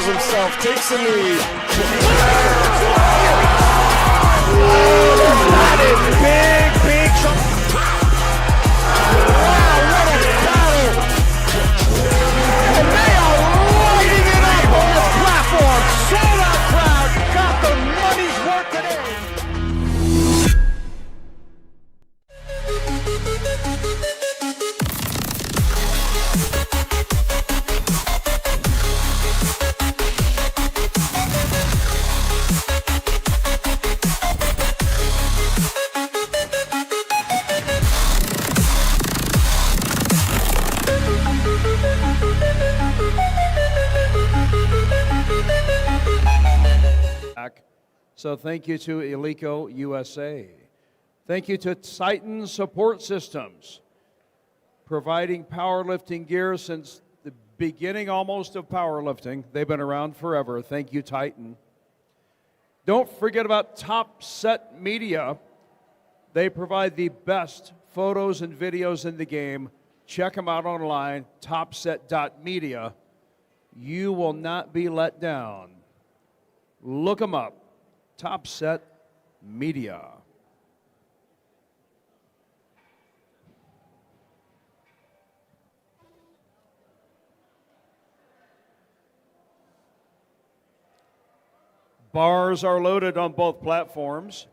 himself, takes a knee. Oh, that is big chunk. Wow, what a battle. And they are lighting it up on the platform. Sold out crowd, got the money's worth today. So thank you to Eleco USA. Thank you to Titan Support Systems, providing powerlifting gear since the beginning almost of powerlifting. They've been around forever. Thank you, Titan. Don't forget about Top Set Media. They provide the best photos and videos in the game. Check them out online, topset.media. You will not be let down. Look them up. Top Set Media. Bars are loaded on both platforms.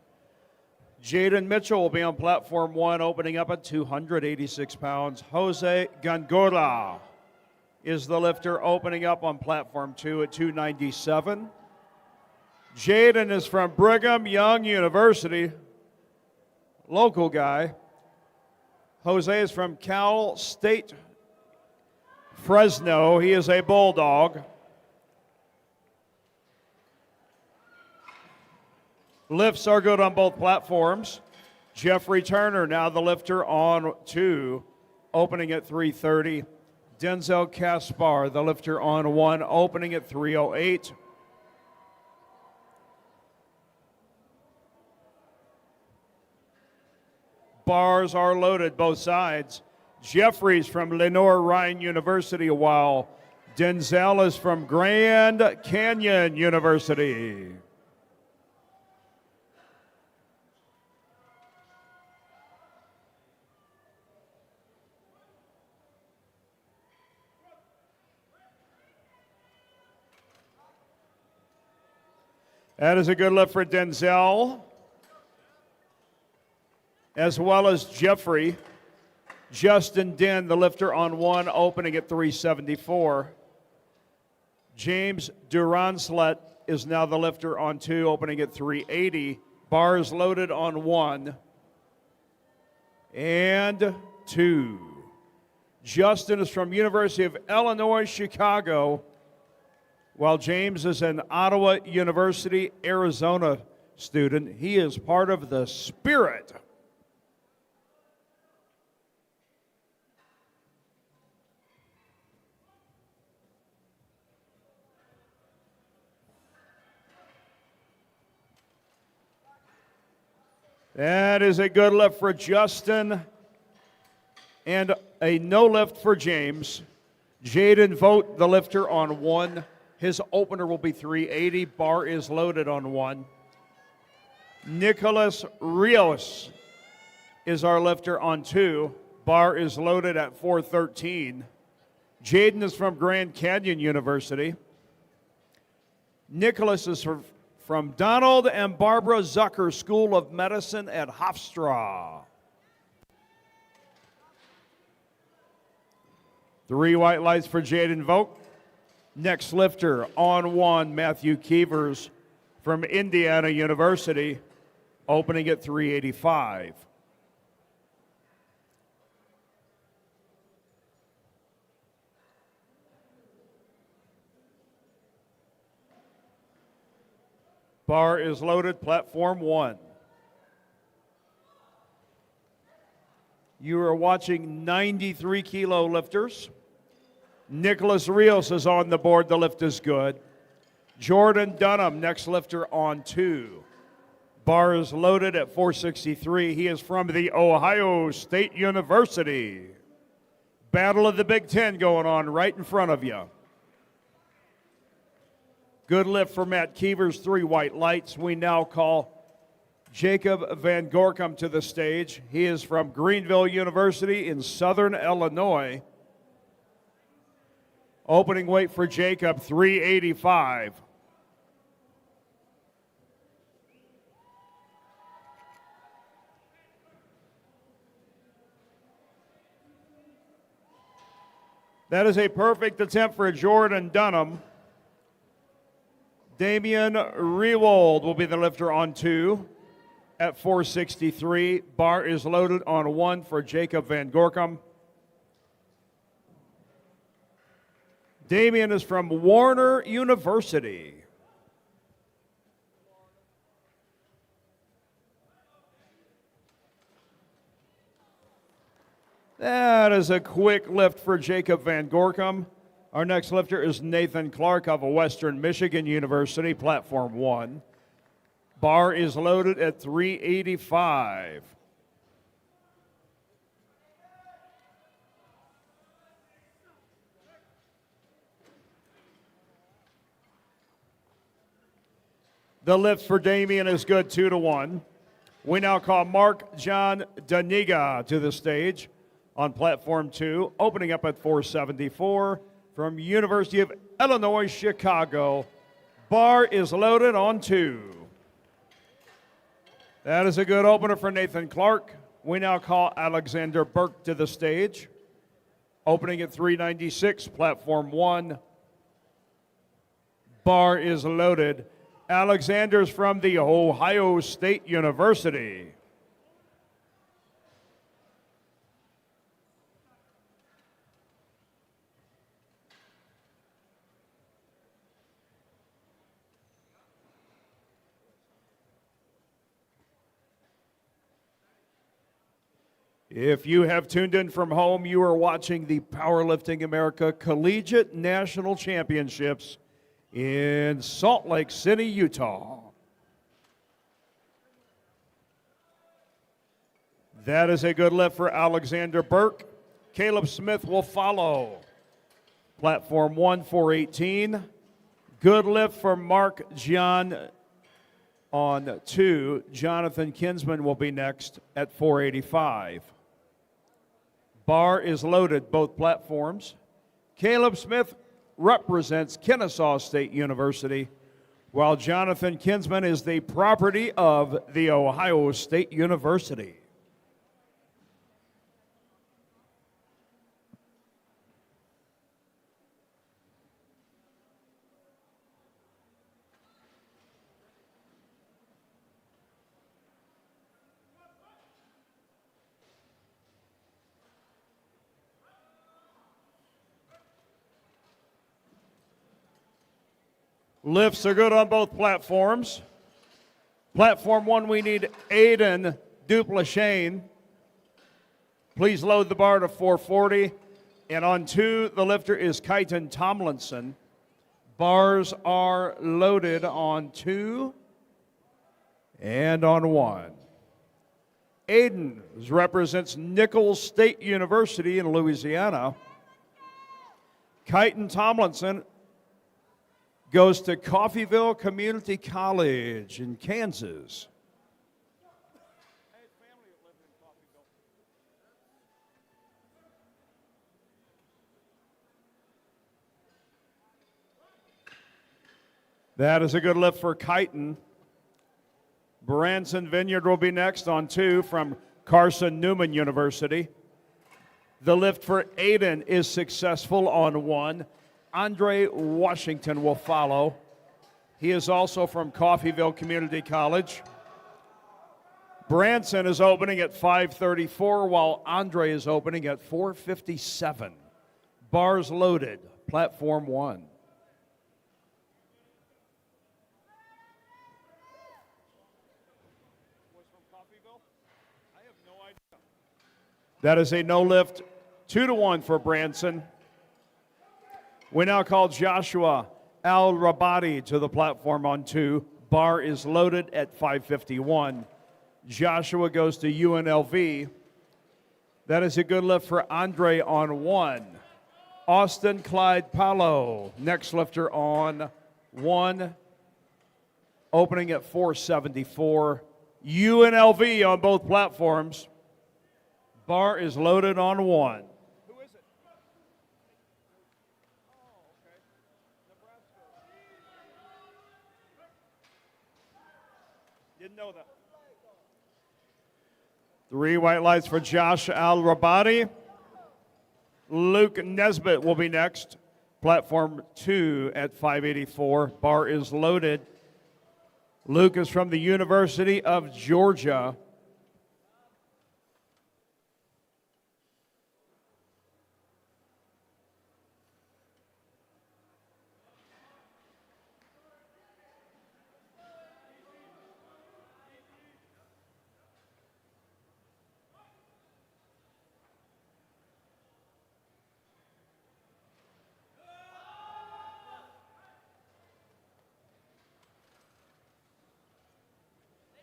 Jaden Mitchell will be on platform 1, opening up at 286 pounds. Jose Gangora is the lifter, opening up on platform 2 at 297. Jaden is from Brigham Young University, local guy. Jose is from Cal State Fresno. He is a Bulldog. Lifts are good on both platforms. Jeffrey Turner, now the lifter on 2, opening at 330. Denzel Caspar, the lifter on 1, opening at 308. Bars are loaded both sides. Jeffrey's from Lenore Ryan University, while Denzel is from Grand Canyon University. That is a good lift for Denzel, as well as Jeffrey. Justin Den, the lifter on 1, opening at 374. James Duranslet is now the lifter on 2, opening at 380. Bars loaded on 1 and 2. Justin is from University of Illinois, Chicago, while James is an Ottawa University, Arizona student. He is part of the Spirit. That is a good lift for Justin and a no lift for James. Jaden Vogt, the lifter on 1. His opener will be 380. Bar is loaded on 1. Nicholas Rios is our lifter on 2. Bar is loaded at 413. Jaden is from Grand Canyon University. Nicholas is from Donald and Barbara Zucker School of Medicine at Hofstra. 3 white lights for Jaden Vogt. Next lifter on 1, Matthew Keevers from Indiana University, opening at 385. Bar is loaded, platform 1. You are watching 93 kilo lifters. Nicholas Rios is on the board, the lift is good. Jordan Dunham, next lifter on 2. Bar is loaded at 463. He is from the Ohio State University. Battle of the Big Ten going on right in front of you. Good lift for Matt Keevers, 3 white lights. We now call Jacob Van Gorkum to the stage. He is from Greenville University in Southern Illinois. Opening weight for Jacob, 385. That is a perfect attempt for Jordan Dunham. Damian Rewold will be the lifter on 2 at 463. Bar is loaded on 1 for Jacob Van Gorkum. Damian is from Warner University. That is a quick lift for Jacob Van Gorkum. Our next lifter is Nathan Clark of Western Michigan University, platform 1. Bar is loaded at 385. The lift for Damian is good, 2-1. We now call Mark John Daniga to the stage on platform 2, opening up at 474 from University of Illinois, Chicago. Bar is loaded on 2. That is a good opener for Nathan Clark. We now call Alexander Burke to the stage, opening at 396, platform 1. Bar is loaded. Alexander's from the Ohio State University. If you have tuned in from home, you are watching the Powerlifting America Collegiate National Championships in Salt Lake City, Utah. That is a good lift for Alexander Burke. Caleb Smith will follow. Platform 1, 418. Good lift for Mark John on 2. Jonathan Kinsman will be next at 485. Bar is loaded, both platforms. Caleb Smith represents Kennesaw State University, while Jonathan Kinsman is the property of the Ohio State University. Lifts are good on both platforms. Platform 1, we need Aiden Duplashane. Please load the bar to 440. And on 2, the lifter is Kyton Tomlinson. Bars are loaded on 2 and on 1. Aiden represents Nichols State University in Louisiana. Kyton Tomlinson goes to Coffeyville Community College in Kansas. That is a good lift for Kyton. Branson Vineyard will be next on 2 from Carson Newman University. The lift for Aiden is successful on 1. Andre Washington will follow. He is also from Coffeyville Community College. Branson is opening at 534, while Andre is opening at 457. Bars loaded, platform 1. That is a no lift, 2-1 for Branson. We now call Joshua Al-Rabadi to the platform on 2. Bar is loaded at 551. Joshua goes to UNLV. That is a good lift for Andre on 1. Austin Clyde Paulo, next lifter on 1, opening at 474. UNLV on both platforms. Bar is loaded on 1. Who is it? Didn't know that. 3 white lights for Josh Al-Rabadi. Luke Nesbitt will be next. Platform 2 at 584. Bar is loaded. Luke is from the University of Georgia.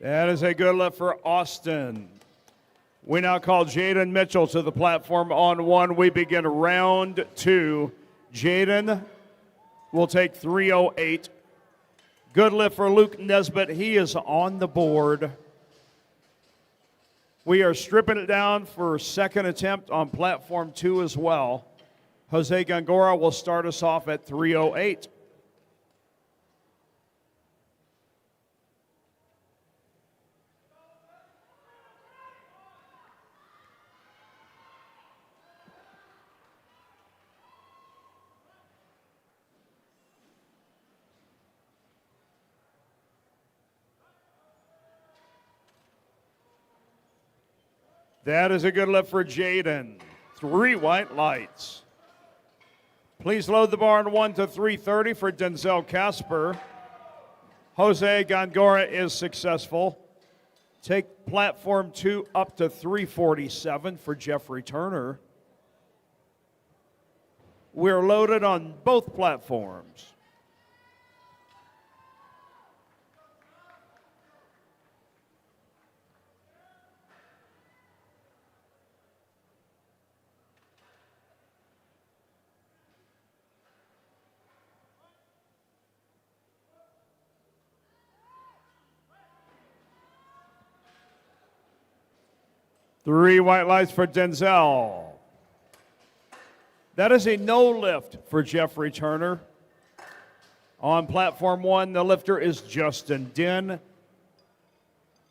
That is a good lift for Austin. We now call Jaden Mitchell to the platform on 1. We begin round 2. Jaden will take 308. Good lift for Luke Nesbitt. He is on the board. We are stripping it down for second attempt on platform 2 as well. Jose Gongora will start us off at 308. That is a good lift for Jaden. 3 white lights. Please load the bar on 1 to 330 for Denzel Casper. Jose Gongora is successful. Take platform 2 up to 347 for Jeffrey Turner. We're loaded on both platforms. Three white lights for Denzel. That is a no lift for Jeffrey Turner. On platform 1, the lifter is Justin Din,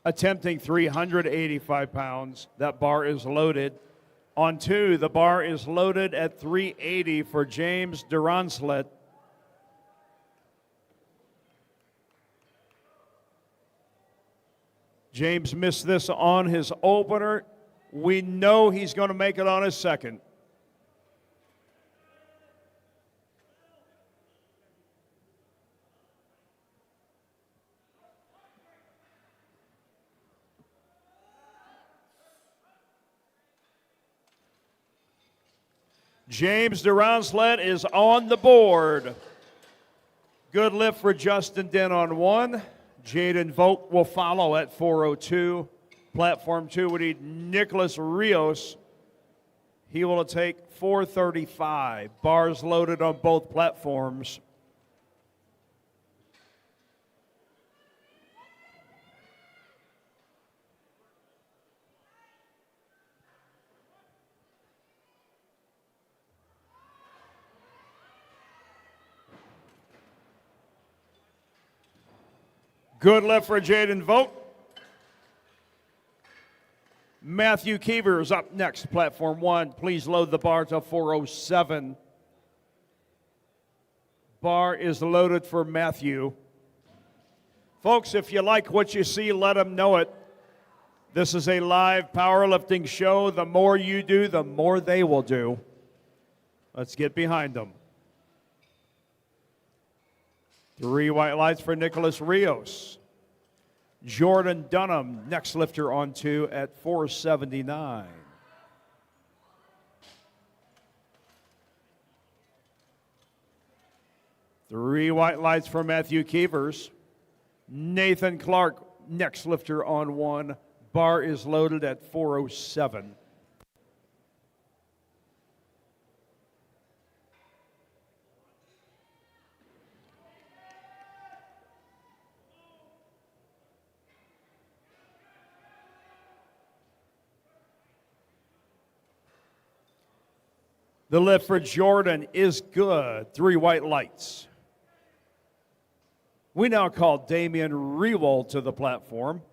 attempting 385 pounds. That bar is loaded. On 2, the bar is loaded at 380 for James Duranslet. James missed this on his opener. We know he's going to make it on his second. James Duranslet is on the board. Good lift for Justin Din on 1. Jaden Vogt will follow at 402. Platform 2 would need Nicholas Rios. He will take 435. Bars loaded on both platforms. Good lift for Jaden Vogt. Matthew Keever is up next, platform 1. Please load the bar to 407. Bar is loaded for Matthew. Folks, if you like what you see, let them know it. This is a live powerlifting show. The more you do, the more they will do. Let's get behind them. 3 white lights for Nicholas Rios. Jordan Dunham, next lifter on 2 at 479. Three white lights for Matthew Keevers. Nathan Clark, next lifter on 1. Bar is loaded at 407. The lift for Jordan is good. 3 white lights. We now call Damian Rewald to the platform.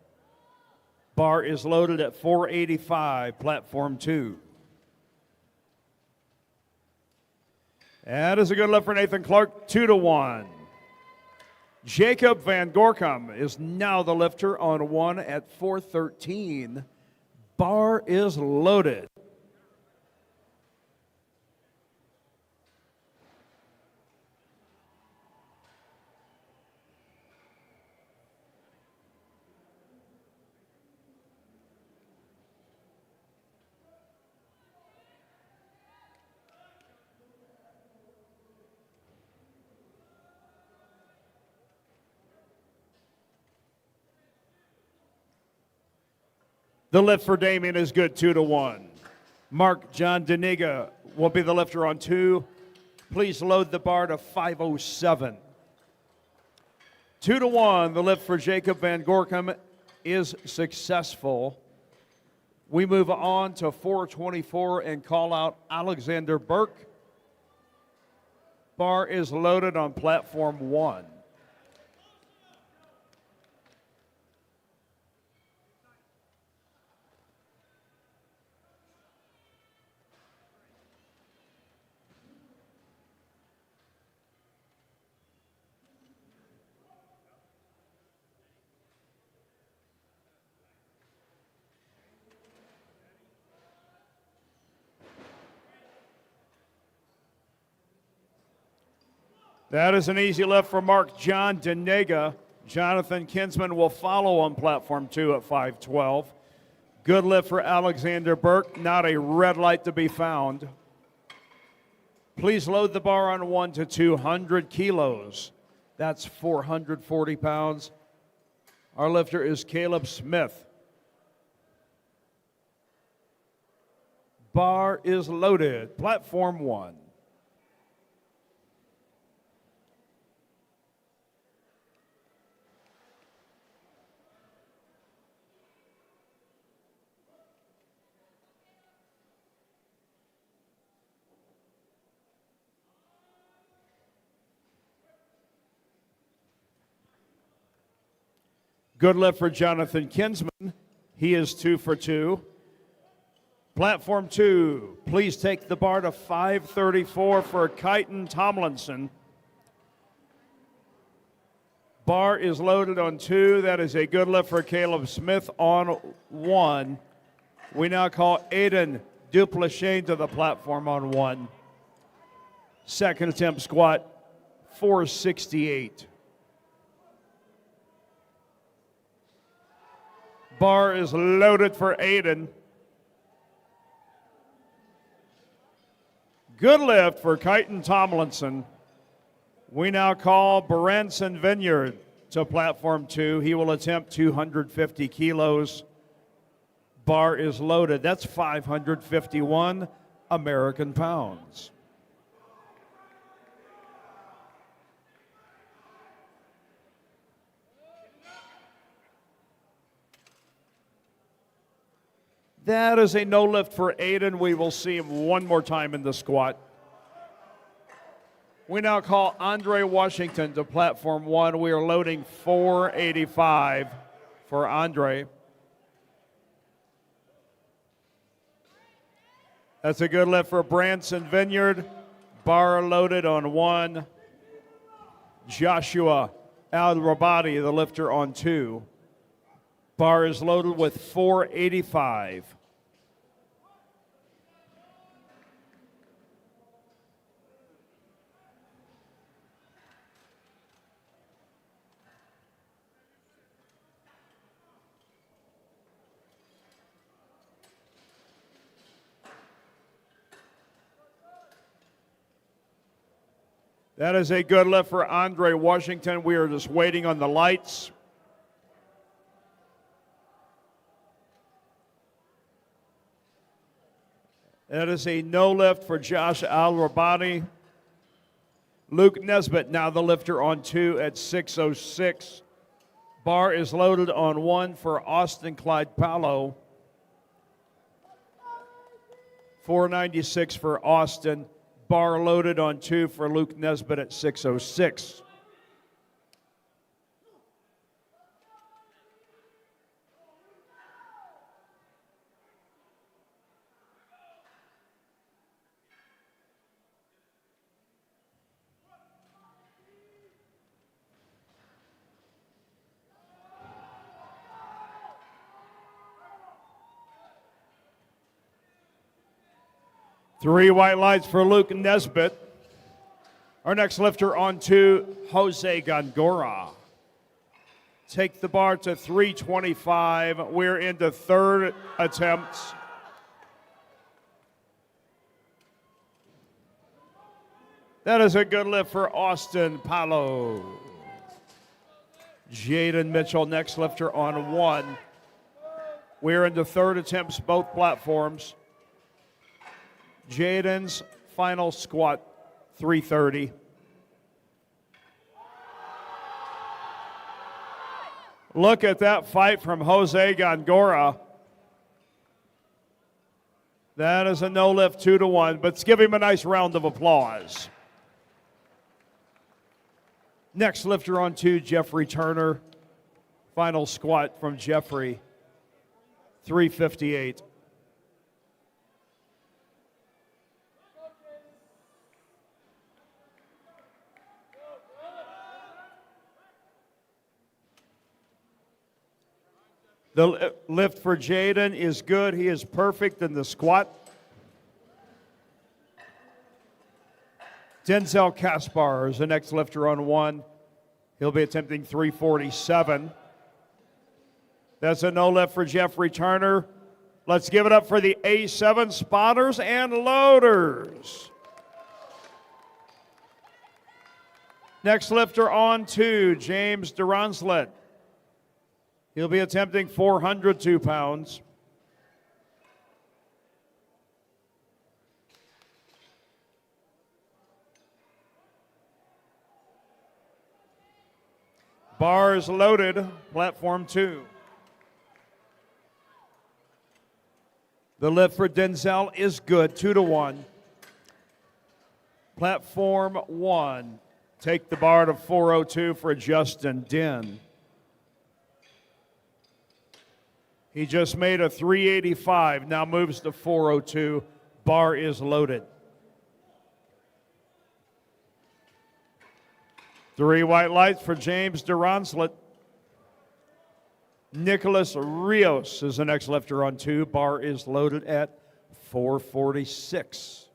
Bar is loaded at 485, platform 2. That is a good lift for Nathan Clark, 2-1. Jacob Van Gorkum is now the lifter on 1 at 413. Bar is loaded. The lift for Damien is good, 2-1. Mark John Deniga will be the lifter on 2. Please load the bar to 507. 2-1, the lift for Jacob Van Gorkum is successful. We move on to 424 and call out Alexander Burke. Bar is loaded on platform 1. That is an easy lift for Mark John Denega. Jonathan Kinsman will follow on platform 2 at 512. Good lift for Alexander Burke, not a red light to be found. Please load the bar on 1 to 200 kilos. That's 440 pounds. Our lifter is Caleb Smith. Bar is loaded, platform 1. Good lift for Jonathan Kinsman. He is 2 for 2. Platform 2, please take the bar to 534 for Kyton Tomlinson. Bar is loaded on 2. That is a good lift for Caleb Smith on 1. We now call Aiden Duplachane to the platform on 1. Second attempt squat, 468. Bar is loaded for Aiden. Good lift for Kyton Tomlinson. We now call Branson Vineyard to platform 2. He will attempt 250 kilos. Bar is loaded. That's 551 American pounds. That is a no lift for Aiden. We will see him one more time in the squat. We now call Andre Washington to platform 1. We are loading 485 for Andre. That's a good lift for Branson Vineyard. Bar loaded on 1. Joshua Al-Rabadi, the lifter, on 2. Bar is loaded with 485. That is a good lift for Andre Washington. We are just waiting on the lights. That is a no lift for Josh Al-Rabani. Luke Nesbitt, now the lifter, on 2 at 606. Bar is loaded on 1 for Austin Clyde Paolo. 496 for Austin. Bar loaded on 2 for Luke Nesbitt at 606. Three white lights for Luke Nesbitt. Our next lifter on 2, Jose Gongora. Take the bar to 325. We're into third attempts. That is a good lift for Austin Palo. Jaden Mitchell, next lifter on 1. We're into third attempts, both platforms. Jaden's final squat, 330. Look at that fight from Jose Gongora. That is a no lift 2-1, but let's give him a nice round of applause. Next lifter on 2, Jeffrey Turner. Final squat from Jeffrey, 358. The lift for Jaden is good. He is perfect in the squat. Denzel Kaspar is the next lifter on 1. He'll be attempting 347. That's a no lift for Jeffrey Turner. Let's give it up for the A7 spotters and loaders. Next lifter on 2, James Duronslet. He'll be attempting 402 pounds. Bars loaded, platform 2. The lift for Denzel is good, 2-1. Platform 1. Take the bar to 402 for Justin Din. He just made a 385, now moves to 402. Bar is loaded. 3 white lights for James Duronslet. Nicholas Rios is the next lifter on 2. Bar is loaded at 446.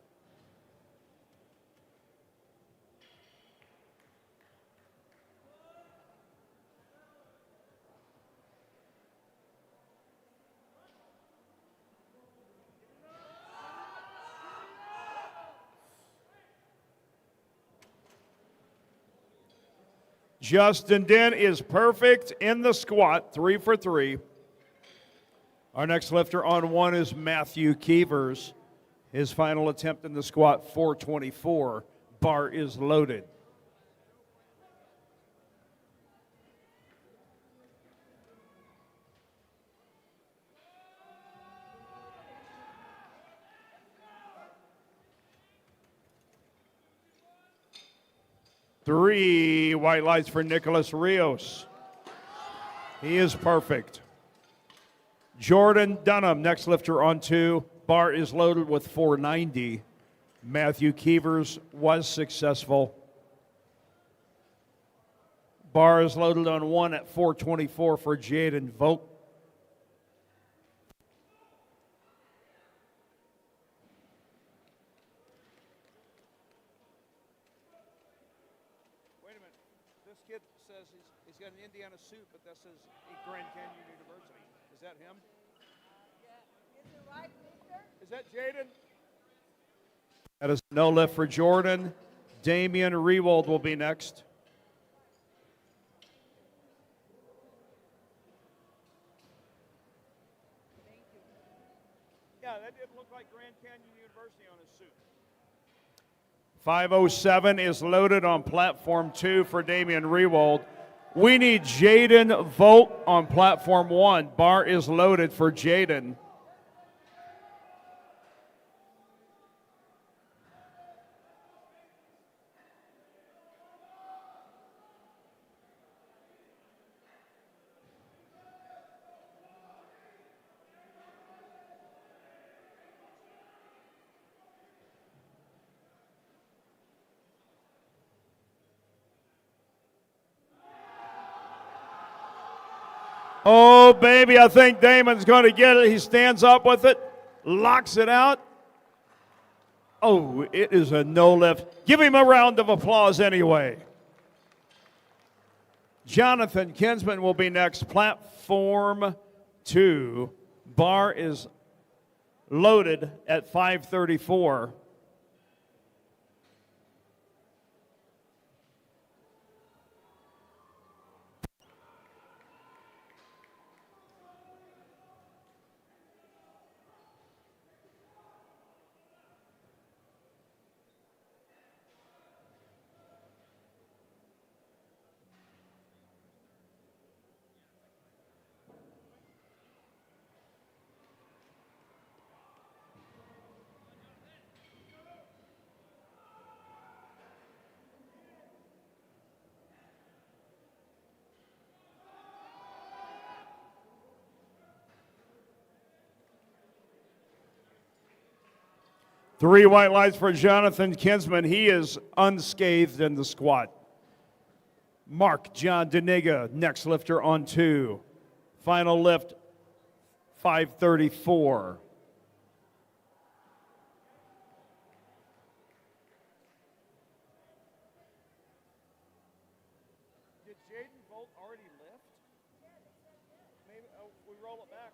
Justin Din is perfect in the squat, 3 for 3. Our next lifter on 1 is Matthew Keevers. His final attempt in the squat, 424. Bar is loaded. Three white lights for Nicholas Rios. He is perfect. Jordan Dunham, next lifter on 2. Bar is loaded with 490. Matthew Keevers was successful. Bar is loaded on 1 at 424 for Jaden Vogt. He's got an Indiana suit, but that says Grand Canyon University. Is that him? Yeah. Is it right, mister? Is that Jaden? That is no lift for Jordan. Damian Rewald will be next. Thank you. Yeah, that did look like Grand Canyon University on his suit. 507 is loaded on platform 2 for Damian Rewald. We need Jaden Vogt on platform 1. Bar is loaded for Jaden. Oh, baby, I think Damon's going to get it. He stands up with it, locks it out. Oh, it is a no lift. Give him a round of applause anyway. Jonathan Kinsman will be next. Platform 2. Bar is loaded at 534. Three white lights for Jonathan Kinsman. He is unscathed in the squat. Mark John Deniga, next lifter on 2. Final lift, 534. Did Jaden Volt already lift? Maybe we roll it back.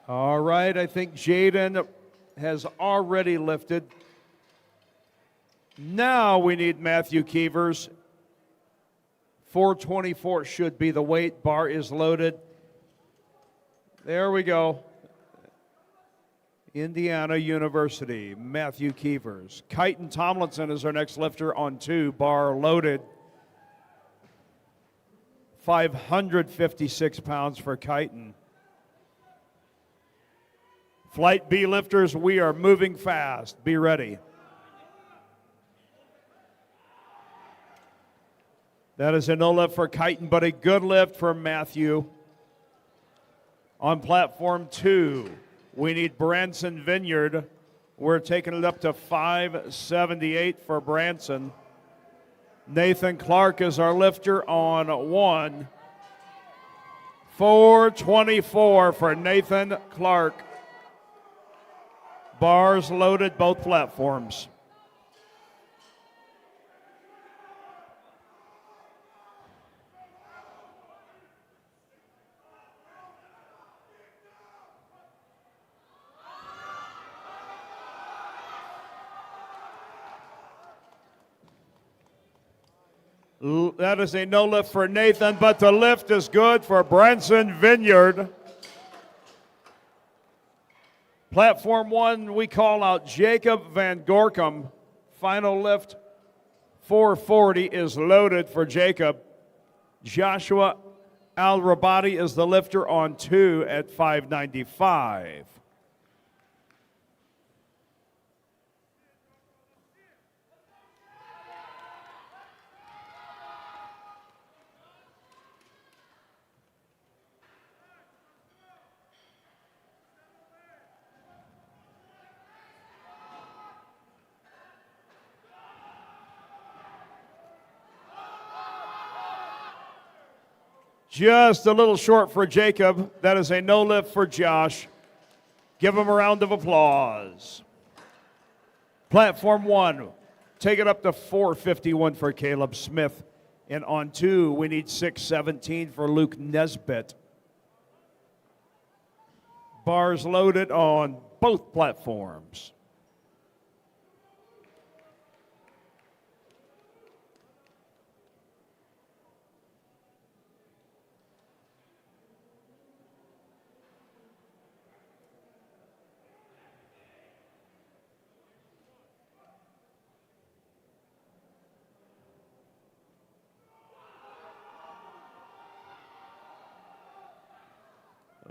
All right, I think Jaden has already lifted. Now we need Matthew Keevers. 424 should be the weight. Bar is loaded. There we go. Indiana University, Matthew Keevers. Kyton Tomlinson is our next lifter on 2. Bar loaded. 556 pounds for Kyton. Flight B lifters, we are moving fast. Be ready. That is a no lift for Kyton, but a good lift for Matthew. On platform 2, we need Branson Vineyard. We're taking it up to 578 for Branson. Nathan Clark is our lifter on 1. 424 for Nathan Clark. Bars loaded, both platforms. That is a no lift for Nathan, but the lift is good for Branson Vineyard. Platform 1, we call out Jacob Van Gorkum. Final lift, 440 is loaded for Jacob. Joshua Al-Rabati is the lifter on 2 at 595. Just a little short for Jacob. That is a no lift for Josh. Give him a round of applause. Platform 1, take it up to 451 for Caleb Smith. And on 2, we need 617 for Luke Nesbitt. Bars loaded on both platforms.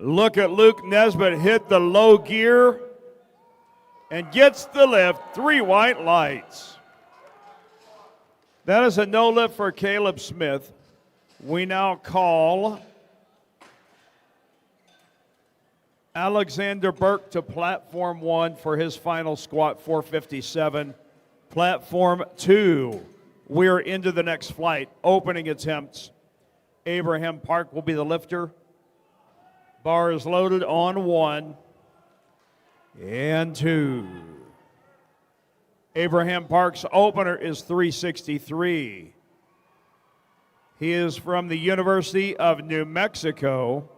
Look at Luke Nesbitt hit the low gear and gets the lift, 3 white lights. That is a no lift for Caleb Smith. We now call Alexander Burke to platform 1 for his final squat, 457. Platform 2, we're into the next flight. Opening attempts. Abraham Park will be the lifter. Bar is loaded on 1 and 2. Abraham Park's opener is 363. He is from the University of New Mexico.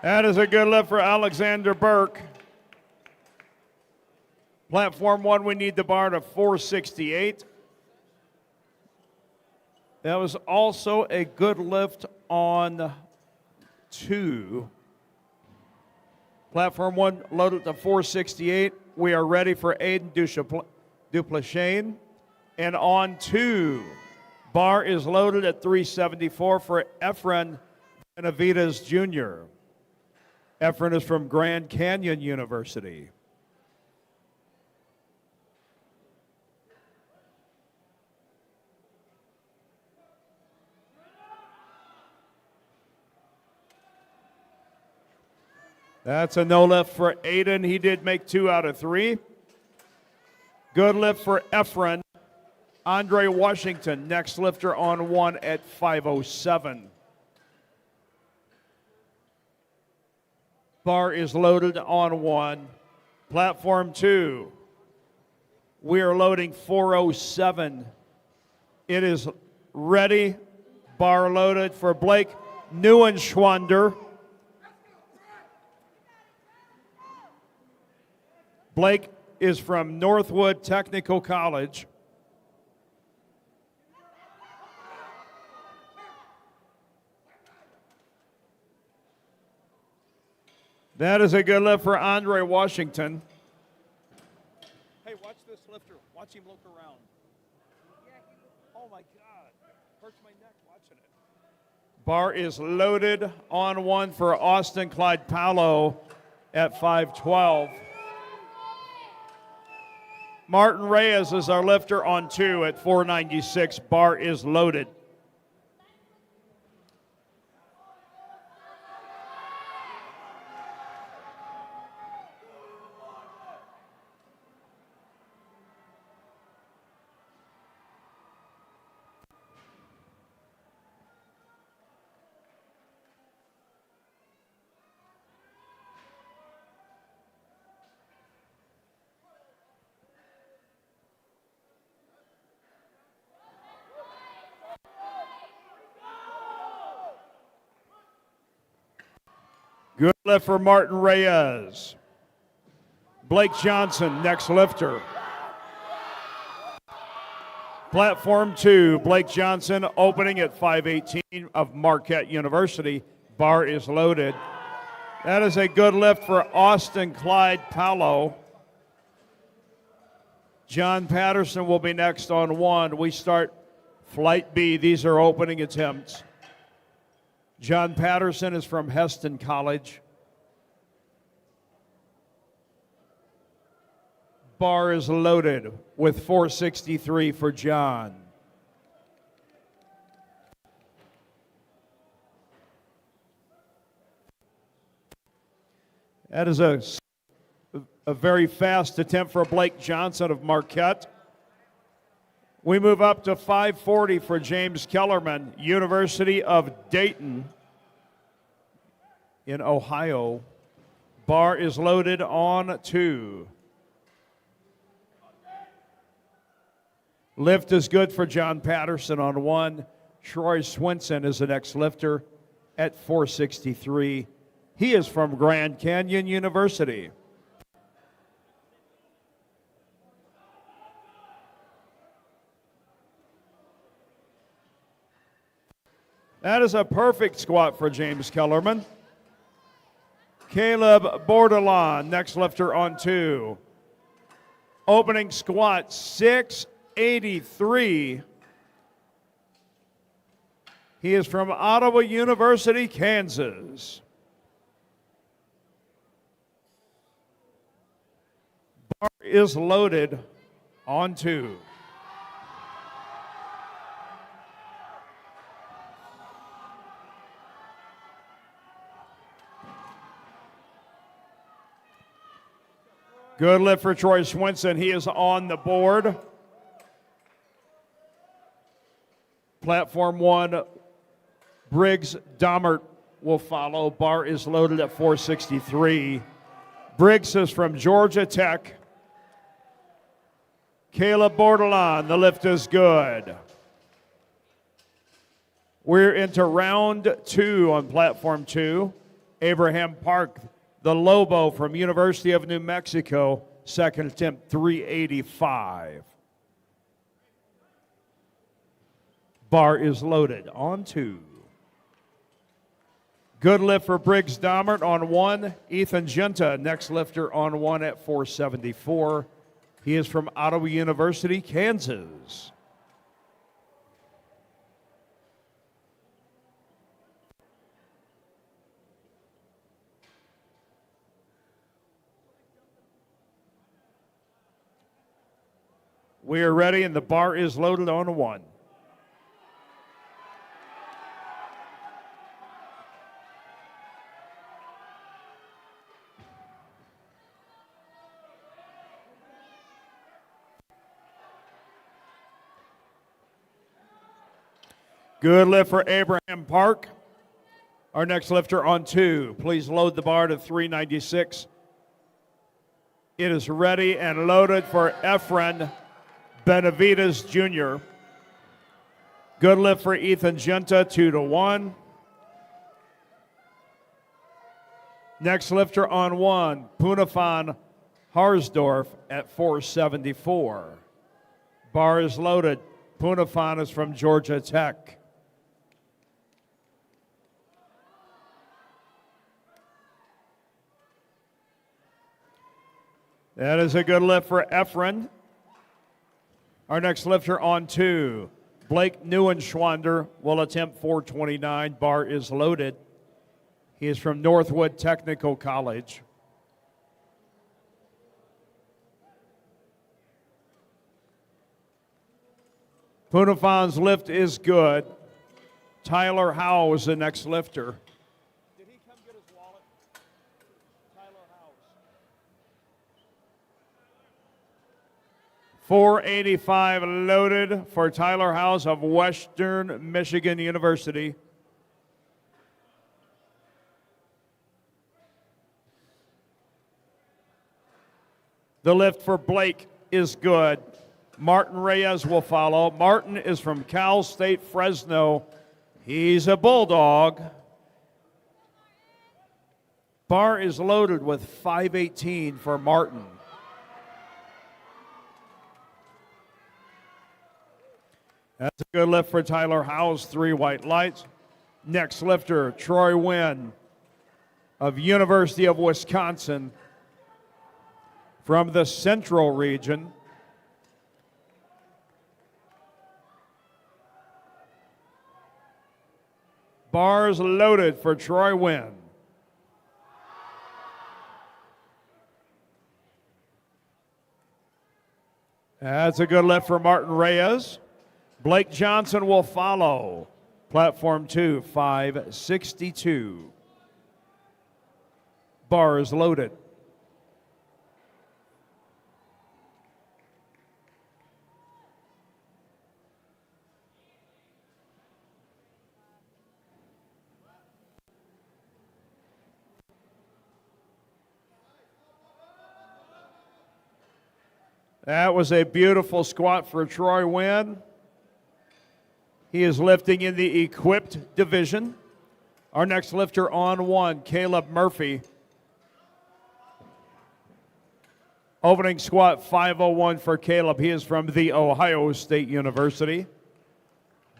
That is a good lift for Alexander Burke. Platform 1, we need the bar to 468. That was also a good lift on 2. Platform 1 loaded to 468. We are ready for Aiden Dupleshain. And on 2, bar is loaded at 374 for Efren Benavides Jr. Efren is from Grand Canyon University. That's a no lift for Aiden. He did make 2 out of 3. Good lift for Efren. Andre Washington, next lifter on 1 at 507. Bar is loaded on 1. Platform 2, we are loading 407. It is ready. Bar loaded for Blake Neuenschwander. Blake is from Northwood Technical College. That is a good lift for Andre Washington. Hey, watch this lifter. Watch him look around. Oh my God. Hurts my neck watching it. Bar is loaded on 1 for Austin Clyde Paolo at 512. Martin Reyes is our lifter on 2 at 496. Bar is loaded. Good lift for Martin Reyes. Blake Johnson, next lifter. Platform 2, Blake Johnson opening at 518 of Marquette University. Bar is loaded. That is a good lift for Austin Clyde Paolo. John Patterson will be next on 1. We start Flight B. These are opening attempts. John Patterson is from Heston College. Bar is loaded with 463 for John. That is a very fast attempt for Blake Johnson of Marquette. We move up to 540 for James Kellerman, University of Dayton in Ohio. Bar is loaded on 2. Lift is good for John Patterson on 1. Troy Swinson is the next lifter at 463. He is from Grand Canyon University. That is a perfect squat for James Kellerman. Caleb Bordelon, next lifter on 2. Opening squat, 683. He is from Ottawa University, Kansas. Bar is loaded on 2. Good lift for Troy Swinson. He is on the board. Platform 1, Briggs Dommert will follow. Bar is loaded at 463. Briggs is from Georgia Tech. Caleb Bordelon, the lift is good. We're into round 2 on platform 2. Abraham Park, the Lobo from University of New Mexico, second attempt, 385. Bar is loaded on 2. Good lift for Briggs Dommert on 1. Ethan Genta, next lifter on 1 at 474. He is from Ottawa University, Kansas. We are ready, and the bar is loaded on 1. Good lift for Abraham Park. Our next lifter on 2. Please load the bar to 396. It is ready and loaded for Efren Benavides Jr. Good lift for Ethan Genta, 2-1. Next lifter on 1, Punafan Harsdorf at 474. Bar is loaded. Punafan is from Georgia Tech. That is a good lift for Efren. Our next lifter on 2, Blake Neuenschwander, will attempt 429. Bar is loaded. He is from Northwood Technical College. Punafan's lift is good. Tyler Howe is the next lifter. Did he come get his wallet? Tyler Howe. 485 loaded for Tyler House of Western Michigan University. The lift for Blake is good. Martin Reyes will follow. Martin is from Cal State Fresno. He's a Bulldog. Bar is loaded with 518 for Martin. That's a good lift for Tyler Howes, 3 white lights. Next lifter, Troy Wynn of University of Wisconsin from the Central region. Bars loaded for Troy Wynn. That's a good lift for Martin Reyes. Blake Johnson will follow. Platform 2, 562. Bar is loaded. That was a beautiful squat for Troy Wynn. He is lifting in the equipped division. Our next lifter on 1, Caleb Murphy. Opening squat 501 for Caleb. He is from The Ohio State University.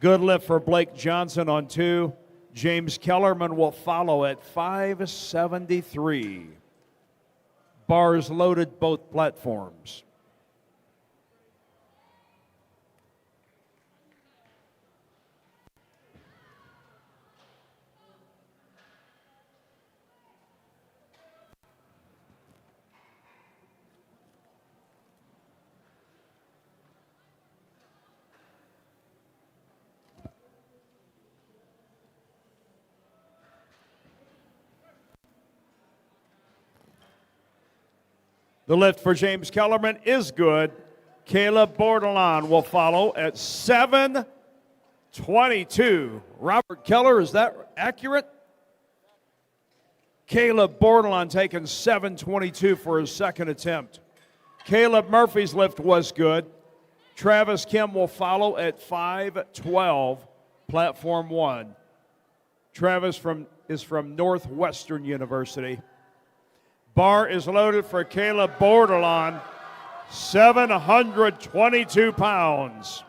Good lift for Blake Johnson on 2. James Kellerman will follow at 573. Bars loaded both platforms. The lift for James Kellerman is good. Caleb Bordelon will follow at 7:22. Robert Keller, is that accurate? Caleb Bordelon taking 7:22 for his second attempt. Caleb Murphy's lift was good. Travis Kim will follow at 5:12, platform 1. Travis is from Northwestern University. Bar is loaded for Caleb Bordelon, 722 pounds.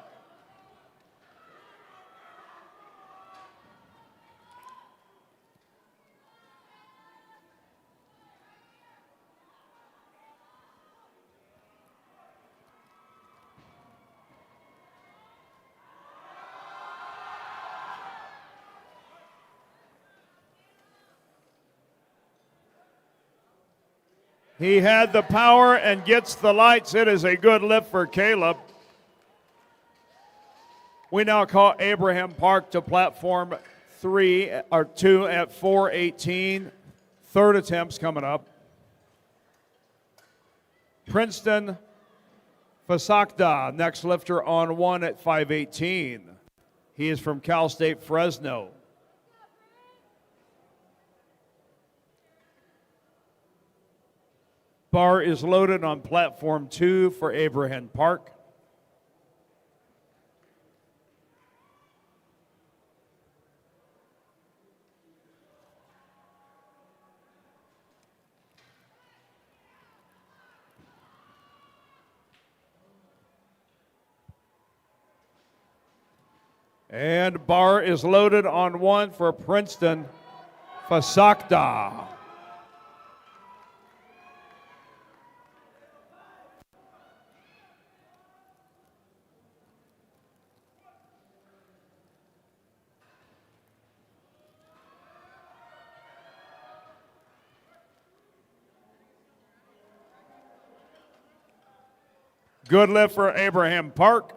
He had the power and gets the lights. It is a good lift for Caleb. We now call Abraham Park to platform 2 at 4:18. Third attempt's coming up. Princeton Fasakda, next lifter on 1 at 5:18. He is from Cal State Fresno. Bar is loaded on platform 2 for Abraham Park. And bar is loaded on 1 for Princeton Fasakda. Good lift for Abraham Park.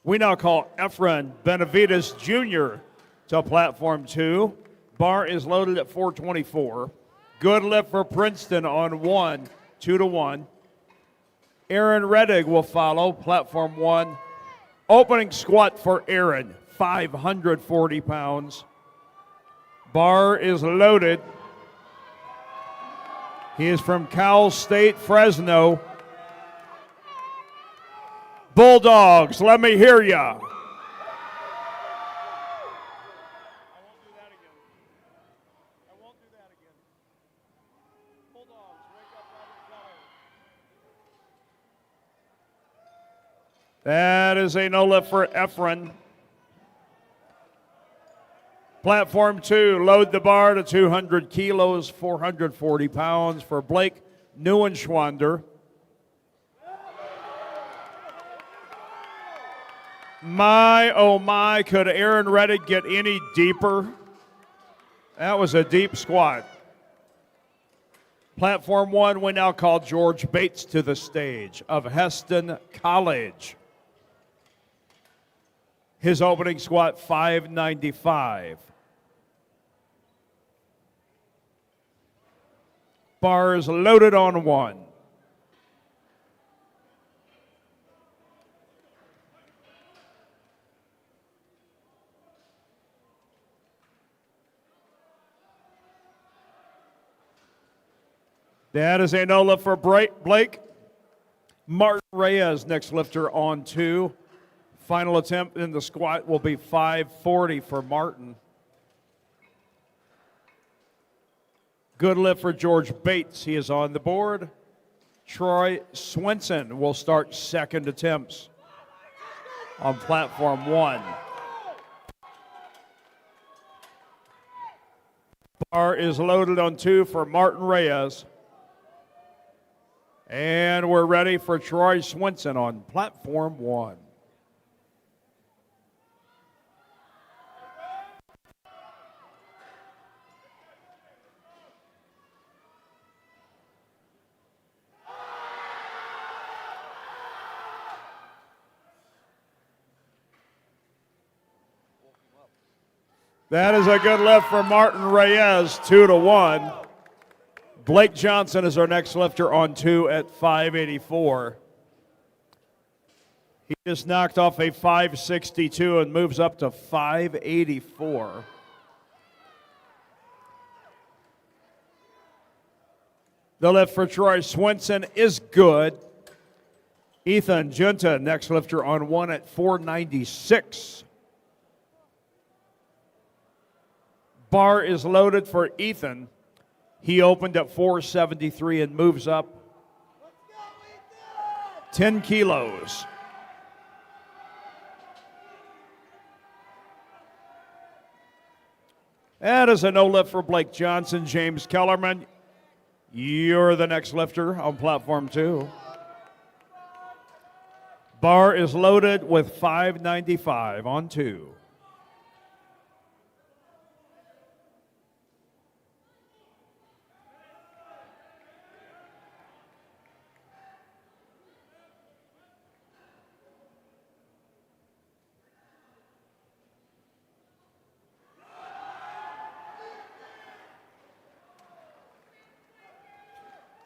We now call Efren Benavides Jr. to platform 2. Bar is loaded at 424. Good lift for Princeton on 1, 2-1. Aaron Reddig will follow, platform 1. Opening squat for Aaron, 540 pounds. Bar is loaded. He is from Cal State Fresno. Bulldogs, let me hear ya. That is a no lift for Efren. Platform 2, load the bar to 200 kilos, 440 pounds for Blake Neuenschwander. My, oh my, could Aaron Reddick get any deeper? That was a deep squat. Platform 1, we now call George Bates to the stage of Heston College. His opening squat, 595. Bars loaded on 1. That is a no lift for Blake. Martin Reyes, next lifter on 2. Final attempt in the squat will be 540 for Martin. Good lift for George Bates. He is on the board. Troy Swenson will start second attempts on platform 1. Bar is loaded on 2 for Martin Reyes. And we're ready for Troy Swenson on platform 1. That is a good lift for Martin Reyes, 2-1. Blake Johnson is our next lifter on 2 at 584. He just knocked off a 562 and moves up to 584. The lift for Troy Swenson is good. Ethan Junta, next lifter on 1 at 496. Bar is loaded for Ethan. He opened at 473 and moves up 10 kilos. That is a no lift for Blake Johnson. James Kellerman, you're the next lifter on platform 2. Bar is loaded with 595 on 2.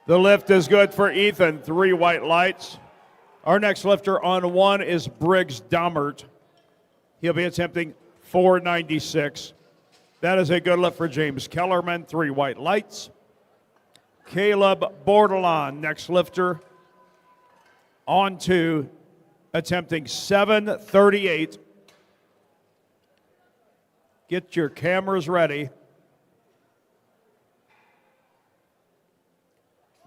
The lift is good for Ethan, 3 white lights. Our next lifter on 1 is Briggs Dammert. He'll be attempting 496. That is a good lift for James Kellerman, 3 white lights. Caleb Bordelon, next lifter on 2, attempting 738. Get your cameras ready.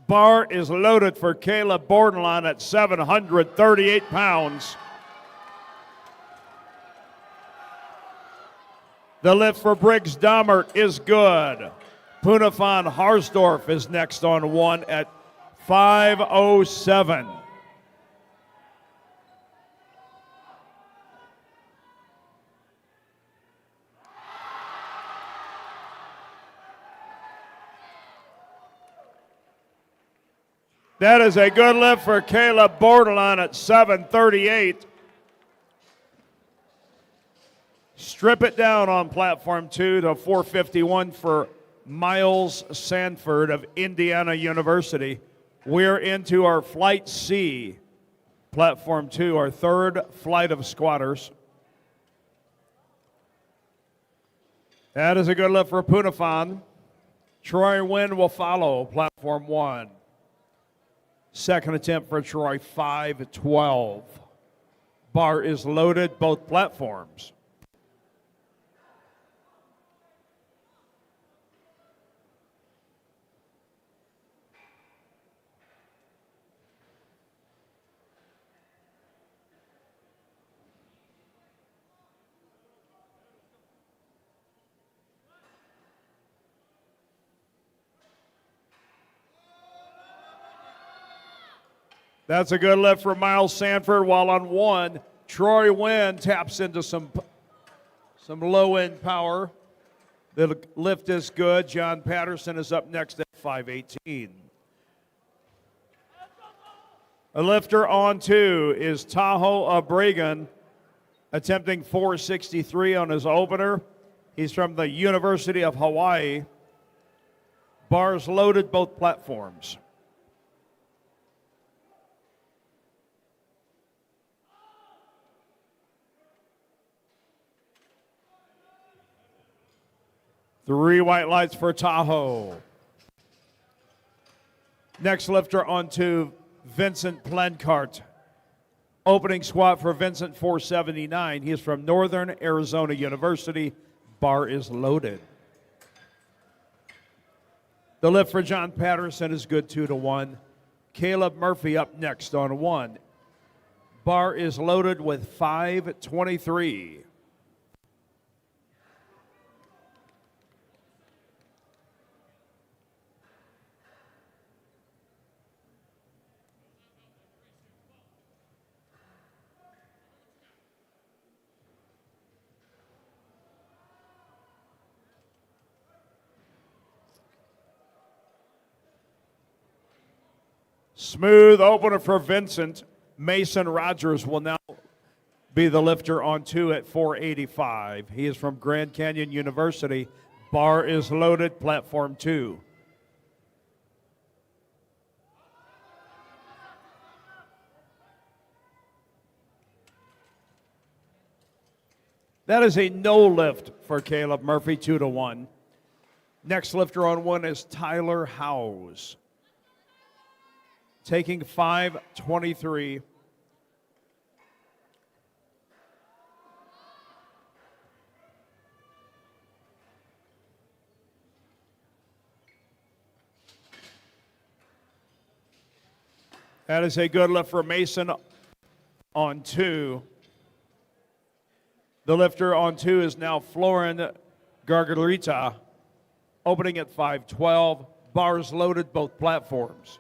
Bar is loaded for Caleb Bordelon at 738 pounds. The lift for Briggs Dammert is good. Punafan Harsdorf is next on 1 at 507. That is a good lift for Caleb Bordelon at 738. Strip it down on platform 2 to 451 for Miles Sanford of Indiana University. We're into our flight C, platform 2, our 3rd flight of squatters. That is a good lift for Punafan. Troy Wynn will follow platform 1. Second attempt for Troy, 512. Bar is loaded, both platforms. That's a good lift for Miles Sanford, while on 1, Troy Wynn taps into some low-end power. The lift is good. John Patterson is up next at 518. A lifter on 2 is Tahoe Obregon, attempting 463 on his opener. He's from the University of Hawaii. Bars loaded, both platforms. Three white lights for Tahoe. Next lifter on 2, Vincent Plencart. Opening squat for Vincent, 479. He is from Northern Arizona University. Bar is loaded. The lift for John Patterson is good, 2-1. Caleb Murphy up next on 1. Bar is loaded with 523. Smooth opener for Vincent. Mason Rogers will now be the lifter on 2 at 485. He is from Grand Canyon University. Bar is loaded, platform 2. That is a no lift for Caleb Murphy, 2-1. Next lifter on 1 is Tyler Howes, taking 523. That is a good lift for Mason on 2. The lifter on 2 is now Florin Gargarita, opening at 512. Bars loaded, both platforms.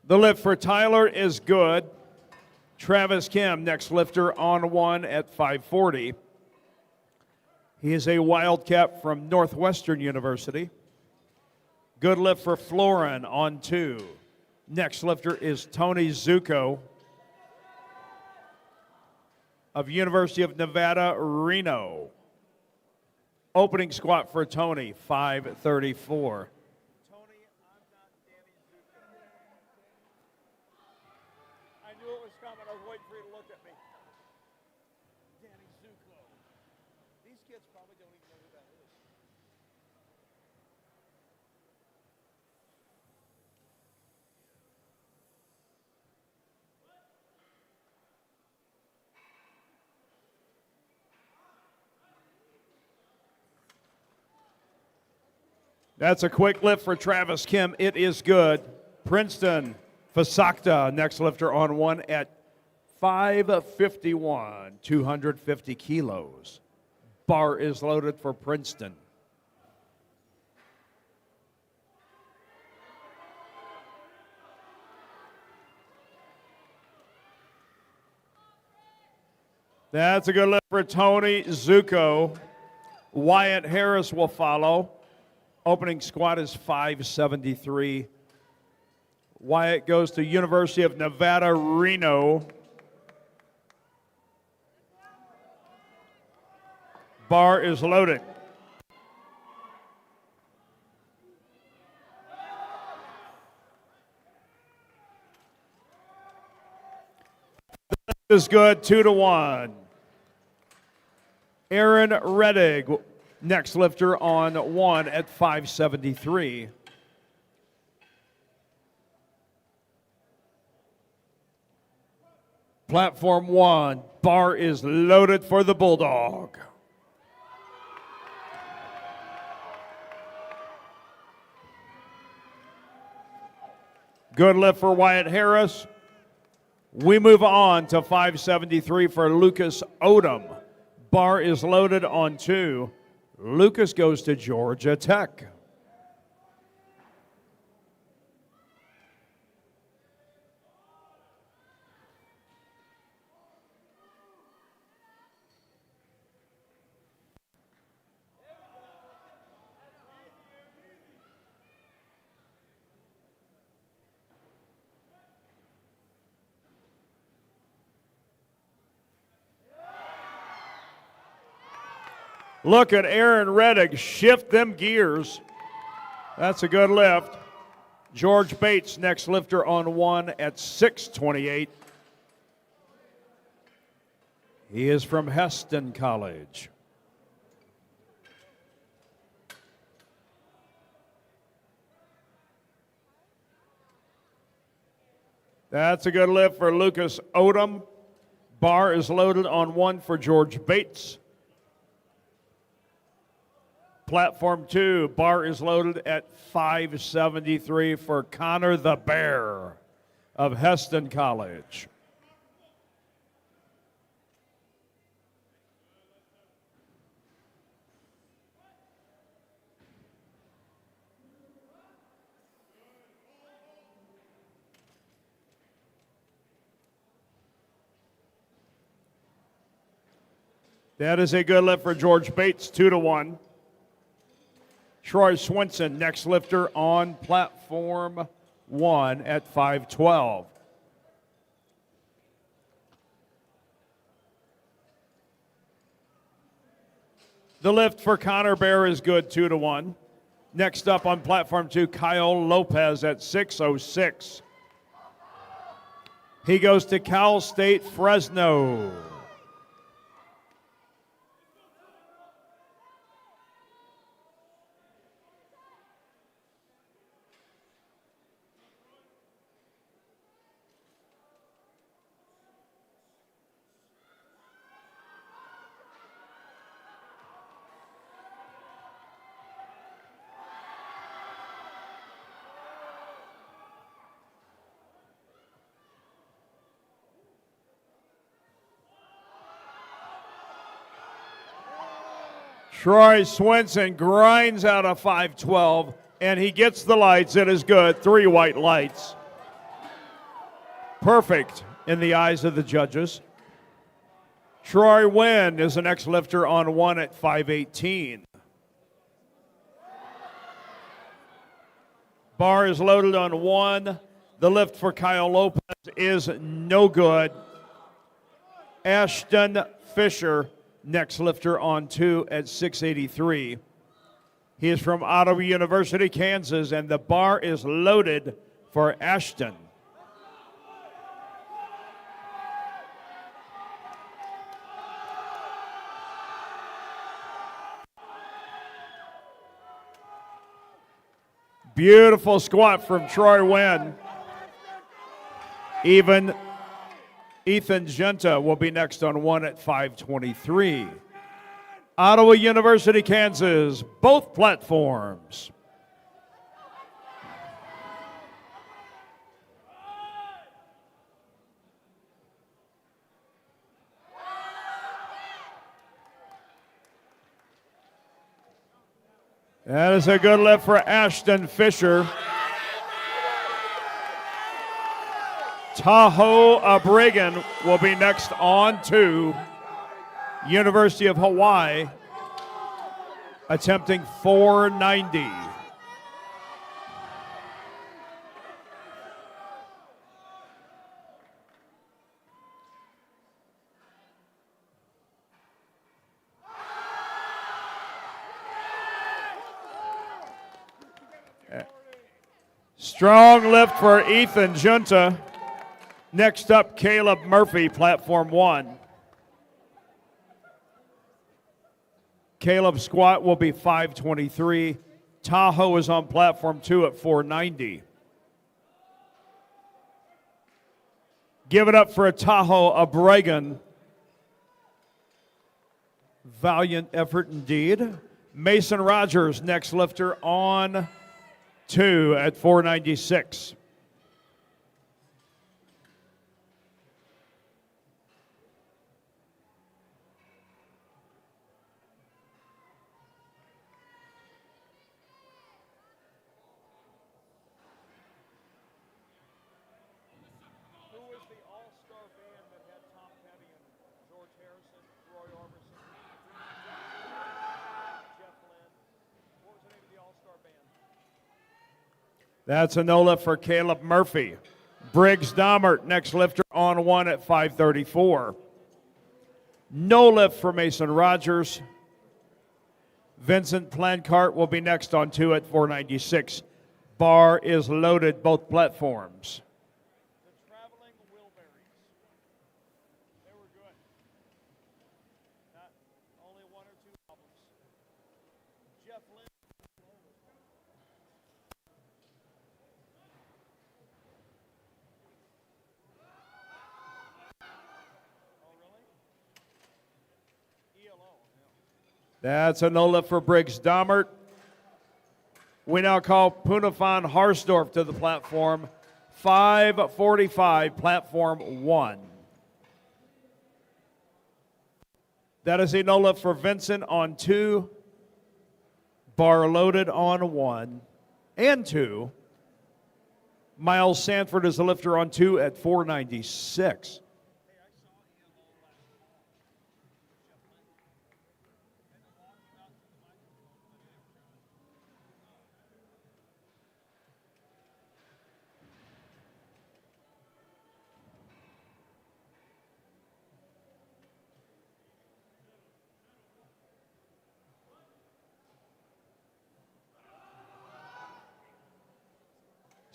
The lift for Tyler is good. Travis Kim, next lifter on 1 at 540. He is a Wildcat from Northwestern University. Good lift for Florin on 2. Next lifter is Tony Zuko of University of Nevada, Reno. Opening squat for Tony, 534. That's a quick lift for Travis Kim. It is good. Princeton Fasakta, next lifter on 1 at 551, 250 kilos. Bar is loaded for Princeton. That's a good lift for Tony Zuko. Wyatt Harris will follow. Opening squat is 573. Wyatt goes to University of Nevada, Reno. Bar is loaded. This is good, 2-1. Aaron Reddig, next lifter on 1 at 573. Platform 1, bar is loaded for the Bulldog. Good lift for Wyatt Harris. We move on to 573 for Lucas Odom. Bar is loaded on 2. Lucas goes to Georgia Tech. Look at Aaron Reddig shift them gears. That's a good lift. George Bates, next lifter on 1 at 628. He is from Heston College. That's a good lift for Lucas Odom. Bar is loaded on 1 for George Bates. Platform 2, bar is loaded at 573 for Connor the Bear of Heston College. That is a good lift for George Bates, 2-1. Troy Swinson, next lifter on platform 1 at 512. The lift for Connor Bear is good, 2-1. Next up on platform 2, Kyle Lopez at 606. He goes to Cal State Fresno. Troy Swinson grinds out a 512, and he gets the lights. It is good. 3 white lights. Perfect in the eyes of the judges. Troy Wynn is the next lifter on 1 at 518. Bar is loaded on 1. The lift for Kyle Lopez is no good. Ashton Fisher, next lifter on 2 at 683. He is from Ottawa University, Kansas, and the bar is loaded for Ashton. Beautiful squat from Troy Wynn. Even Ethan Genta will be next on 1 at 523. Ottawa University, Kansas, both platforms. That is a good lift for Ashton Fisher. Tahoe Abrigan will be next on 2. University of Hawaii, attempting 490. Strong lift for Ethan Junta. Next up, Caleb Murphy, platform 1. Caleb's squat will be 523. Tahoe is on platform 2 at 490. Give it up for a Tahoe Abrigan. Valiant effort indeed. Mason Rogers, next lifter on 2 at 496. That's a no lift for Caleb Murphy. Briggs Domert, next lifter on 1 at 534. No lift for Mason Rogers. Vincent Plancart will be next on 2 at 496. Bar is loaded, both platforms. The traveling Wilburys. They were good. Not only 1 or 2 albums. Jeff Lynn. That's a no lift for Briggs Dommert. We now call Punafan Harsdorf to the platform. 5:45, platform 1. That is a no lift for Vincent on 2. Bar loaded on 1 and 2. Miles Sanford is the lifter on 2 at 496.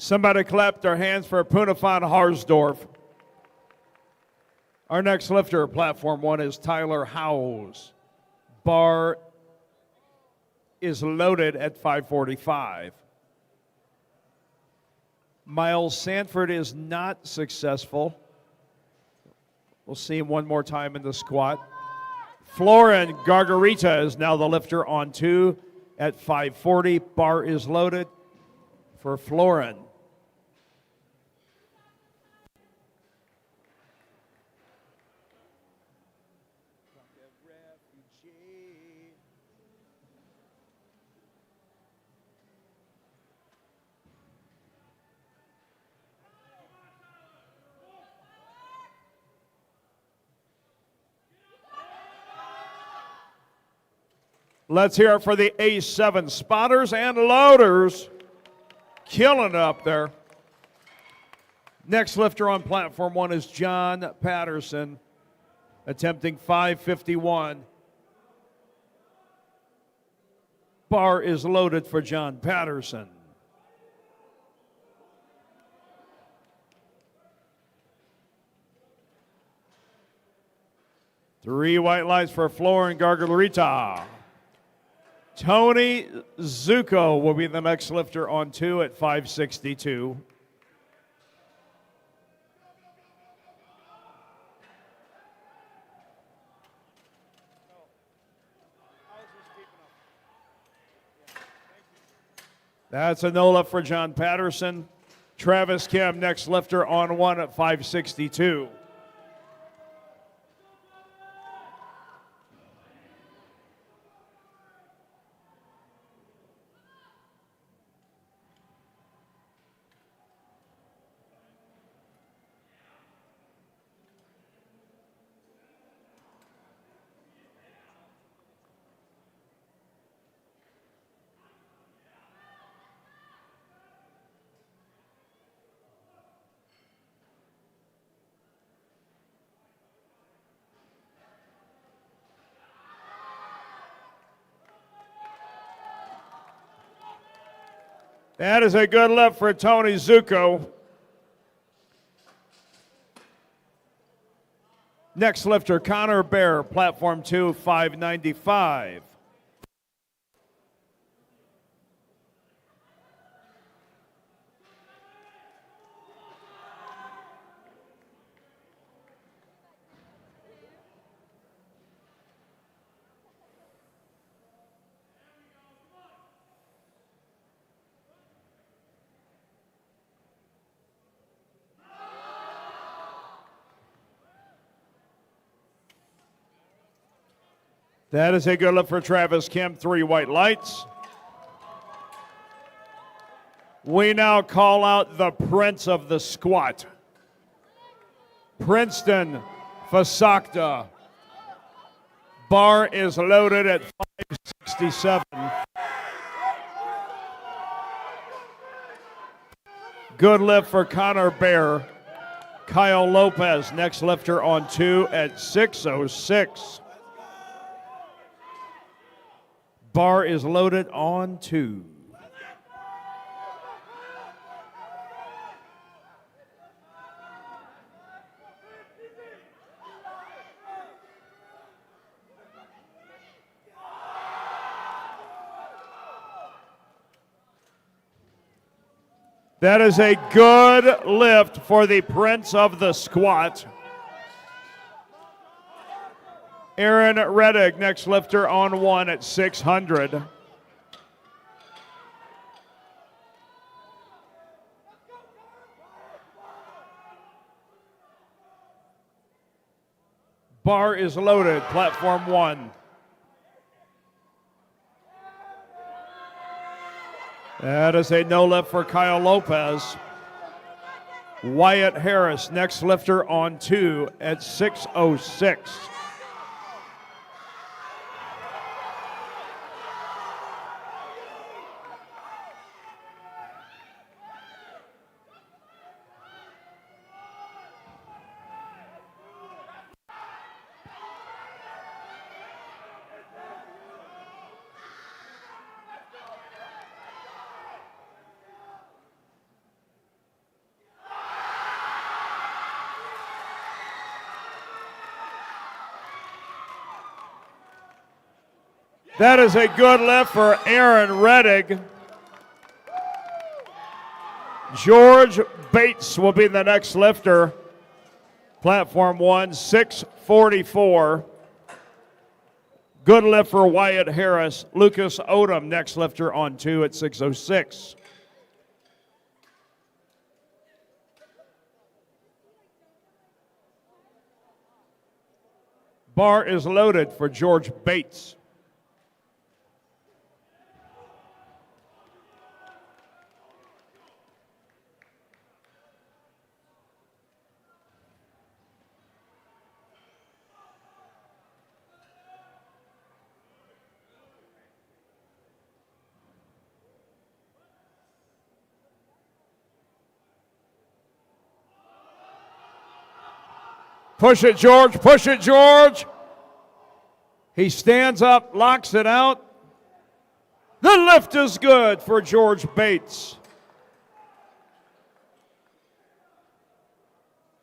Somebody clap their hands for Punafan Harsdorf. Our next lifter, platform 1, is Tyler Howes. Bar is loaded at 545. Miles Sanford is not successful. We'll see him one more time in the squat. Florin Gargarita is now the lifter on 2 at 540. Bar is loaded for Florin. Let's hear it for the A7 spotters and loaders. Killing it up there. Next lifter on platform 1 is John Patterson, attempting 551. Bar is loaded for John Patterson. Three white lights for Florin Gargarita. Tony Zuko will be the next lifter on 2 at 562. That's a no lift for John Patterson. Travis Kim, next lifter on 1 at 562. That is a good lift for Tony Zuko. Next lifter, Connor Bear, platform 2, 595. That is a good lift for Travis Kim, 3 white lights. We now call out the Prince of the Squat, Princeton Fasakta. Bar is loaded at 567. Good lift for Connor Bear. Kyle Lopez, next lifter on 2 at 606. Bar is loaded on 2. That is a good lift for the Prince of the Squat. Aaron Reddick, next lifter on 1 at 600. Bar is loaded, platform 1. That is a no lift for Kyle Lopez. Wyatt Harris, next lifter on 2 at 606. That is a good lift for Aaron Reddick. George Bates will be the next lifter. Platform 1, 644. Good lift for Wyatt Harris. Lucas Odom, next lifter on 2 at 606. Bar is loaded for George Bates. Push it, George. Push it, George. He stands up, locks it out. The lift is good for George Bates.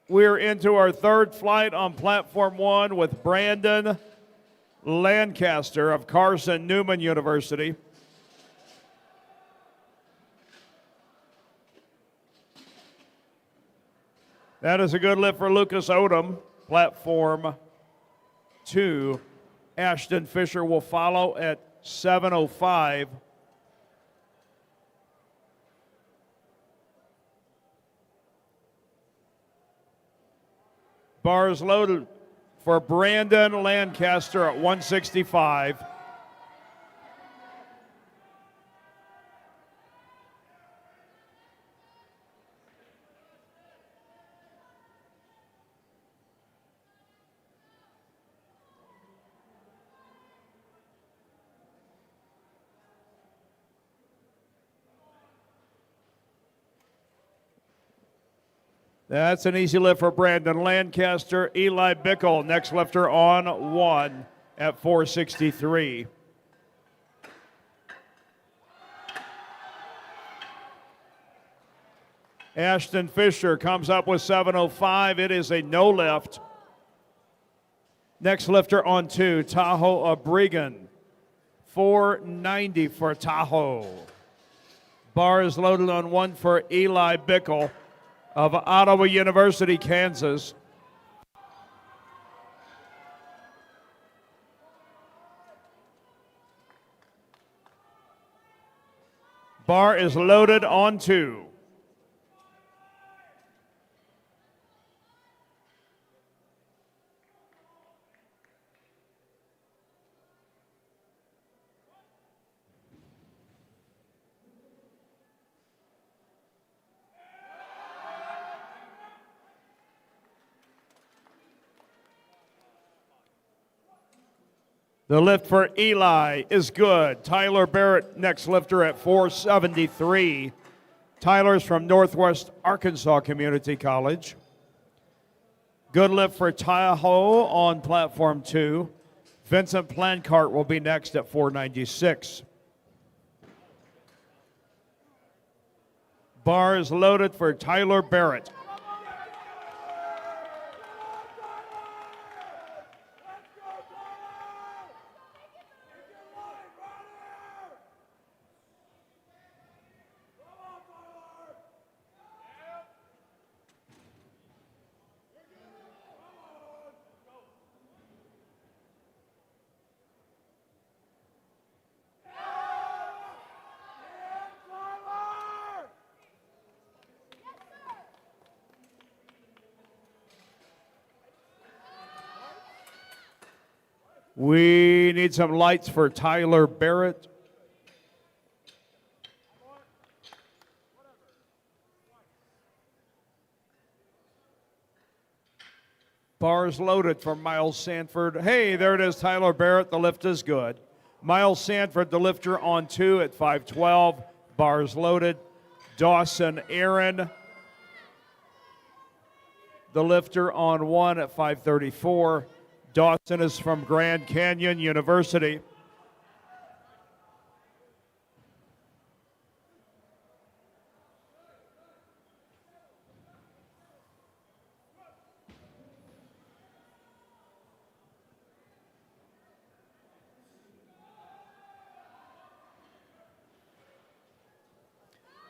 We're into our third flight on platform 1 with Brandon Lancaster of Carson Newman University. That is a good lift for Lucas Odom. Platform 2. Ashton Fisher will follow at 705. Bars loaded for Brandon Lancaster at 165. That's an easy lift for Brandon Lancaster. Eli Bickle, next lifter on 1 at 463. Ashton Fisher comes up with 705. It is a no lift. Next lifter on 2, Tahoe Abrigan. 490 for Tahoe. Bar is loaded on 1 for Eli Bickle of Ottawa University, Kansas. Bar is loaded on 2. The lift for Eli is good. Tyler Barrett, next lifter at 473. Tyler's from Northwest Arkansas Community College. Good lift for Tahoe on platform 2. Vincent Plancart will be next at 496. Bar is loaded for Tyler Barrett. We need some lights for Tyler Barrett. Bars loaded for Miles Sanford. Hey, there it is, Tyler Barrett. The lift is good. Miles Sanford, the lifter, on 2 at 512. Bars loaded. Dawson Aaron, the lifter, on 1 at 534. Dawson is from Grand Canyon University.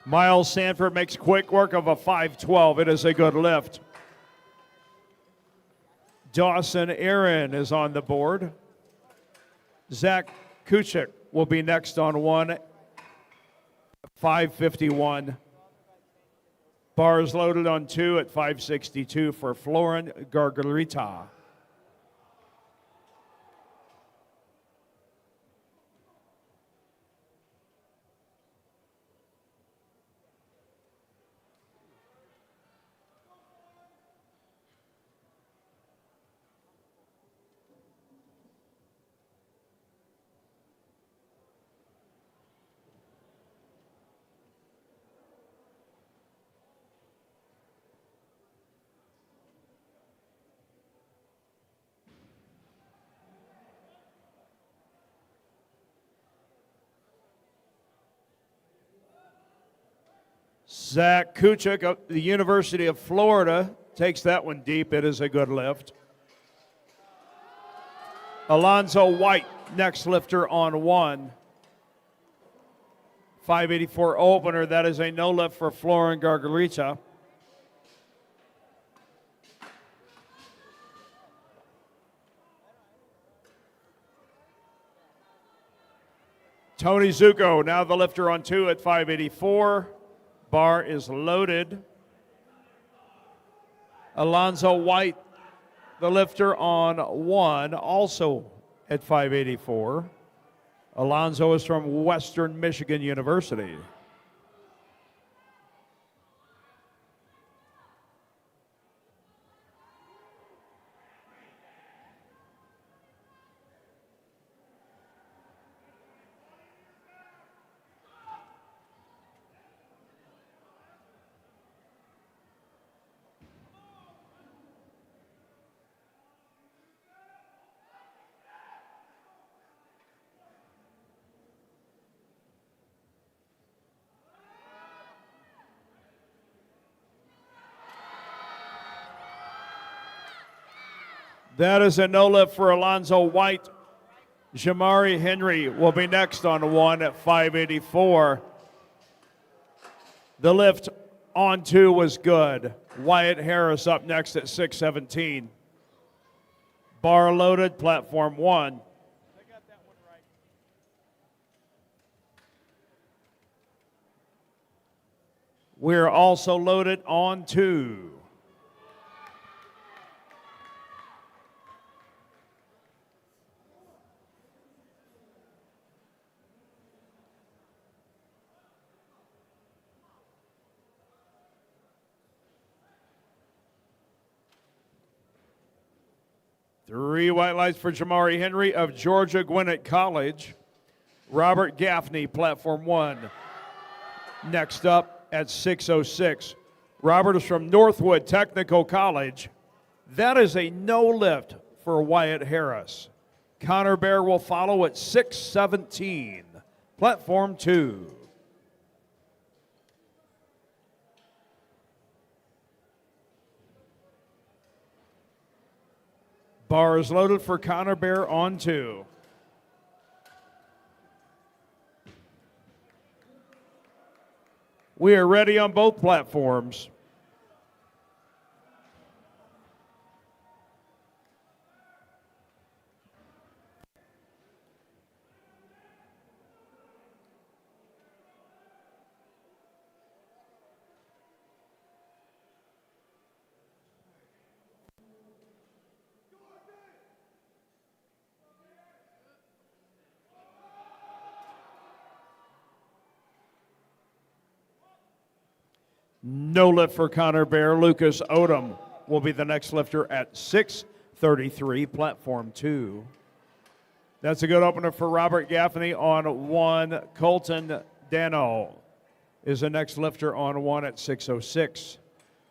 Miles Sanford makes quick work of a 512. It is a good lift. Dawson Aaron is on the board. Zach Kuchik will be next on 1, 551. Bars loaded on 2 at 562 for Florin Gargarita. Zach Kuchik of the University of Florida takes that one deep. It is a good lift. Alonzo White, next lifter, on 1. 584 opener. That is a no lift for Florin Gargarita. Tony Zuko, now the lifter, on 2 at 584. Bar is loaded. Alonzo White, the lifter, on 1, also at 584. Alonzo is from Western Michigan University. That is a no lift for Alonzo White. Jamari Henry will be next on 1 at 584. The lift on 2 was good. Wyatt Harris up next at 617. Bar loaded, platform 1. We're also loaded on 2. Three white lights for Jamari Henry of Georgia Gwinnett College. Robert Gaffney, platform 1. Next up at 606. Robert is from Northwood Technical College. That is a no lift for Wyatt Harris. Connor Bear will follow at 617. Platform 2. Bar is loaded for Connor Bear on 2. We are ready on both platforms. No lift for Connor Bear. Lucas Odom will be the next lifter at 6:33, platform 2. That's a good opener for Robert Gaffney on 1. Colton Dano is the next lifter on 1 at 6:06.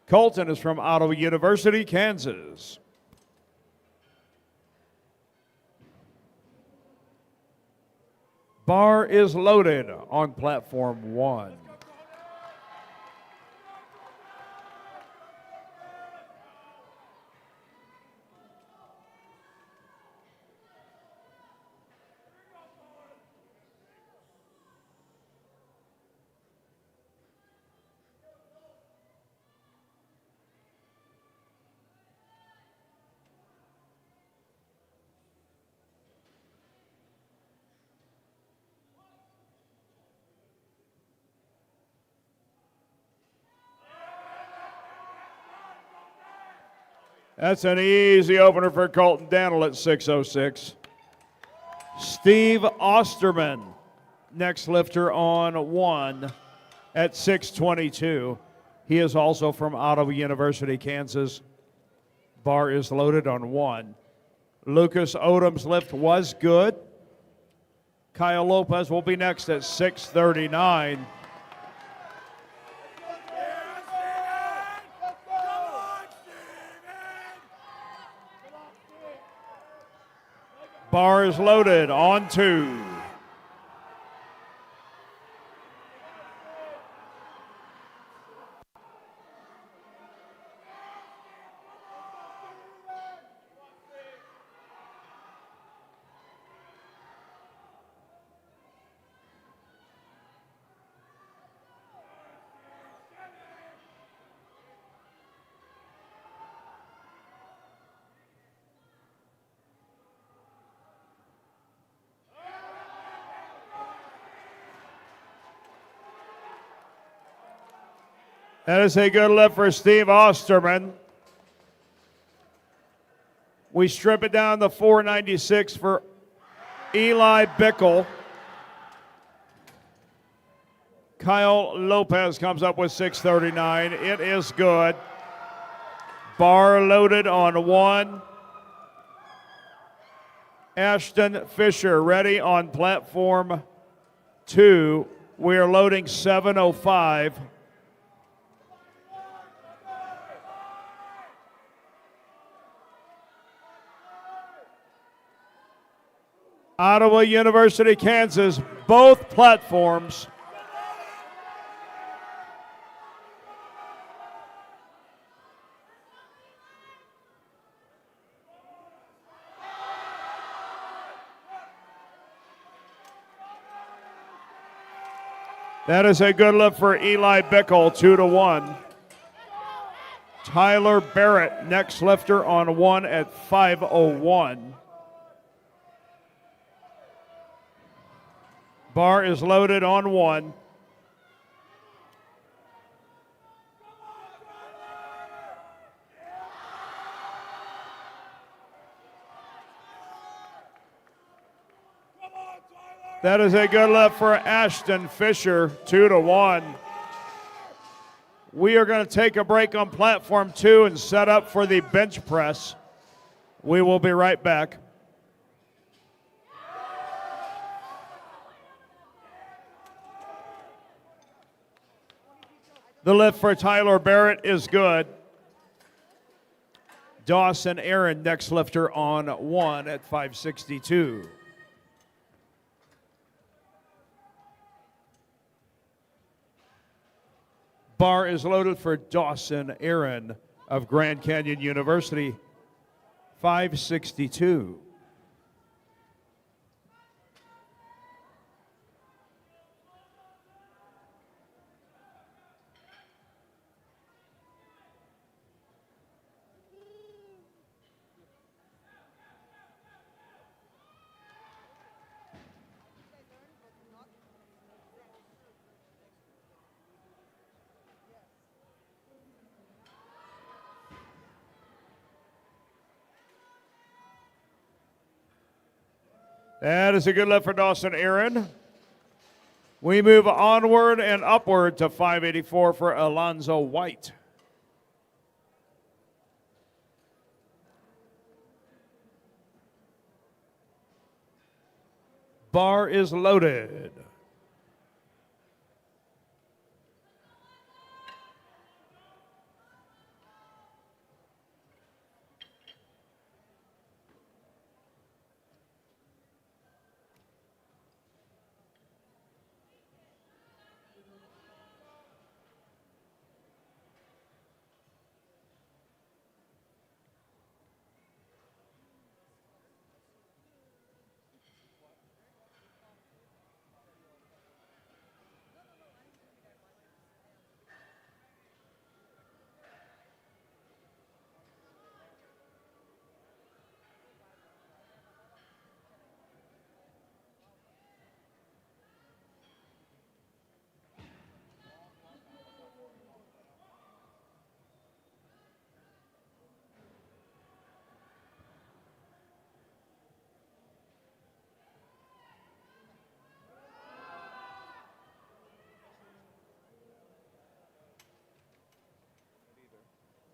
Colton is from Ottawa University, Kansas. Bar is loaded on platform 1. That's an easy opener for Colton Daniel at 6:06. Steve Osterman, next lifter on 1 at 6:22. He is also from Ottawa University, Kansas. Bar is loaded on 1. Lucas Odom's lift was good. Kyle Lopez will be next at 6:39. Bar is loaded on 2. That is a good lift for Steve Osterman. We strip it down to 496 for Eli Bickle. Kyle Lopez comes up with 639. It is good. Bar loaded on 1. Ashton Fisher ready on platform 2. We are loading 7:05. Ottawa University, Kansas, both platforms. That is a good lift for Eli Bickle, 2-1. Tyler Barrett, next lifter on 1 at 5:01. Bar is loaded on 1. That is a good lift for Ashton Fisher, 2-1. We are going to take a break on platform 2 and set up for the bench press. We will be right back. The lift for Tyler Barrett is good. Dawson Aaron, next lifter on 1 at 5:62. Bar is loaded for Dawson Aaron of Grand Canyon University, 5:62. That is a good lift for Dawson Aaron. We move onward and upward to 584 for Alonzo White. Bar is loaded.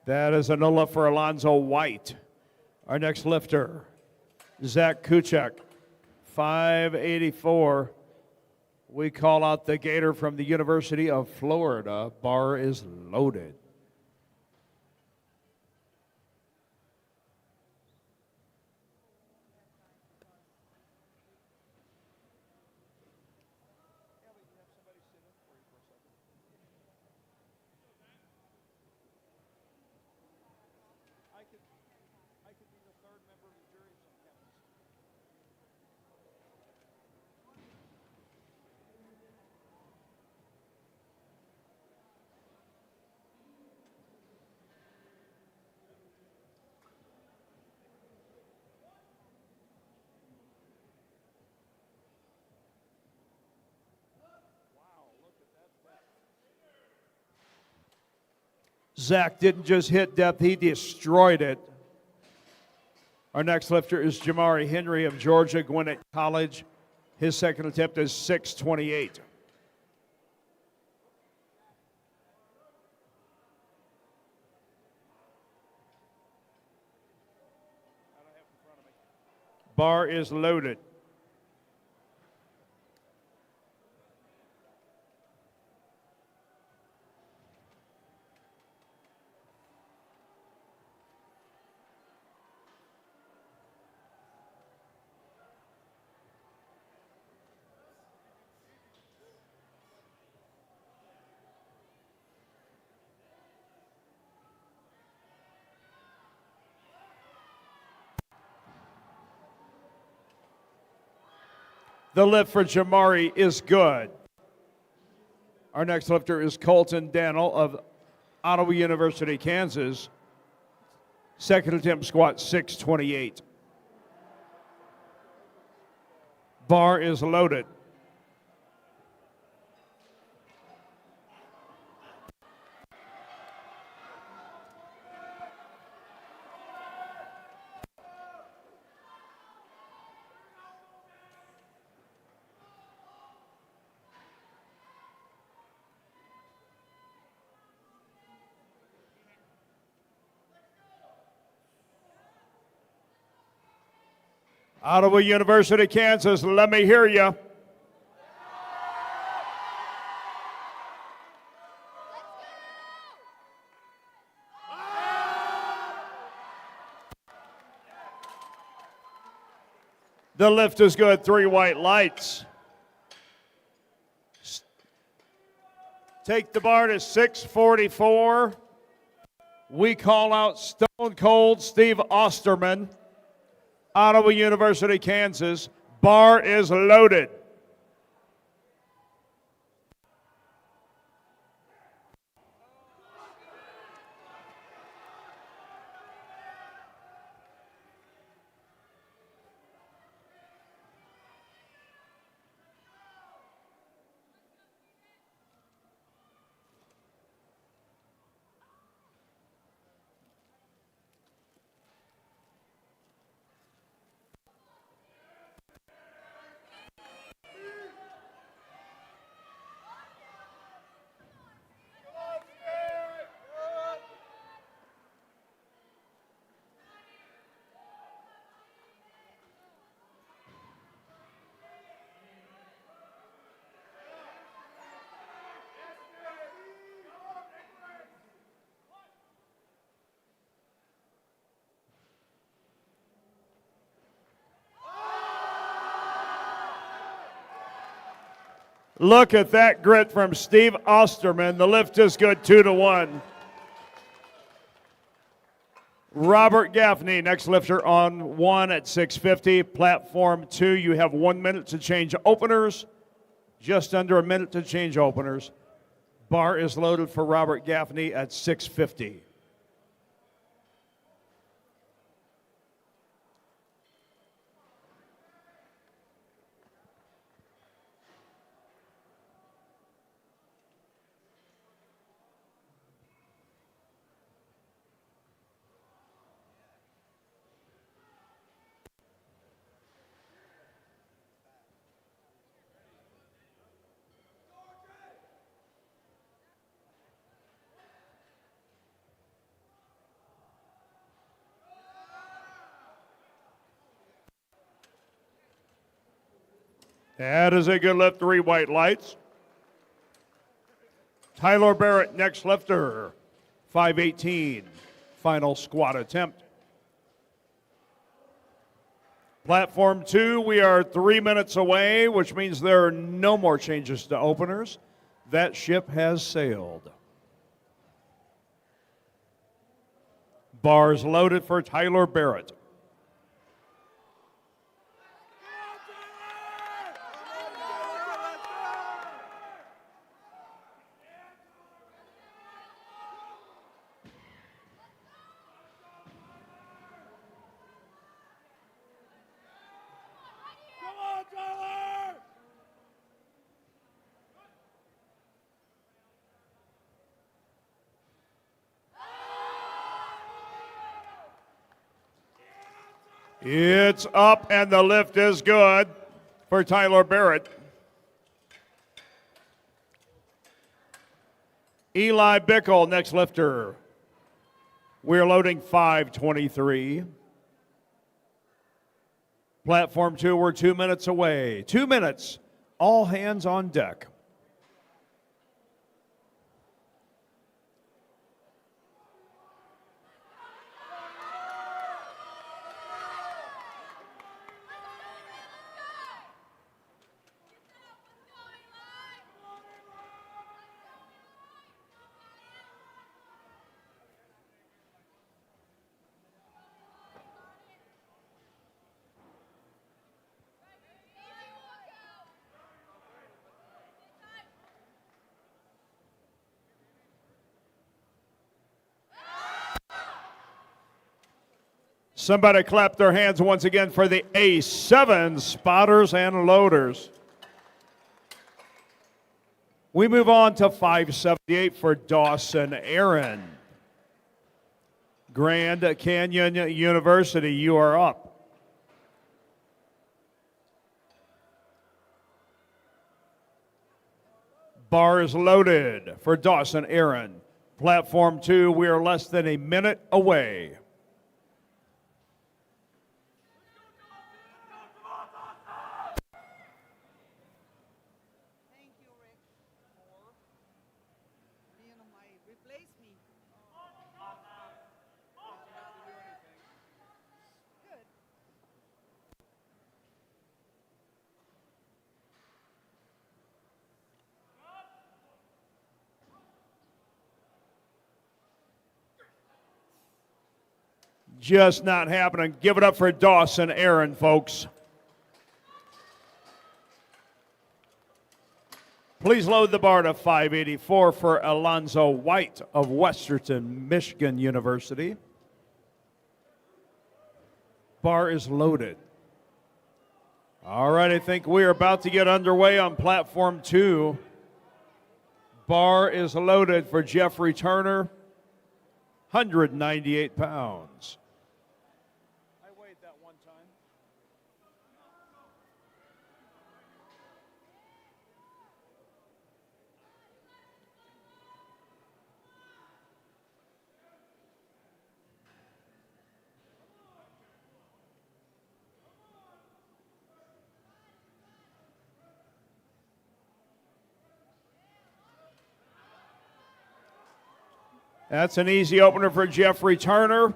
That is a NOLA for Alonzo White. Our next lifter, Zach Kuchek, 584. We call out the Gator from the University of Florida. Bar is loaded. Zach didn't just hit depth, he destroyed it. Our next lifter is Jamari Henry of Georgia Gwinnett College. His second attempt is 628. Bar is loaded. The lift for Jamari is good. Our next lifter is Colton Daniel of Ottawa University, Kansas. Second attempt squat 628. Bar is loaded. Ottawa University, Kansas, let me hear you. The lift is good, 3 white lights. Take the bar to 644. We call out Stone Cold Steve Osterman, Ottawa University, Kansas. Bar is loaded. Look at that grit from Steve Osterman. The lift is good, 2-1. Robert Gaffney, next lifter on 1 at 650. Platform 2, you have 1 minute to change openers. Just under a minute to change openers. Bar is loaded for Robert Gaffney at 650. That is a good lift, 3 white lights. Tyler Barrett, next lifter, 518, final squat attempt. Platform 2, we are 3 minutes away, which means there are no more changes to openers. That ship has sailed. Bars loaded for Tyler Barrett. It's up and the lift is good for Tyler Barrett. Eli Bickle, next lifter. We're loading 5:23. Platform 2, we're 2 minutes away. 2 minutes, all hands on deck. Somebody clap their hands once again for the A7 spotters and loaders. We move on to 578 for Dawson Aaron. Grand Canyon University, you are up. Bar is loaded for Dawson Aaron. Platform 2, we are less than a minute away. Thank you, Rick, for replace me. Good. Just not happening. Give it up for Dawson Aaron, folks. Please load the bar to 584 for Alonzo White of Westerton, Michigan University. Bar is loaded. All right, I think we are about to get underway on platform 2. Bar is loaded for Jeffrey Turner, 198 pounds. I weighed that one time. That's an easy opener for Jeffrey Turner.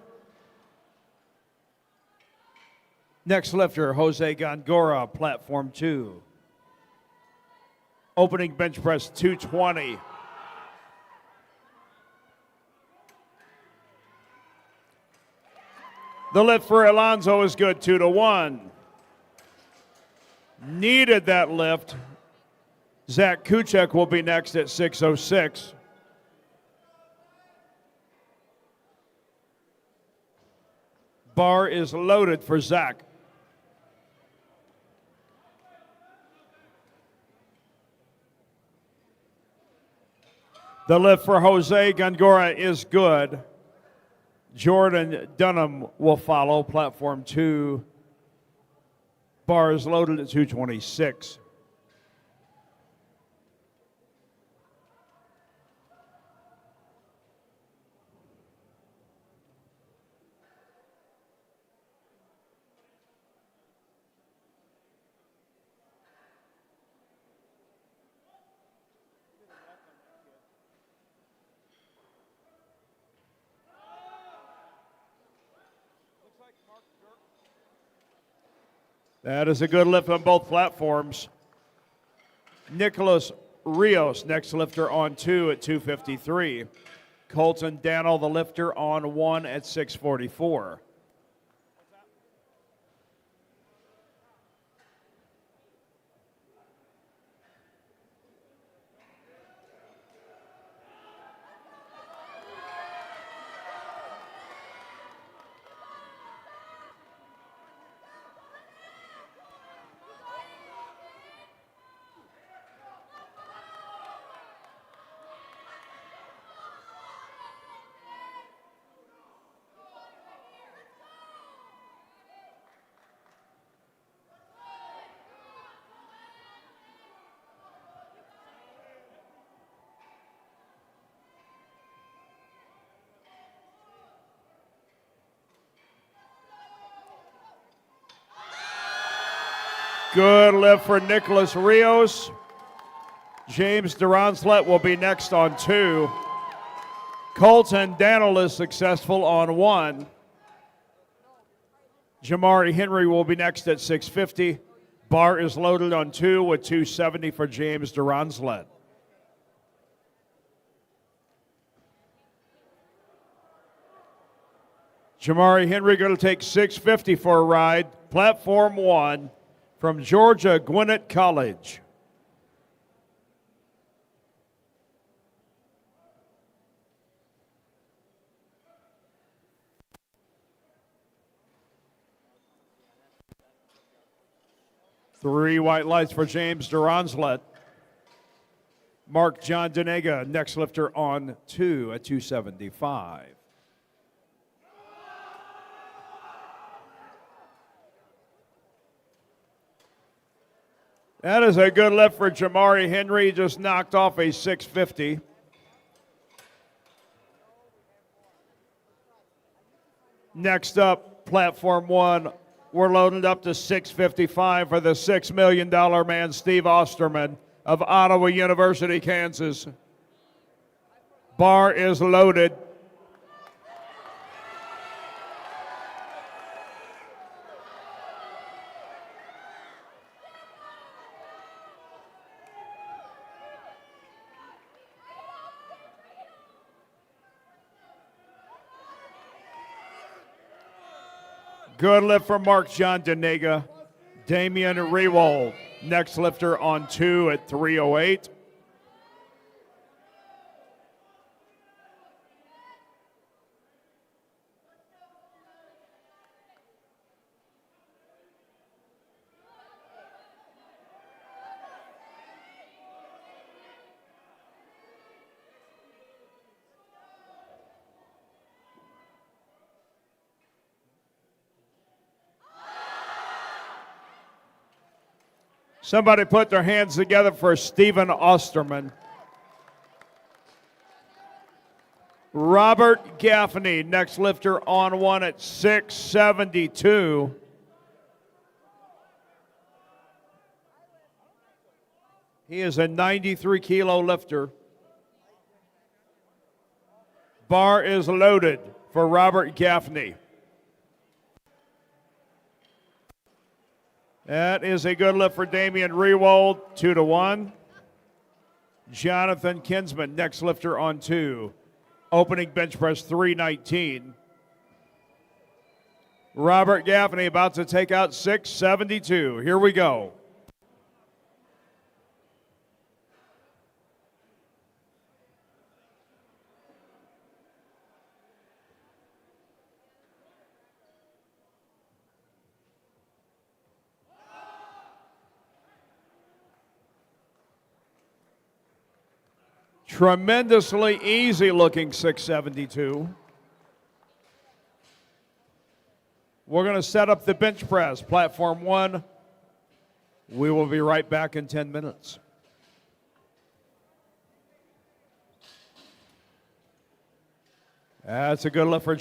Next lifter, Jose Gongora, platform 2. Opening bench press 220. The lift for Alonso is good, 2-1. Needed that lift. Zach Kuchek will be next at 6:06. Bar is loaded for Zach. The lift for Jose Gongora is good. Jordan Dunham will follow, platform 2. Bar is loaded at 226. That is a good lift on both platforms. Nicholas Rios, next lifter on 2 at 253. Colton Daniel, the lifter, on 1 at 644. Good lift for Nicholas Rios. James Duronslet will be next on 2. Colton Daniel is successful on 1. Jamari Henry will be next at 650. Bar is loaded on 2 with 270 for James Duronslet. Jamari Henry going to take 650 for a ride. Platform 1 from Georgia Gwinnett College. Three white lights for James Duronslet. Mark John Denega, next lifter on 2 at 275. That is a good lift for Jamari Henry. Just knocked off a 650. Next up, platform 1. We're loaded up to 655 for the $6 million man, Steve Osterman of Ottawa University, Kansas. Bar is loaded. Good lift for Mark John Denega. Damian Rewald, next lifter on 2 at 308. Somebody put their hands together for Stephen Osterman. Robert Gaffney, next lifter on 1 at 672. He is a 93-kilo lifter. Bar is loaded for Robert Gaffney. That is a good lift for Damian Rewald, 2-1. Jonathan Kinsman, next lifter on 2. Opening bench press 319. Robert Gaffney about to take out 672. Here we go. Tremendously easy looking 672. We're going to set up the bench press, platform 1. We will be right back in 10 minutes. That's a good lift for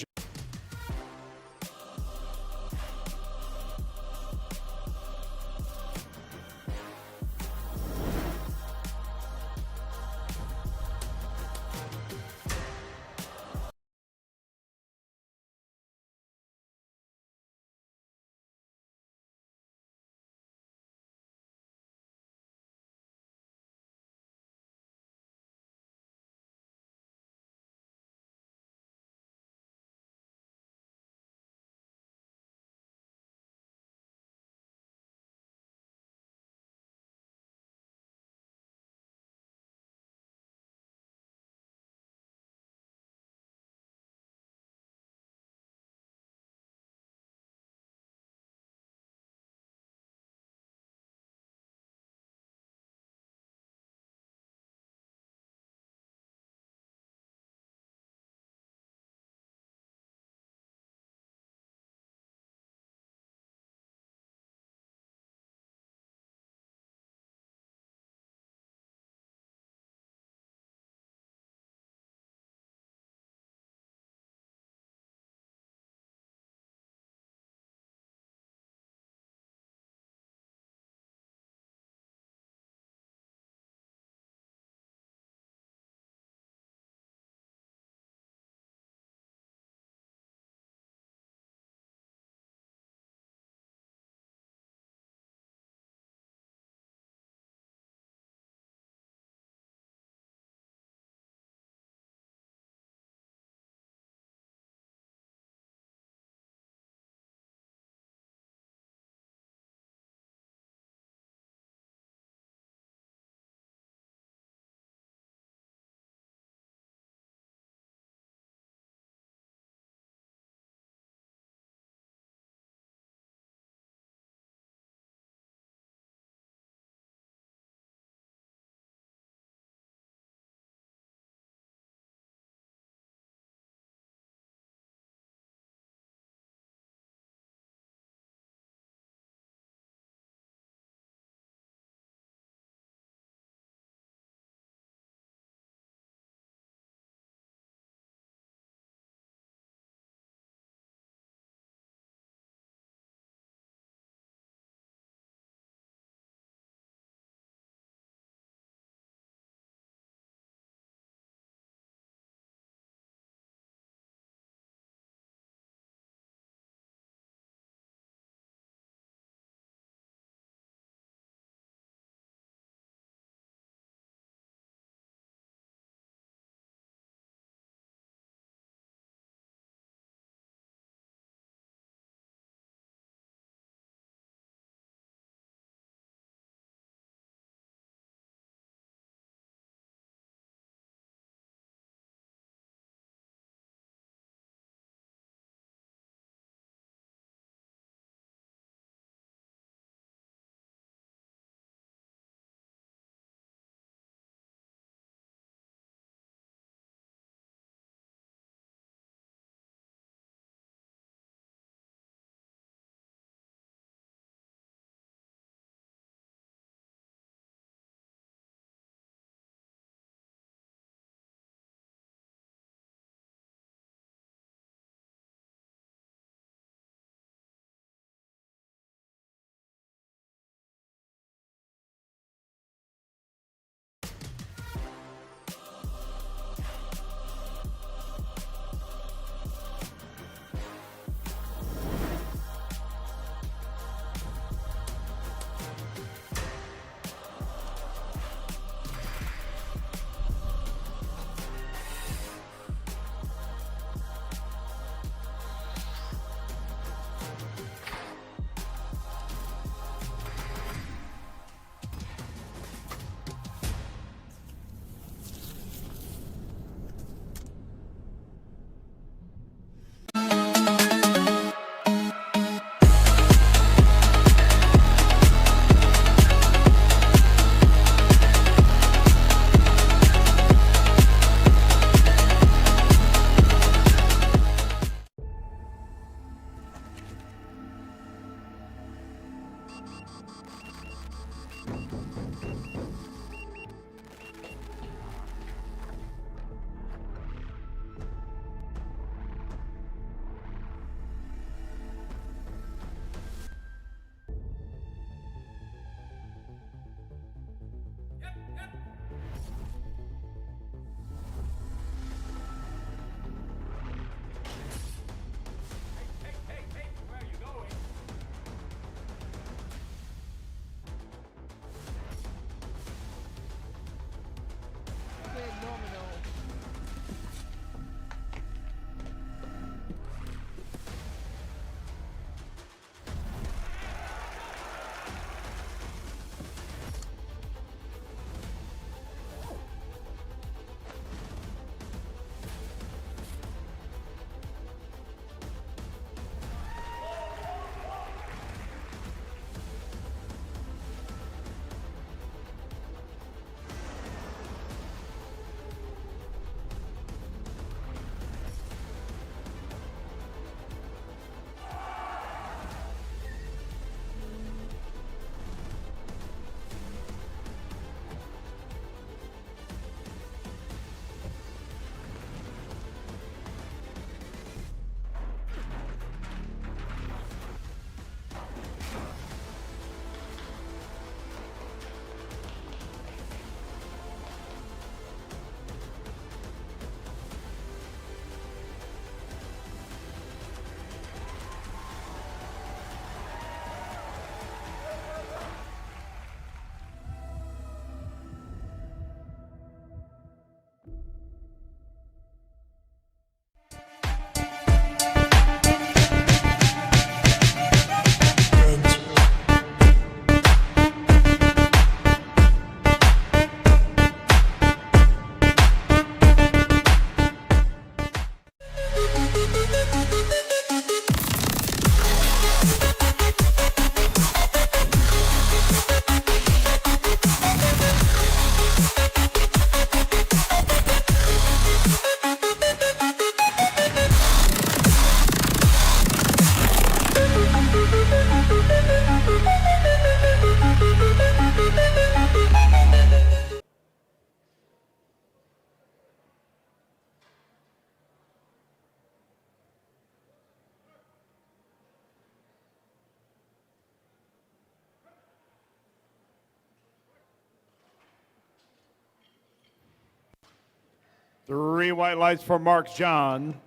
3 white lights for Mark John.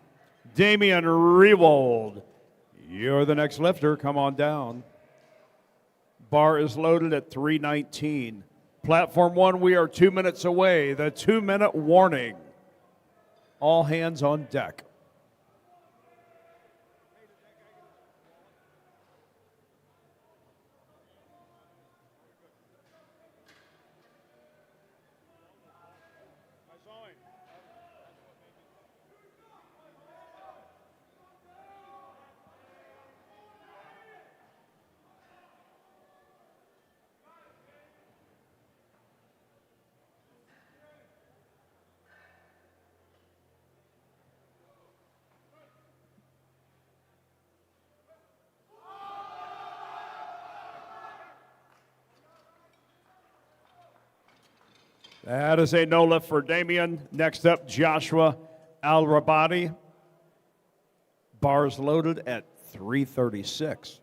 Damian Rewold, you're the next lifter. Come on down. Bar is loaded at 319. Platform 1, we are 2 minutes away. The 2-minute warning. All hands on deck. That is a no lift for Damian. Next up, Joshua Al-Rabadi. Bars loaded at 336.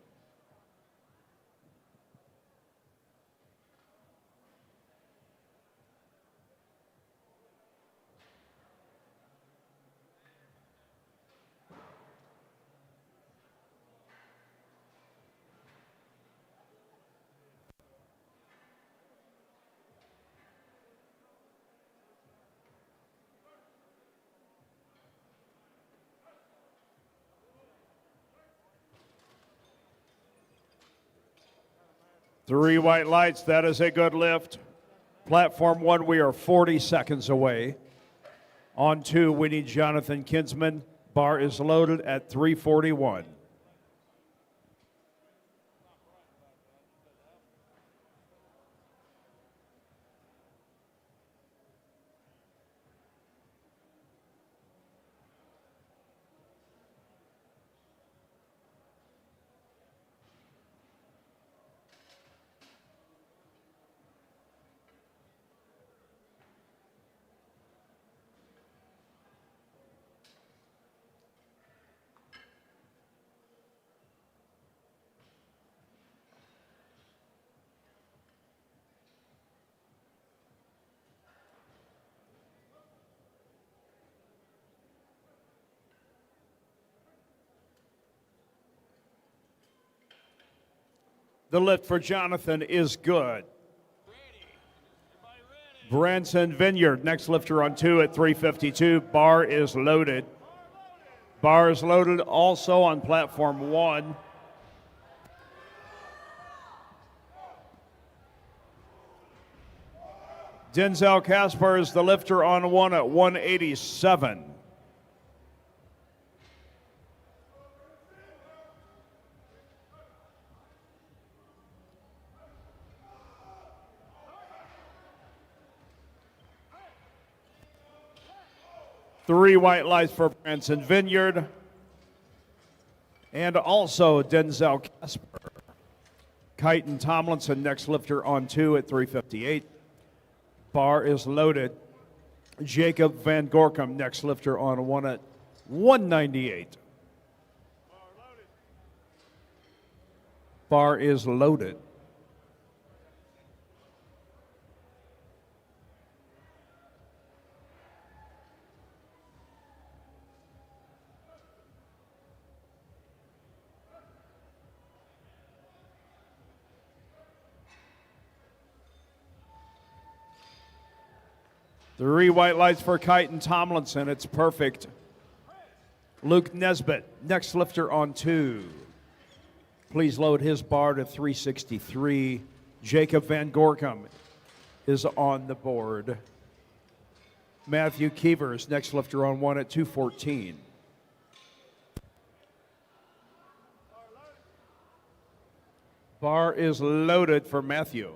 Three white lights, that is a good lift. Platform 1, we are 40 seconds away. On 2, we need Jonathan Kinsman. Bar is loaded at 341. The lift for Jonathan is good. Branson Vineyard, next lifter on 2 at 352. Bar is loaded. Bar is loaded also on platform 1. Denzel Casper is the lifter on 1 at 187. Three white lights for Branson Vineyard. And also Denzel Casper. Kyton Tomlinson, next lifter on 2 at 358. Bar is loaded. Jacob Van Gorkum, next lifter on 1 at 198. Bar is loaded. Three white lights for Kyton Tomlinson. It's perfect. Luke Nesbitt, next lifter on 2. Please load his bar to 363. Jacob Van Gorkum is on the board. Matthew Keevers, next lifter on 1 at 214. Bar is loaded for Matthew.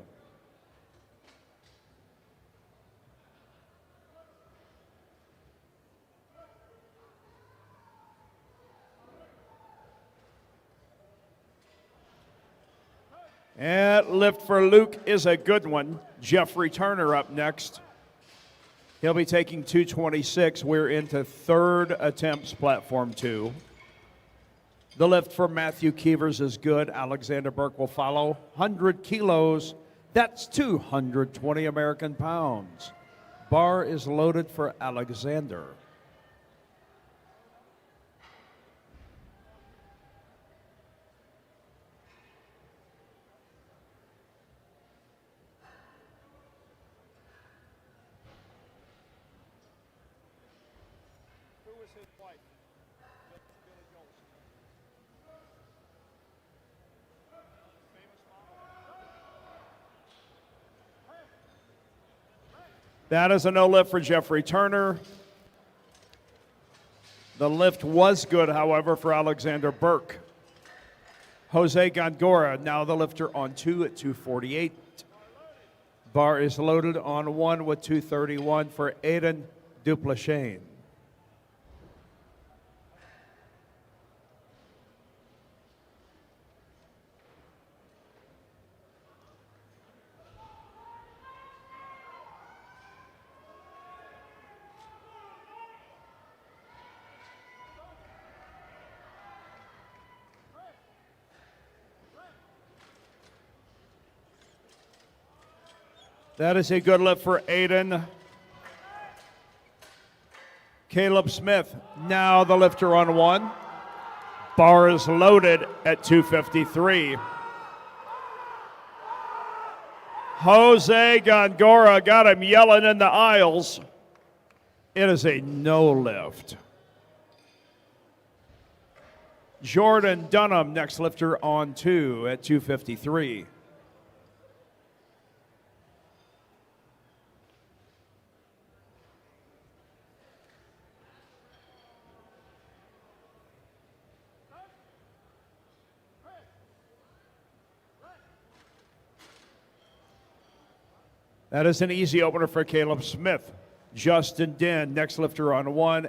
And lift for Luke is a good one. Jeffrey Turner up next. He'll be taking 226. We're into third attempts, platform 2. The lift for Matthew Keevers is good. Alexander Burke will follow. 100 kilos. That's 220 American pounds. Bar is loaded for Alexander. Who was his wife? That is a no lift for Jeffrey Turner. The lift was good, however, for Alexander Burke. Jose Gongora, now the lifter on 2 at 248. Bar is loaded on 1 with 231 for Aiden Duplachane. That is a good lift for Aiden. Caleb Smith, now the lifter on 1. Bar is loaded at 253. Jose Gongora got him yelling in the aisles. It is a no lift. Jordan Dunham, next lifter on 2 at 253. That is an easy opener for Caleb Smith. Justin Den, next lifter on 1.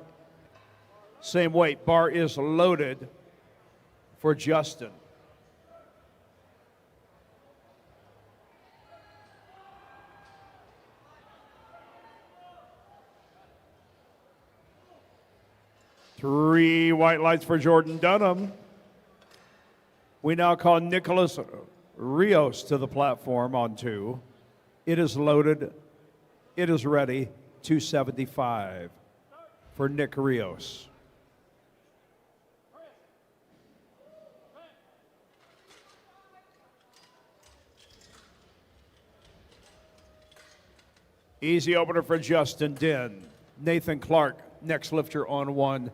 Same weight. Bar is loaded for Justin. Three white lights for Jordan Dunham. We now call Nicholas Rios to the platform on 2. It is loaded. It is ready. 275 for Nick Rios. Easy opener for Justin Den. Nathan Clark, next lifter on 1.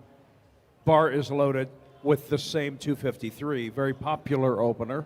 Bar is loaded with the same 253. Very popular opener.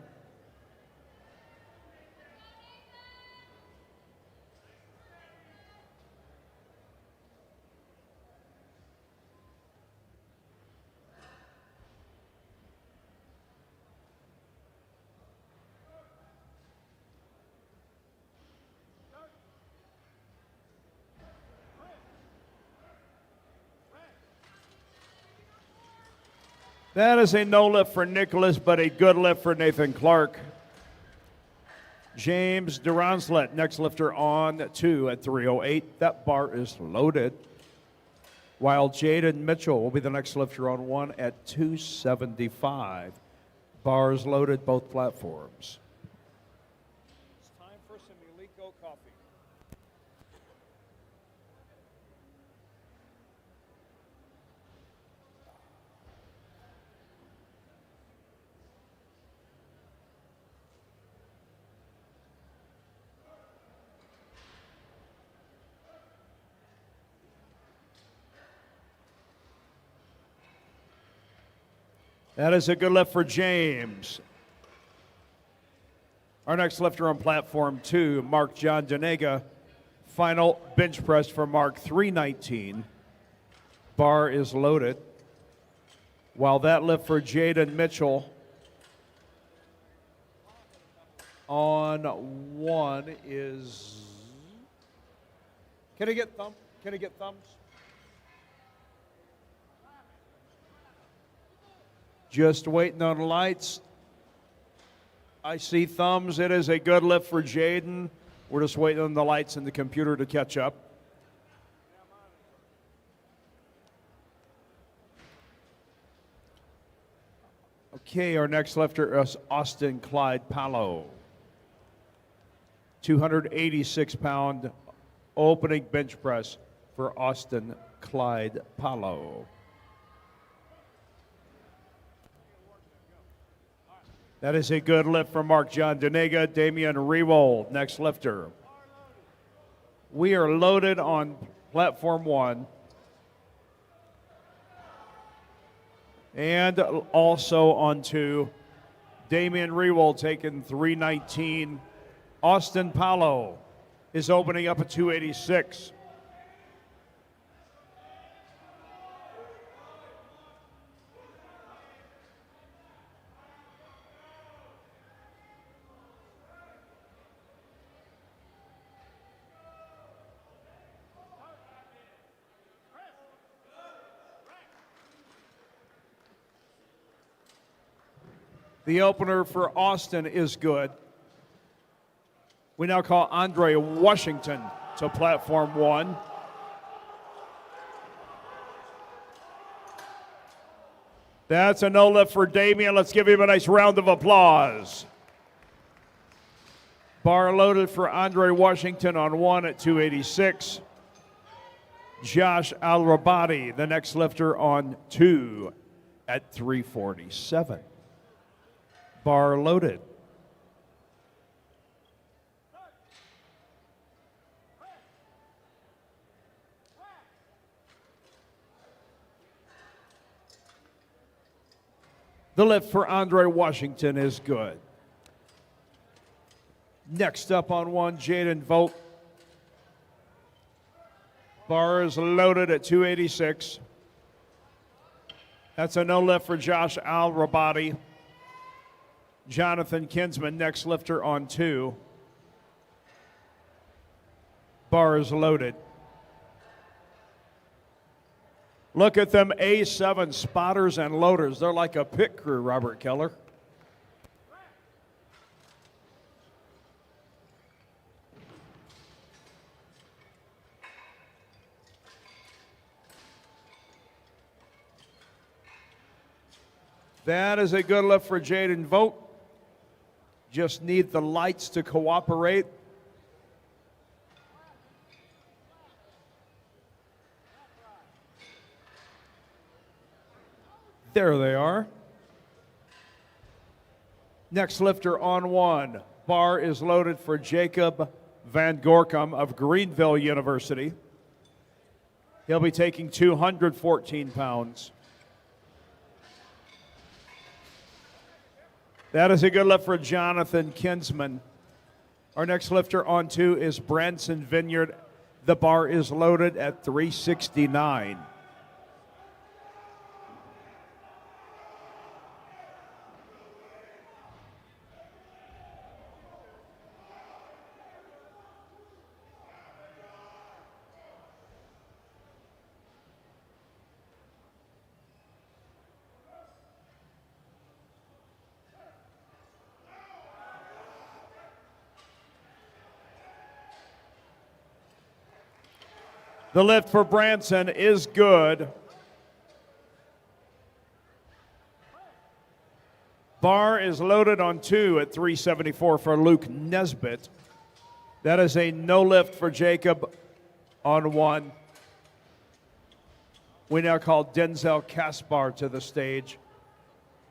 That is a no lift for Nicholas, but a good lift for Nathan Clark. James Duronslet, next lifter on 2 at 308. That bar is loaded. While Jaden Mitchell will be the next lifter on 1 at 275. Bars loaded, both platforms. It's time for some Eleco coffee. That is a good lift for James. Our next lifter on platform 2, Mark John Denega. Final bench press for Mark, 319. Bar is loaded. While that lift for Jaden Mitchell on 1 is... Can I get thumbs? Just waiting on the lights. I see thumbs. It is a good lift for Jaden. We're just waiting on the lights and the computer to catch up. Okay, our next lifter is Austin Clyde Palo. 286-pound opening bench press for Austin Clyde Palo. That is a good lift from Mark John Denega. Damian Rewold, next lifter. We are loaded on platform 1. And also on 2. Damian Rewold taking 319. Austin Palo is opening up at 286. The opener for Austin is good. We now call Andre Washington to platform 1. That's a no lift for Damian. Let's give him a nice round of applause. Bar loaded for Andre Washington on 1 at 286. Josh Alrabati, the next lifter, on 2 at 347. Bar loaded. The lift for Andre Washington is good. Next up on 1, Jaden Vogt. Bar is loaded at 286. That's a no lift for Josh Alrabati. Jonathan Kinsman, next lifter, on 2. Bar is loaded. Look at them A7 spotters and loaders. They're like a pit crew, Robert Keller. That is a good lift for Jaden Vogt. Just need the lights to cooperate. There they are. Next lifter on 1. Bar is loaded for Jacob Van Gorkum of Greenville University. He'll be taking 214 pounds. That is a good lift for Jonathan Kinsman. Our next lifter on 2 is Branson Vineyard. The bar is loaded at 369. The lift for Branson is good. Bar is loaded on 2 at 374 for Luke Nesbitt. That is a no lift for Jacob on 1. We now call Denzel Kaspar to the stage.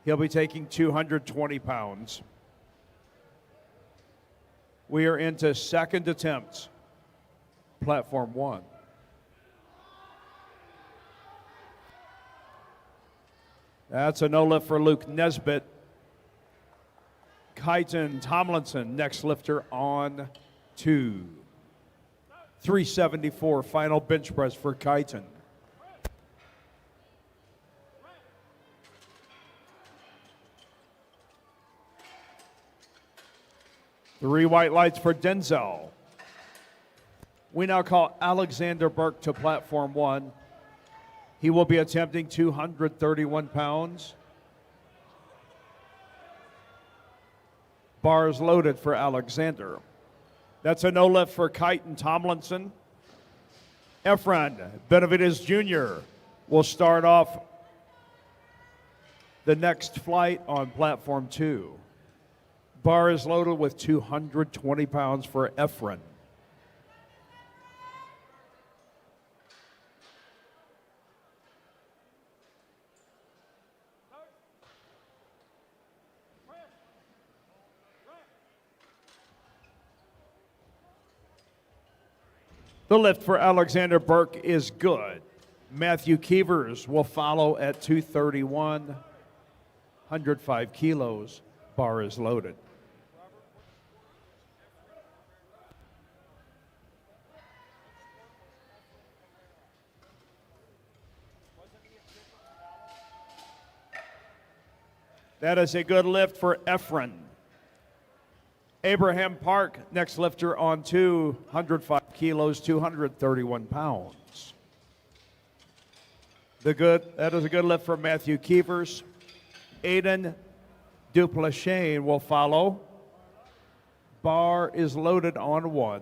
He'll be taking 220 pounds. We are into second attempts. Platform 1. That's a no lift for Luke Nesbitt. Kyton Tomlinson, next lifter on 2. 374, final bench press for Kyton. Three white lights for Denzel. We now call Alexander Burke to platform 1. He will be attempting 231 pounds. Bars loaded for Alexander. That's a no lift for Kyton Tomlinson. Efren Benavides Jr. will start off the next flight on platform 2. Bar is loaded with 220 pounds for Efren. The lift for Alexander Burke is good. Matthew Keevers will follow at 231, 105 kilos. Bar is loaded. That is a good lift for Efren. Abraham Park, next lifter on 205 kilos, 231 pounds. That is a good lift for Matthew Keevers. Aiden Duplachane will follow. Bar is loaded on 1.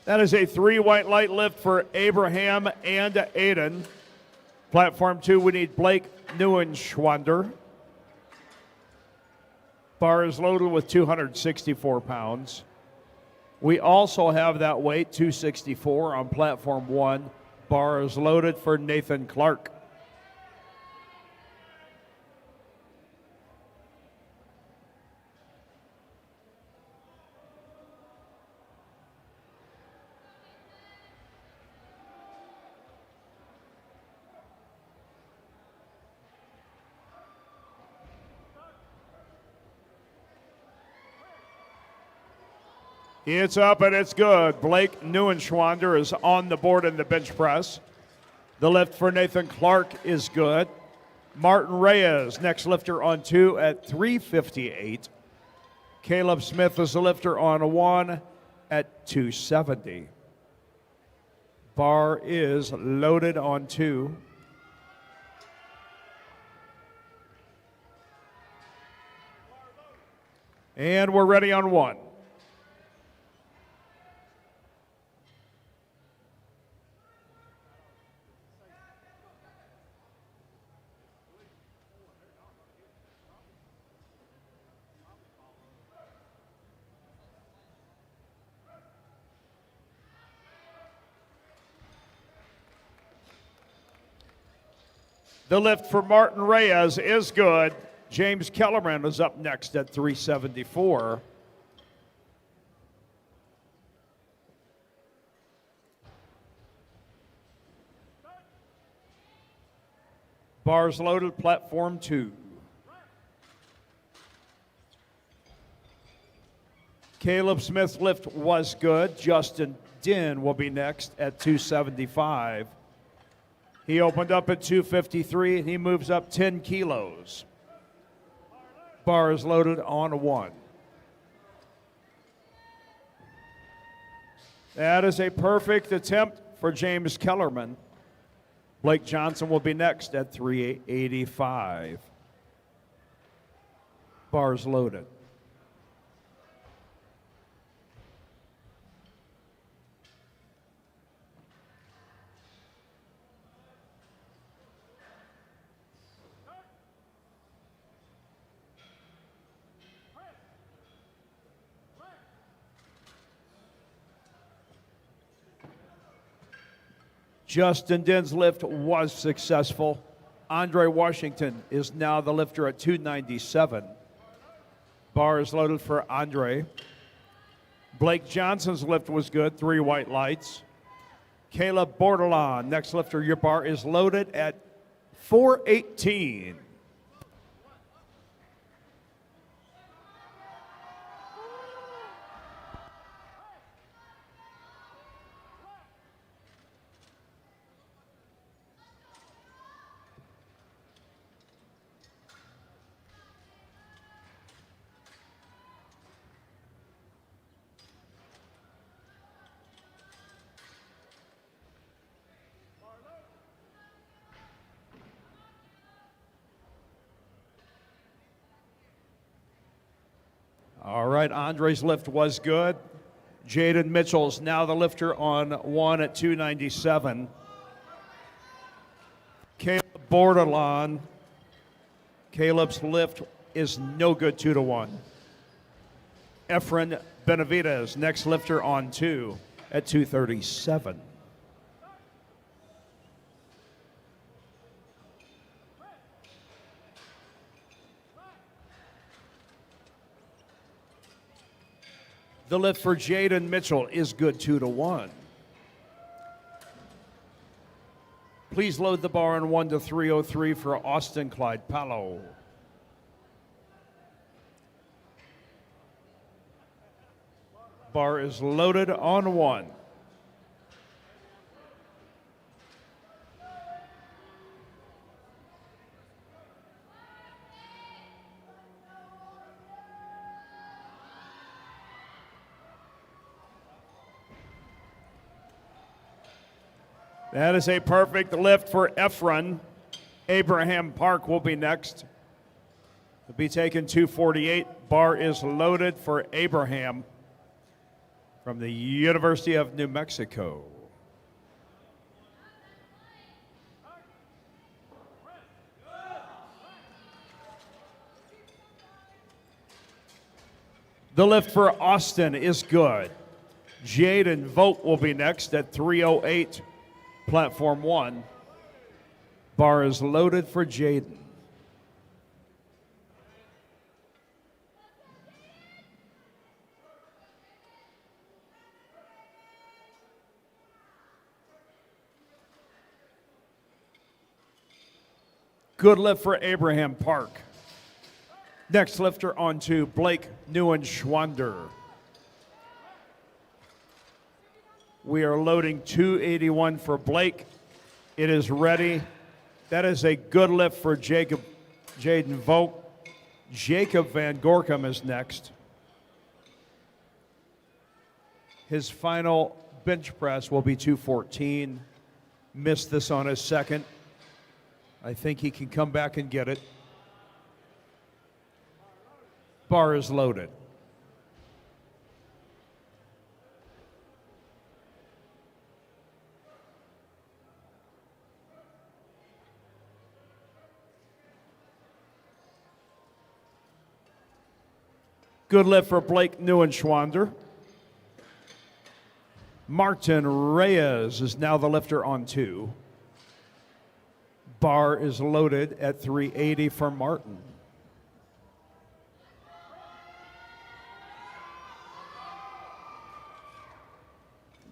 That is a 3 white light lift for Abraham and Aiden. Platform 2, we need Blake Neuenschwander. Bar is loaded with 264 pounds. We also have that weight, 264, on platform 1. Bar is loaded for Nathan Clark. It's up and it's good. Blake Neuenschwander is on the board in the bench press. The lift for Nathan Clark is good. Martin Reyes, next lifter on 2 at 358. Caleb Smith is the lifter on 1 at 270. Bar is loaded on 2. And we're ready on 1. The lift for Martin Reyes is good. James Kellerman is up next at 374. Bars loaded, platform 2. Caleb Smith's lift was good. Justin Din will be next at 275. He opened up at 253 and he moves up 10 kilos. Bar is loaded on 1. That is a perfect attempt for James Kellerman. Blake Johnson will be next at 385. Bars loaded. Justin Din's lift was successful. Andre Washington is now the lifter at 297. Bar is loaded for Andre. Blake Johnson's lift was good, 3 white lights. Caleb Bordelon, next lifter, your bar is loaded at 418. All right, Andre's lift was good. Jaden Mitchell is now the lifter on 1 at 297. Caleb Bordelon. Caleb's lift is no good, 2-1. Efren Benavides, next lifter on 2 at 237. The lift for Jaden Mitchell is good, 2-1. Please load the bar on 1 to 303 for Austin Clyde Palo. Bar is loaded on 1. That is a perfect lift for Efren. Abraham Park will be next. He'll be taking 248. Bar is loaded for Abraham from the University of New Mexico. The lift for Austin is good. Jaden Vogt will be next at 308. Platform 1. Bar is loaded for Jaden. Good lift for Abraham Park. Next lifter on 2, Blake Neuenschwander. We are loading 281 for Blake. It is ready. That is a good lift for Jaden Vogt. Jacob Van Gorkum is next. His final bench press will be 214. Missed this on his second. I think he can come back and get it. Bar is loaded. Good lift for Blake Neuenschwander. Martin Reyes is now the lifter on 2. Bar is loaded at 380 for Martin.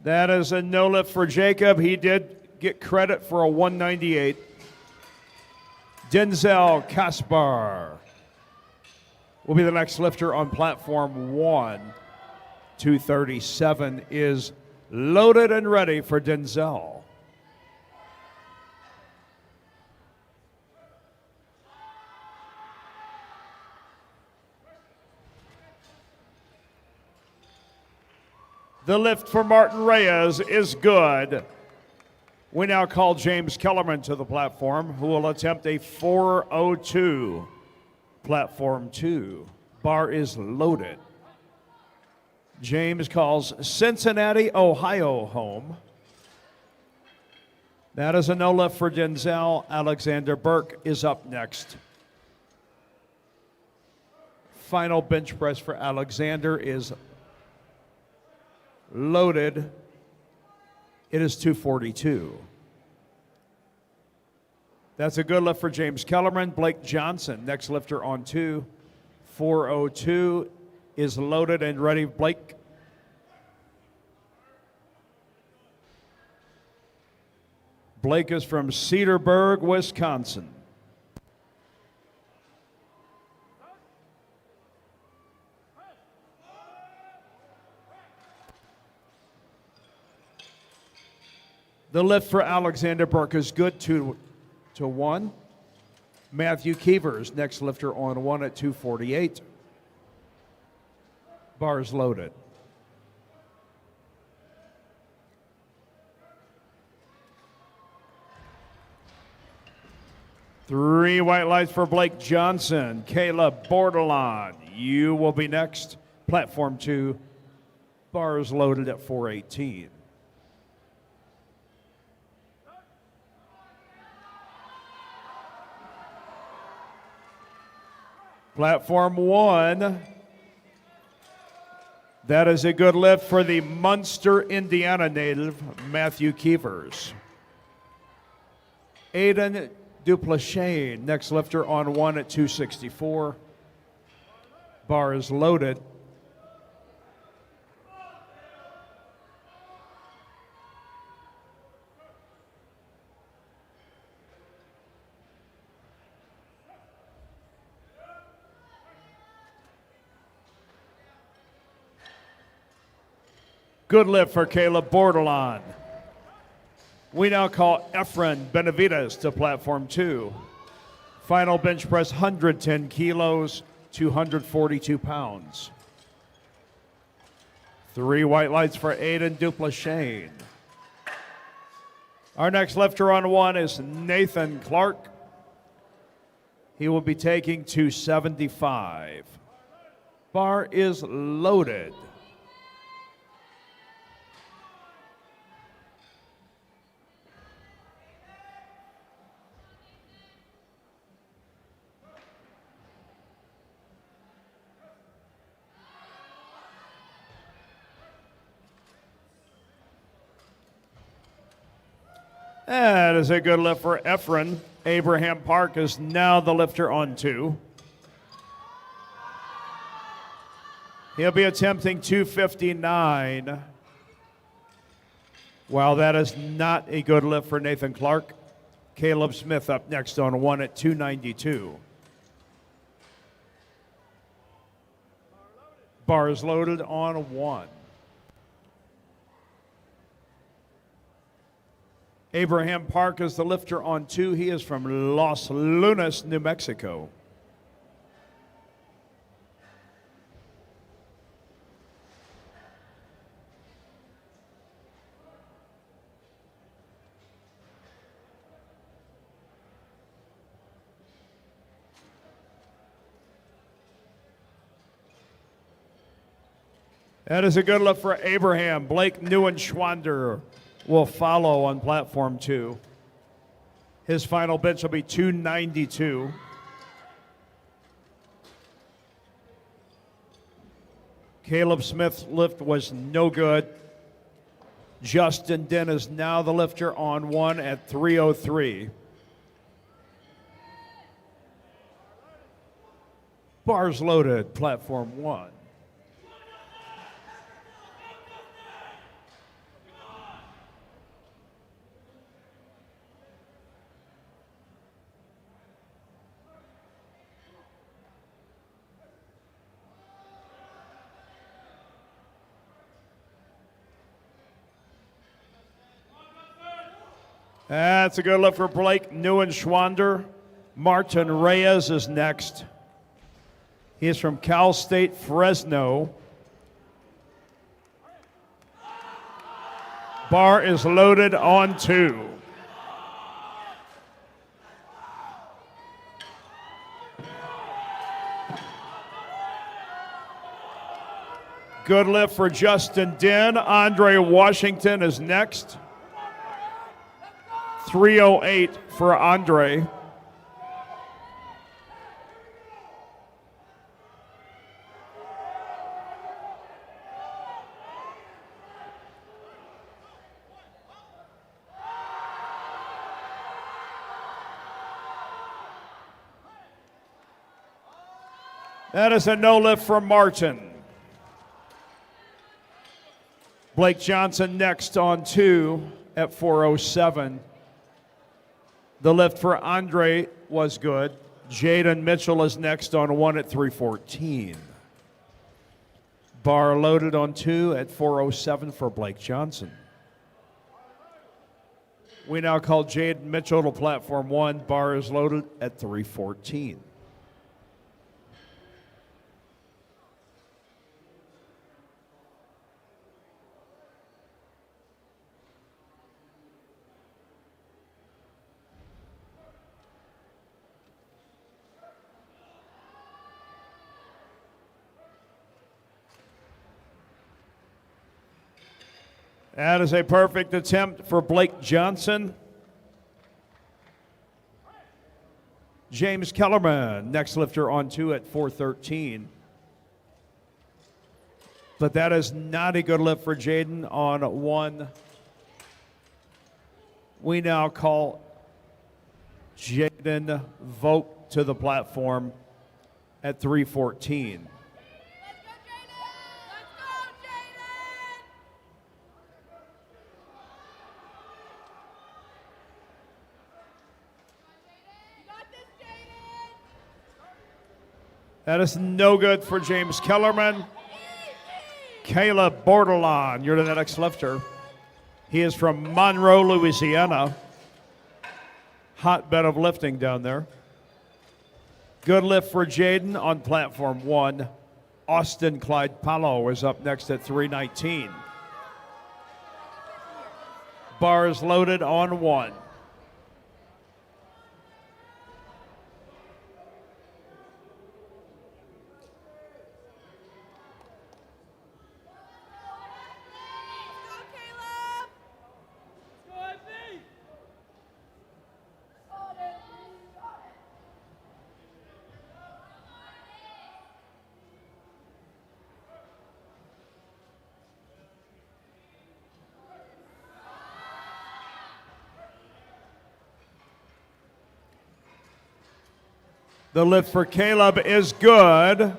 That is a no lift for Jacob. He did get credit for a 198. Denzel Kaspar will be the next lifter on platform 1. 237 is loaded and ready for Denzel. The lift for Martin Reyes is good. We now call James Kellerman to the platform, who will attempt a 402. Platform 2. Bar is loaded. James calls Cincinnati, Ohio home. That is a no lift for Denzel. Alexander Burke is up next. Final bench press for Alexander is loaded. It is 242. That's a good lift for James Kellerman. Blake Johnson, next lifter on 2. 402 is loaded and ready. Blake. Blake is from Cedarburg, Wisconsin. The lift for Alexander Burke is good, 2-1. Matthew Keevers, next lifter on 1 at 248. Bars loaded. Three white lights for Blake Johnson. Caleb Bordelon, you will be next. Platform 2. Bars loaded at 418. Platform 1. That is a good lift for the Munster, Indiana native, Matthew Keevers. Aiden Duplessis, next lifter on 1 at 264. Bar is loaded. Good lift for Caleb Bordelon. We now call Efren Benavides to platform 2. Final bench press 110 kilos, 242 pounds. 3 white lights for Aiden Duplessis. Our next lifter on 1 is Nathan Clark. He will be taking 275. Bar is loaded. That is a good lift for Efren. Abraham Park is now the lifter on 2. He'll be attempting 259. While that is not a good lift for Nathan Clark, Caleb Smith up next on 1 at 292. Bars loaded on 1. Abraham Park is the lifter on 2. He is from Los Lunas, New Mexico. That is a good lift for Abraham. Blake Neuenschwander will follow on platform 2. His final bench will be 292. Caleb Smith's lift was no good. Justin Den is now the lifter on 1 at 303. Bars loaded, platform 1. That's a good lift for Blake Neuenschwander. Martin Reyes is next. He is from Cal State Fresno. Bar is loaded on 2. Good lift for Justin Den. Andre Washington is next. 308 for Andre. That is a no lift for Martin. Blake Johnson next on 2 at 407. The lift for Andre was good. Jaden Mitchell is next on 1 at 314. Bar loaded on 2 at 407 for Blake Johnson. We now call Jaden Mitchell to platform 1. Bar is loaded at 314. That is a perfect attempt for Blake Johnson. James Kellerman, next lifter on 2 at 413. But that is not a good lift for Jaden on 1. We now call Jaden Vogt to the platform at 314. That is no good for James Kellerman. Caleb Bordelon, you're the next lifter. He is from Monroe, Louisiana. Hotbed of lifting down there. Good lift for Jaden on platform 1. Austin Clyde Palo is up next at 319. Bars loaded on 1. The lift for Caleb is good.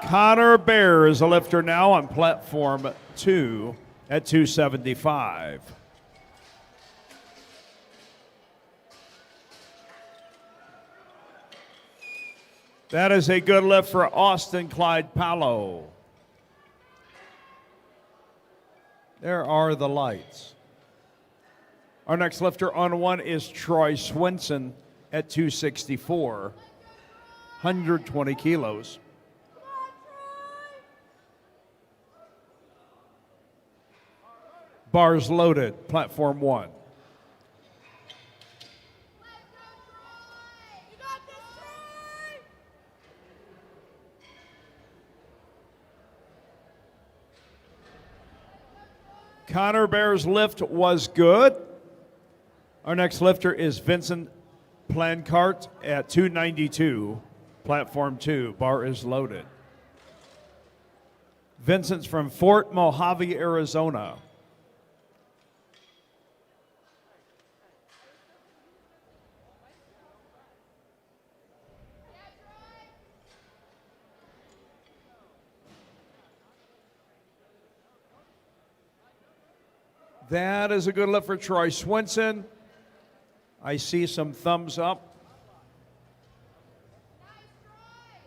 Connor Bear is a lifter now on platform 2 at 275. That is a good lift for Austin Clyde Palo. There are the lights. Our next lifter on 1 is Troy Swenson at 264, 120 kilos. Bars loaded, platform 1. Connor Bear's lift was good. Our next lifter is Vincent Plancart at 292, platform 2. Bar is loaded. Vincent's from Fort Mojave, Arizona. That is a good lift for Troy Swenson. I see some thumbs up.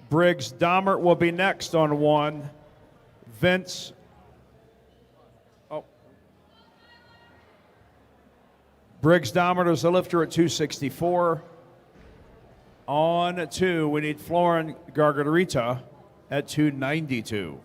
Briggs Dahmert will be next on 1. Vince. Briggs Dahmert is a lifter at 264. On 2, we need Florin Gargarita at 292.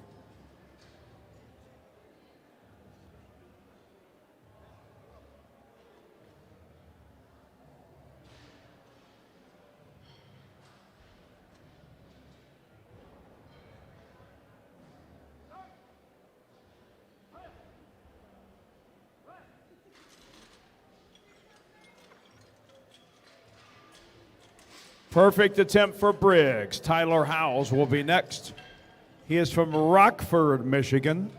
Perfect attempt for Briggs. Tyler Howes will be next. He is from Rockford, Michigan.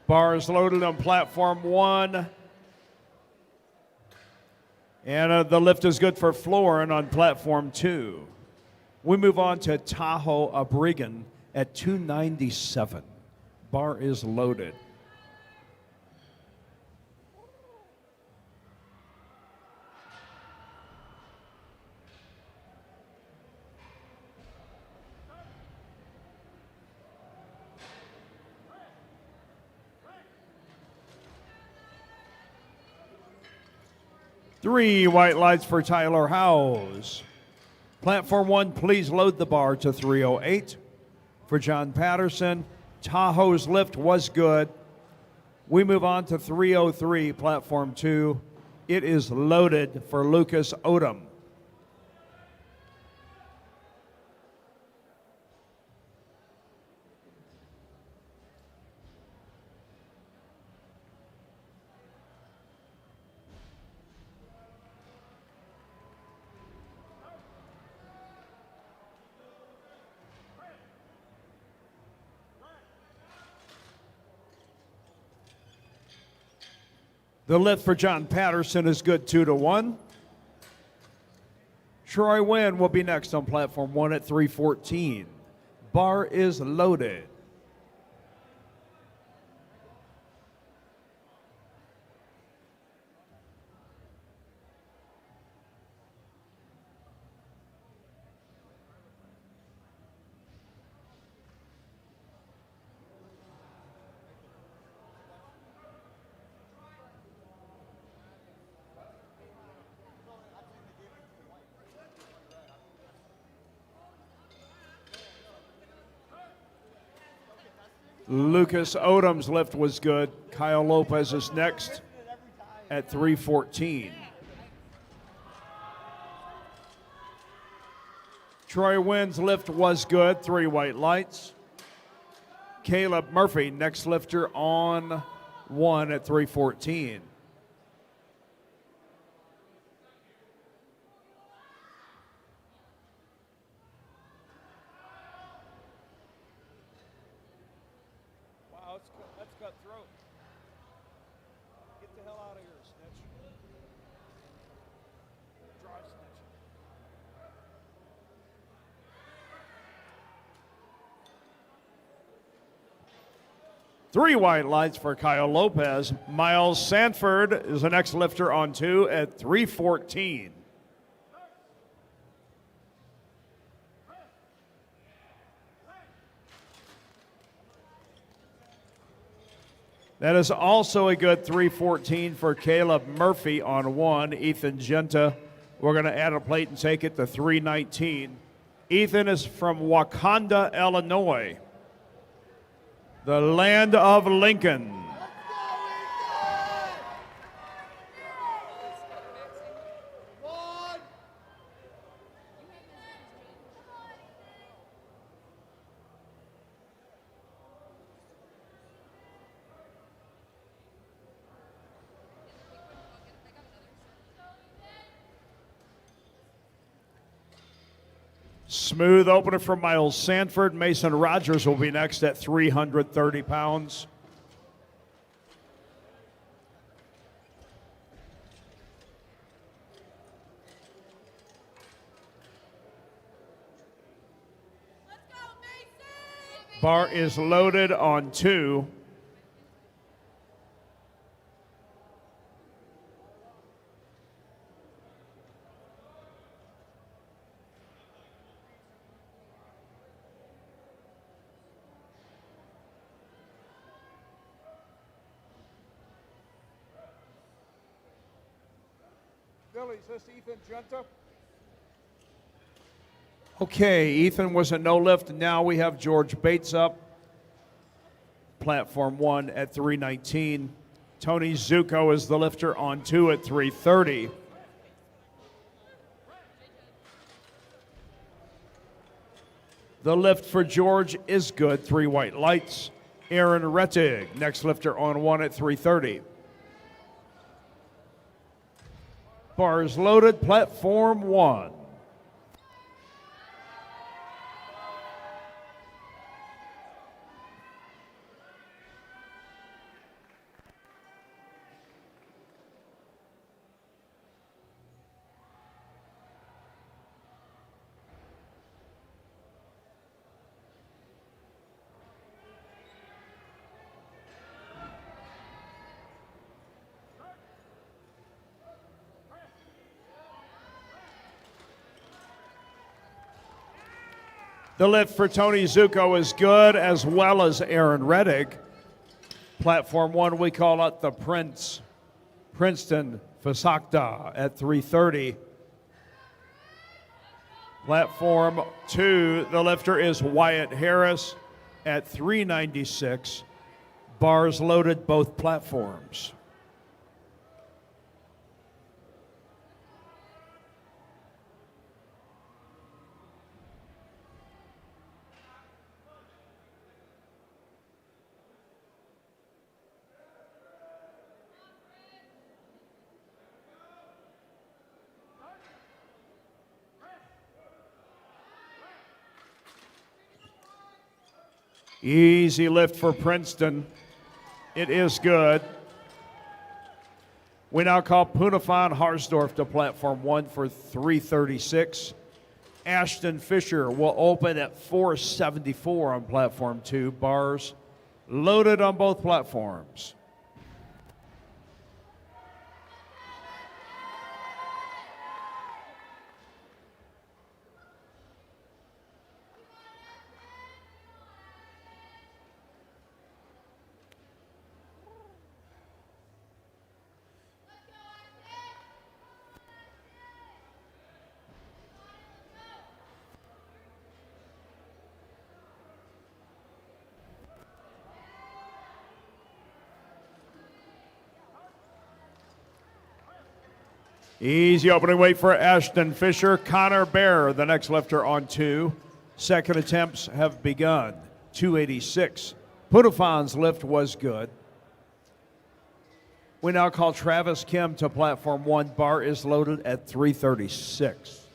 Bars loaded on platform 1. And the lift is good for Florin on platform 2. We move on to Tahoe Abrigan at 297. Bar is loaded. Three white lights for Tyler Howes. Platform 1, please load the bar to 308. For John Patterson, Tahoe's lift was good. We move on to 303, platform 2. It is loaded for Lucas Odom. The lift for John Patterson is good 2-1. Troy Wynn will be next on platform 1 at 314. Bar is loaded. Lucas Odom's lift was good. Kyle Lopez is next at 314. Troy Wynn's lift was good, 3 white lights. Caleb Murphy, next lifter on 1 at 314. That's cutthroat. Get the hell out of here, Snitch. Drive, Snitch. Three white lights for Kyle Lopez. Miles Sanford is the next lifter on 2 at 314. That is also a good 314 for Caleb Murphy on 1. Ethan Genta, we're going to add a plate and take it to 319. Ethan is from Wakanda, Illinois, the land of Lincoln. Smooth opener from Miles Sanford. Mason Rogers will be next at 330 pounds. Let's go, Mason! Bar is loaded on 2. Billy, is this Ethan Genta? Okay, Ethan was a no lift. Now we have George Bates up. Platform 1 at 319. Tony Zuko is the lifter on 2 at 330. The lift for George is good, 3 white lights. Aaron Rettig, next lifter on 1 at 330. Bars loaded, platform 1. The lift for Tony Zuko is good, as well as Aaron Rettig. Platform 1, we call it the Prince. Princeton Fasakta at 330. Platform 2, the lifter is Wyatt Harris at 396. Bars loaded both platforms. Easy lift for Princeton. It is good. We now call Punafan Harsdorf to platform 1 for 336. Ashton Fisher will open at 474 on platform 2. Bars loaded on both platforms. Easy opening weight for Ashton Fisher. Connor Bear, the next lifter on 2. Second attempts have begun. 286. Punafan's lift was good. We now call Travis Kim to platform 1. Bar is loaded at 336.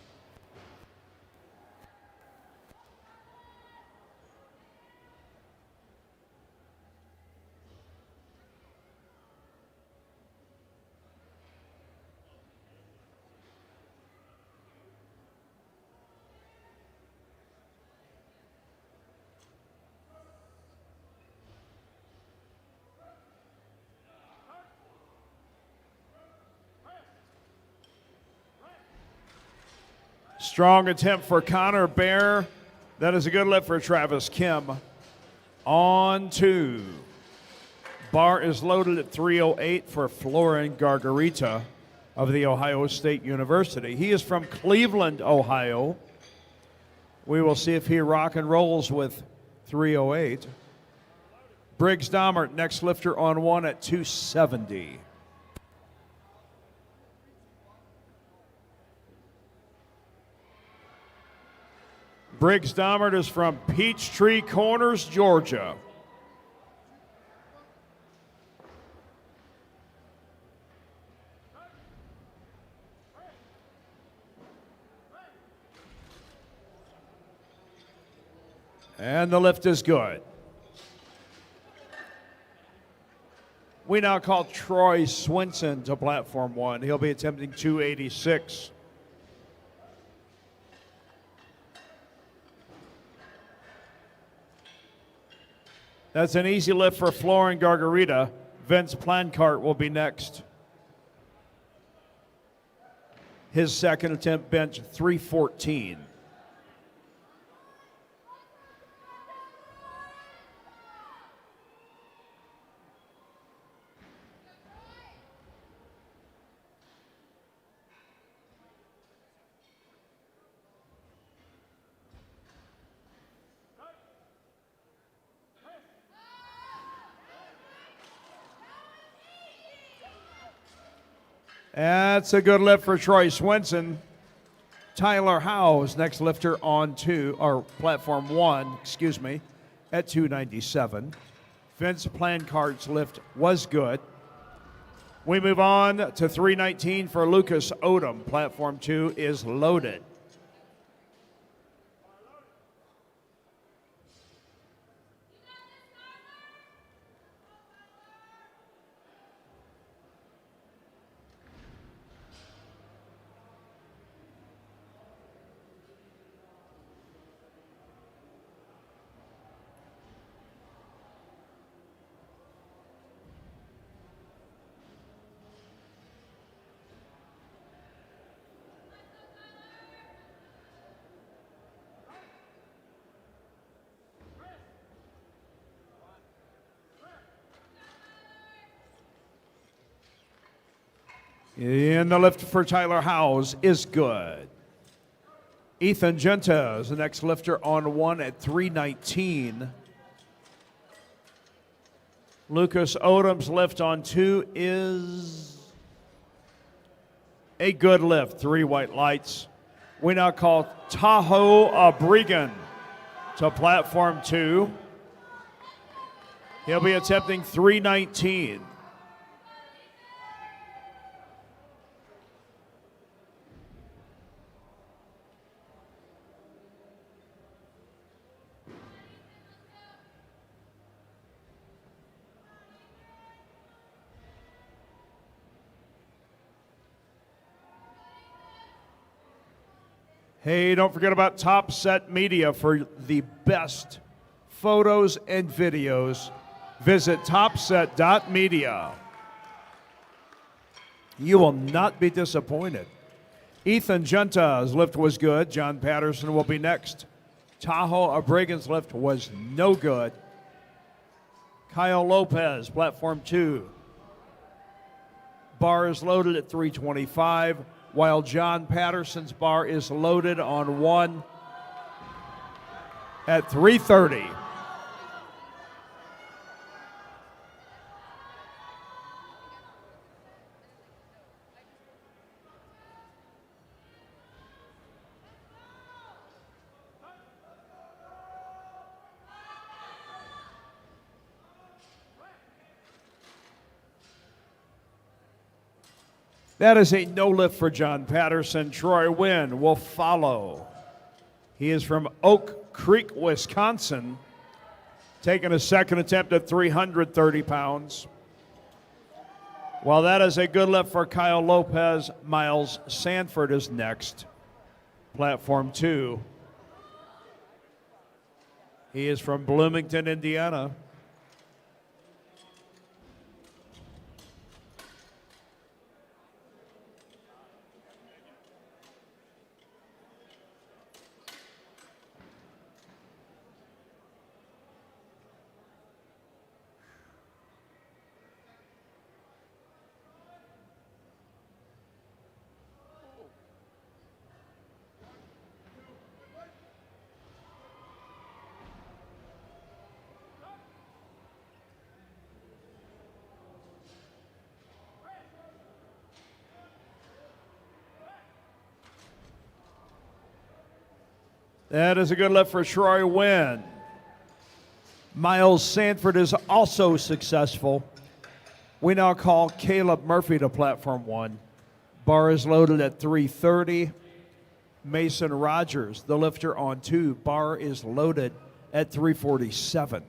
Strong attempt for Connor Bear. That is a good lift for Travis Kim. On 2. Bar is loaded at 308 for Florin Gargarita of the Ohio State University. He is from Cleveland, Ohio. We will see if he rock and rolls with 308. Briggs Dahmert, next lifter on 1 at 270. Briggs Dahmert is from Peachtree Corners, Georgia. And the lift is good. We now call Troy Swinson to platform 1. He'll be attempting 286. That's an easy lift for Florin Gargarita. Vince Plancart will be next. His second attempt bench 314. That's a good lift for Troy Swinson. Tyler Howes, next lifter on 2, or platform 1, at 297. Vince Plancart's lift was good. We move on to 319 for Lucas Odom. Platform 2 is loaded. And the lift for Tyler Howes is good. Ethan Gentes, the next lifter on 1 at 319. Lucas Odom's lift on 2 is a good lift. 3 white lights. We now call Tahoe Abrigan to platform 2. He'll be attempting 319. Hey, don't forget about Top Set Media for the best photos and videos. Visit topset.media. You will not be disappointed. Ethan Genta's lift was good. John Patterson will be next. Tahoe O'Brigan's lift was no good. Kyle Lopez, platform 2. Bar is loaded at 325, while John Patterson's bar is loaded on 1 at 330. That is a no lift for John Patterson. Troy Wynn will follow. He is from Oak Creek, Wisconsin, taking a second attempt at 330 pounds. While that is a good lift for Kyle Lopez, Miles Sanford is next, platform 2. He is from Bloomington, Indiana. That is a good lift for Troy Wynn. Miles Sanford is also successful. We now call Caleb Murphy to platform 1. Bar is loaded at 330. Mason Rogers, the lifter, on 2. Bar is loaded at 347.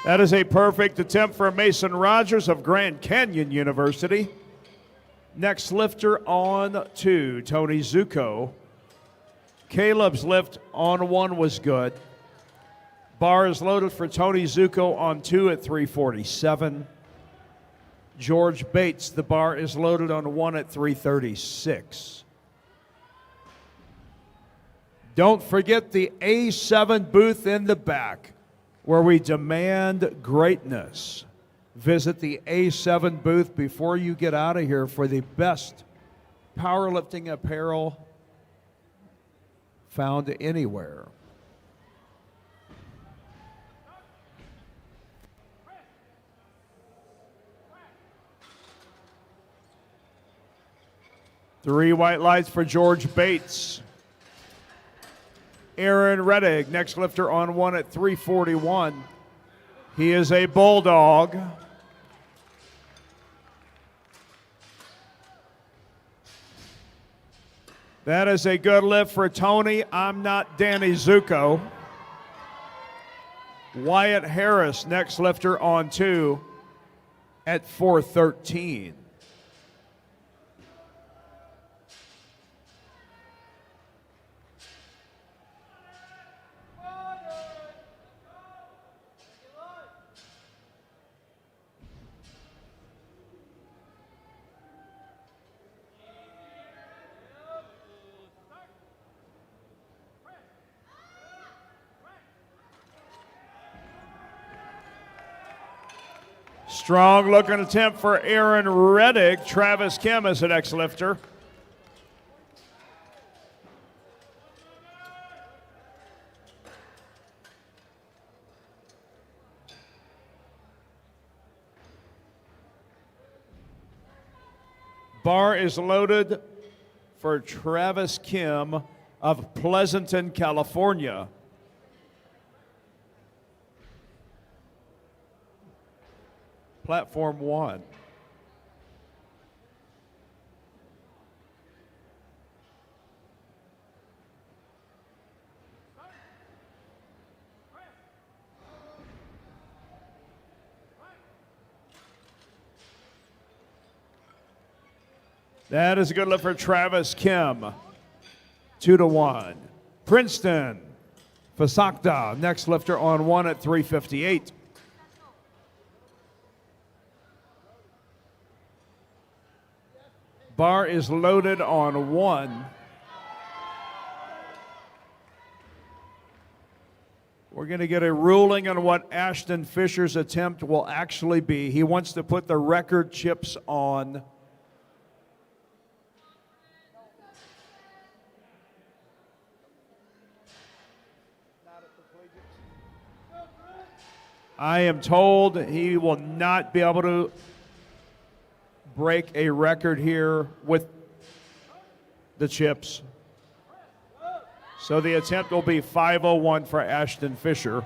That is a perfect attempt for Mason Rogers of Grand Canyon University. Next lifter on 2, Tony Zuko. Caleb's lift on 1 was good. Bar is loaded for Tony Zuko on 2 at 347. George Bates, the bar is loaded on 1 at 336. Don't forget the A7 booth in the back, where we demand greatness. Visit the A7 booth before you get out of here for the best powerlifting apparel found anywhere. Three white lights for George Bates. Aaron Reddick, next lifter on 1 at 341. He is a bulldog. That is a good lift for Tony. I'm not Danny Zuko. Wyatt Harris, next lifter on 2 at 413. Strong looking attempt for Aaron Reddick. Travis Kim is the next lifter. Bar is loaded for Travis Kim of Pleasanton, California. Platform 1. That is a good lift for Travis Kim. 2-1. Princeton, Fasakta, next lifter on 1 at 358. Bar is loaded on 1. We're going to get a ruling on what Ashton Fisher's attempt will actually be. He wants to put the record chips on. I am told he will not be able to break a record here with the chips. So the attempt will be 5:01 for Ashton Fisher.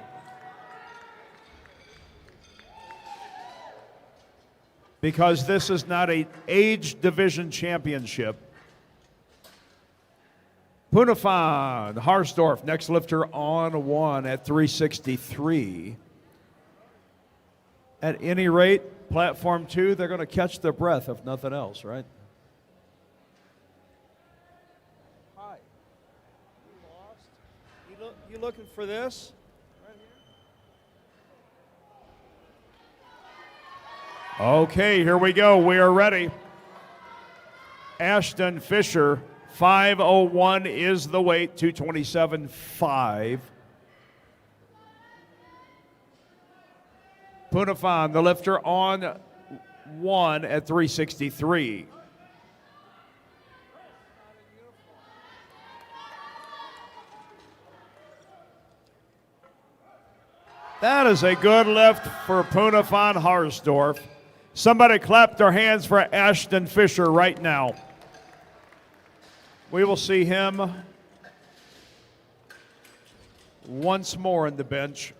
Because this is not an age division championship. Punafan Harsdorf, next lifter on 1 at 363. At any rate, platform 2, they're going to catch their breath if nothing else, right? Hi. You lost? You looking for this? Right here? Okay, here we go. We are ready. Ashton Fisher, 5:01 is the weight, 227.5. Punafan, the lifter on 1 at 363. That is a good lift for Punafan Harsdorf. Somebody clap their hands for Ashton Fisher right now. We will see him once more in the bench.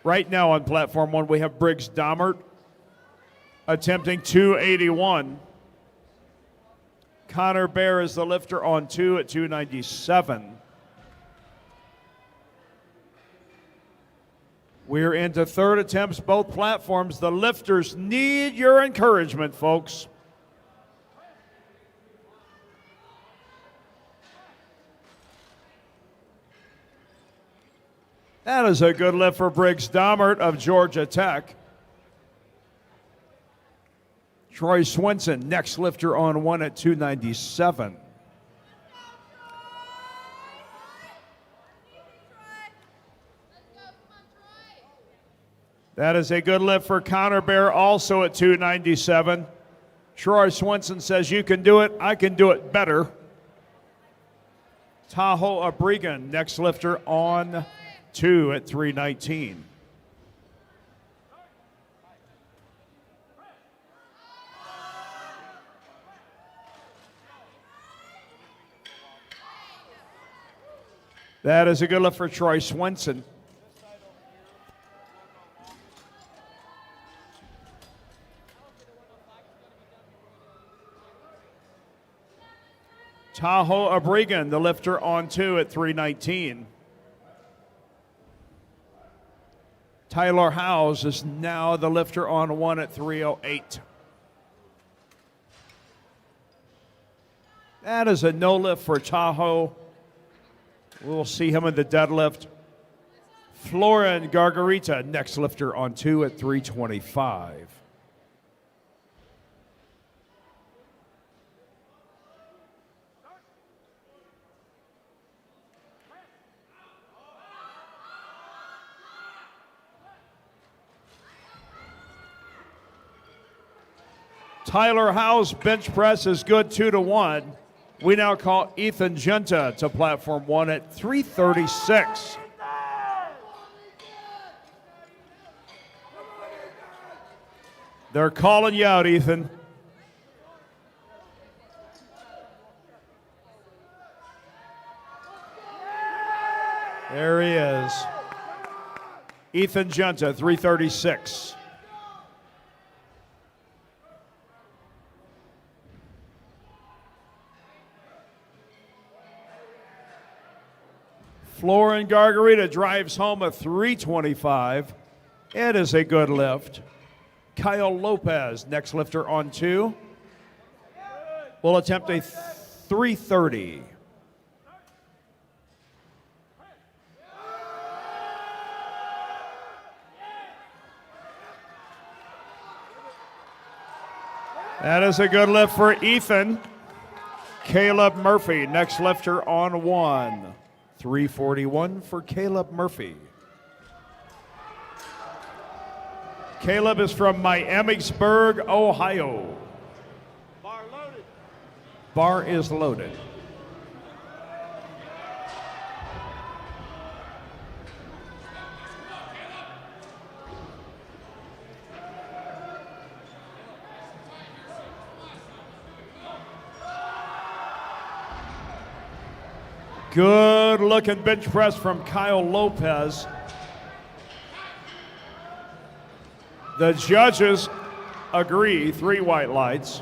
Right now on platform 1, we have Briggs Dommert attempting 281. Connor Bear is the lifter on 2 at 297. We're into third attempts, both platforms. The lifters need your encouragement, folks. That is a good lift for Briggs Dommert of Georgia Tech. Troy Swenson, next lifter on 1 at 297. That is a good lift for Connor Bear, also at 297. Troy Swenson says, you can do it, I can do it better. Tahoe Abrigan, next lifter on 2 at 319. That is a good lift for Troy Swenson. Tahoe Abrigan, the lifter on 2 at 319. Tyler Howes is now the lifter on 1 at 308. That is a no lift for Tahoe. We'll see him in the deadlift. Florin Gargarita, next lifter on 2 at 325. Tyler Howes bench press is good 2-1. We now call Ethan Genta to platform 1 at 336. They're calling you out, Ethan. There he is. Ethan Junta, 336. Florin Gargarita drives home a 325. It is a good lift. Kyle Lopez, next lifter on 2, will attempt a 330. That is a good lift for Ethan. Caleb Murphy, next lifter on 1. 341 for Caleb Murphy. Caleb is from Miamisburg, Ohio. Bar loaded. Bar is loaded. Good looking bench press from Kyle Lopez. The judges agree, 3 white lights.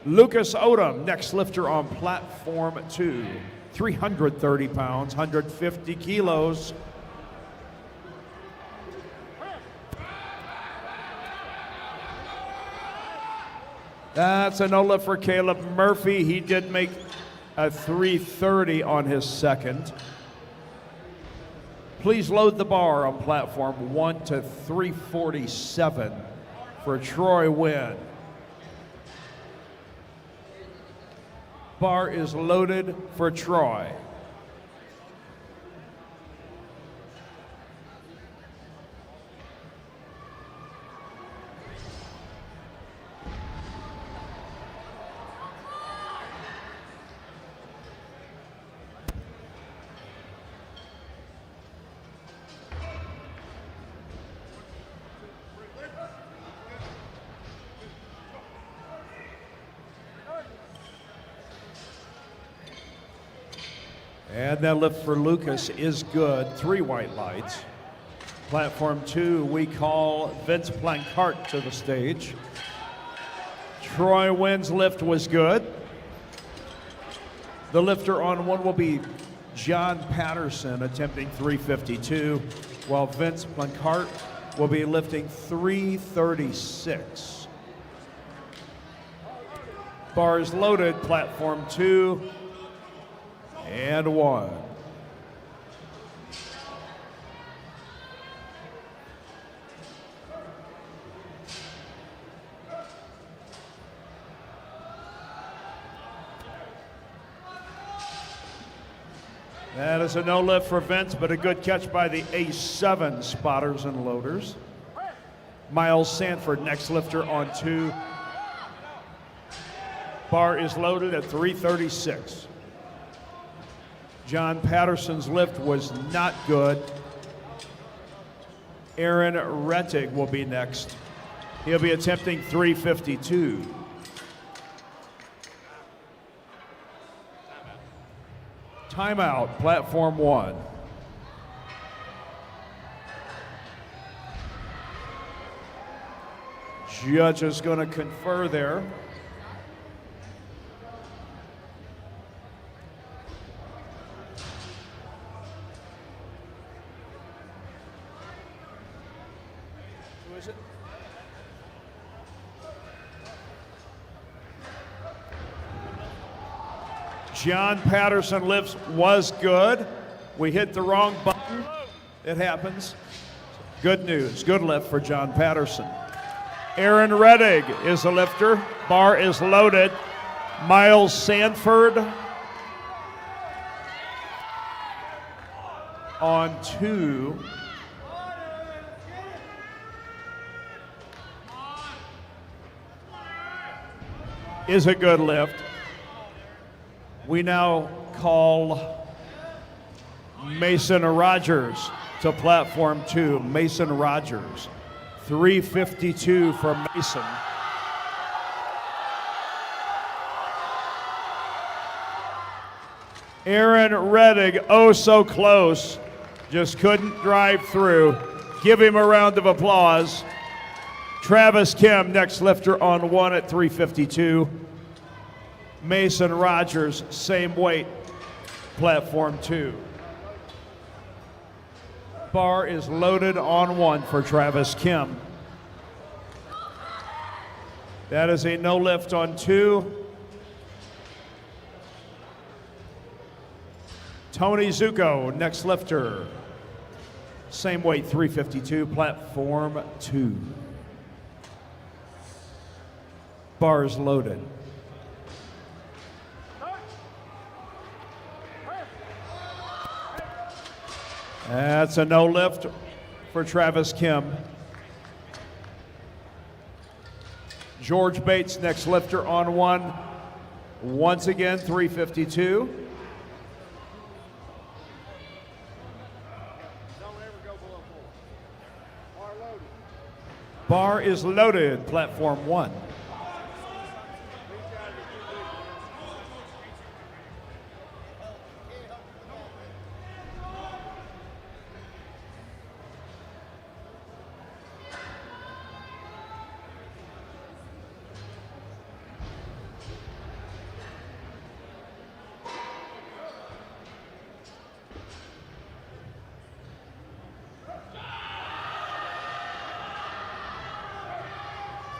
Lucas Odom, next lifter on platform 2, 330 pounds, 150 kilos. That's a no lift for Caleb Murphy. He did make a 330 on his second. Please load the bar on platform 1 to 347 for Troy Wynn. Bar is loaded for Troy. And that lift for Lucas is good. 3 white lights. Platform 2, we call Vince Blancart to the stage. Troy Wynn's lift was good. The lifter on 1 will be John Patterson, attempting 352, while Vince Blancart will be lifting 336. Bar is loaded, platform 2. And 1. That is a no lift for Vince, but a good catch by the A7 spotters and loaders. Miles Sanford, next lifter on 2. Bar is loaded at 336. John Patterson's lift was not good. Aaron Rettig will be next. He'll be attempting 352. Timeout, platform 1. Judge is going to confer there. John Patterson lifts was good. We hit the wrong button. It happens. Good news. Good lift for John Patterson. Aaron Rettig is the lifter. Bar is loaded. Miles Sanford on 2. Is a good lift. We now call Mason Rogers to platform 2. Mason Rogers, 352 for Mason. Aaron Rettig, oh so close. Just couldn't drive through. Give him a round of applause. Travis Kim, next lifter on 1 at 352. Mason Rogers, same weight, platform 2. Bar is loaded on 1 for Travis Kim. That is a no lift on 2. Tony Zuko, next lifter. Same weight, 352, platform 2. Bars loaded. That's a no lift for Travis Kim. George Bates, next lifter on 1. Once again, 352. Bar is loaded, platform 1.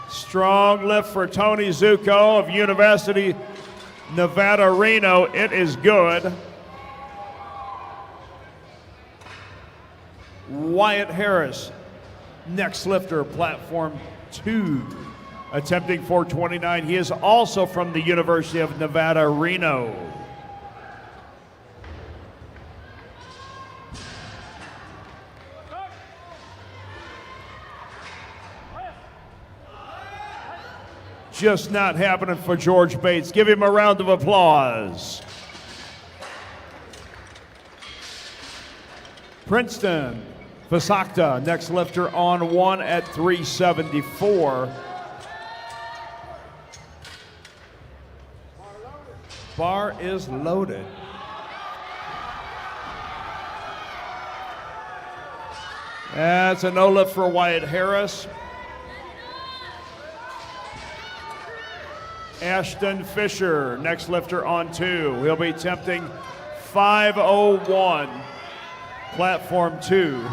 Strong lift for Tony Zuko of University Nevada, Reno. It is good. Wyatt Harris, next lifter, platform 2, attempting 429. He is also from the University of Nevada, Reno. Just not happening for George Bates. Give him a round of applause. Princeton, Fasakta, next lifter on 1 at 374. Bar is loaded. That's a no lift for Wyatt Harris. Ashton Fisher, next lifter on 2. He'll be attempting 501, platform 2.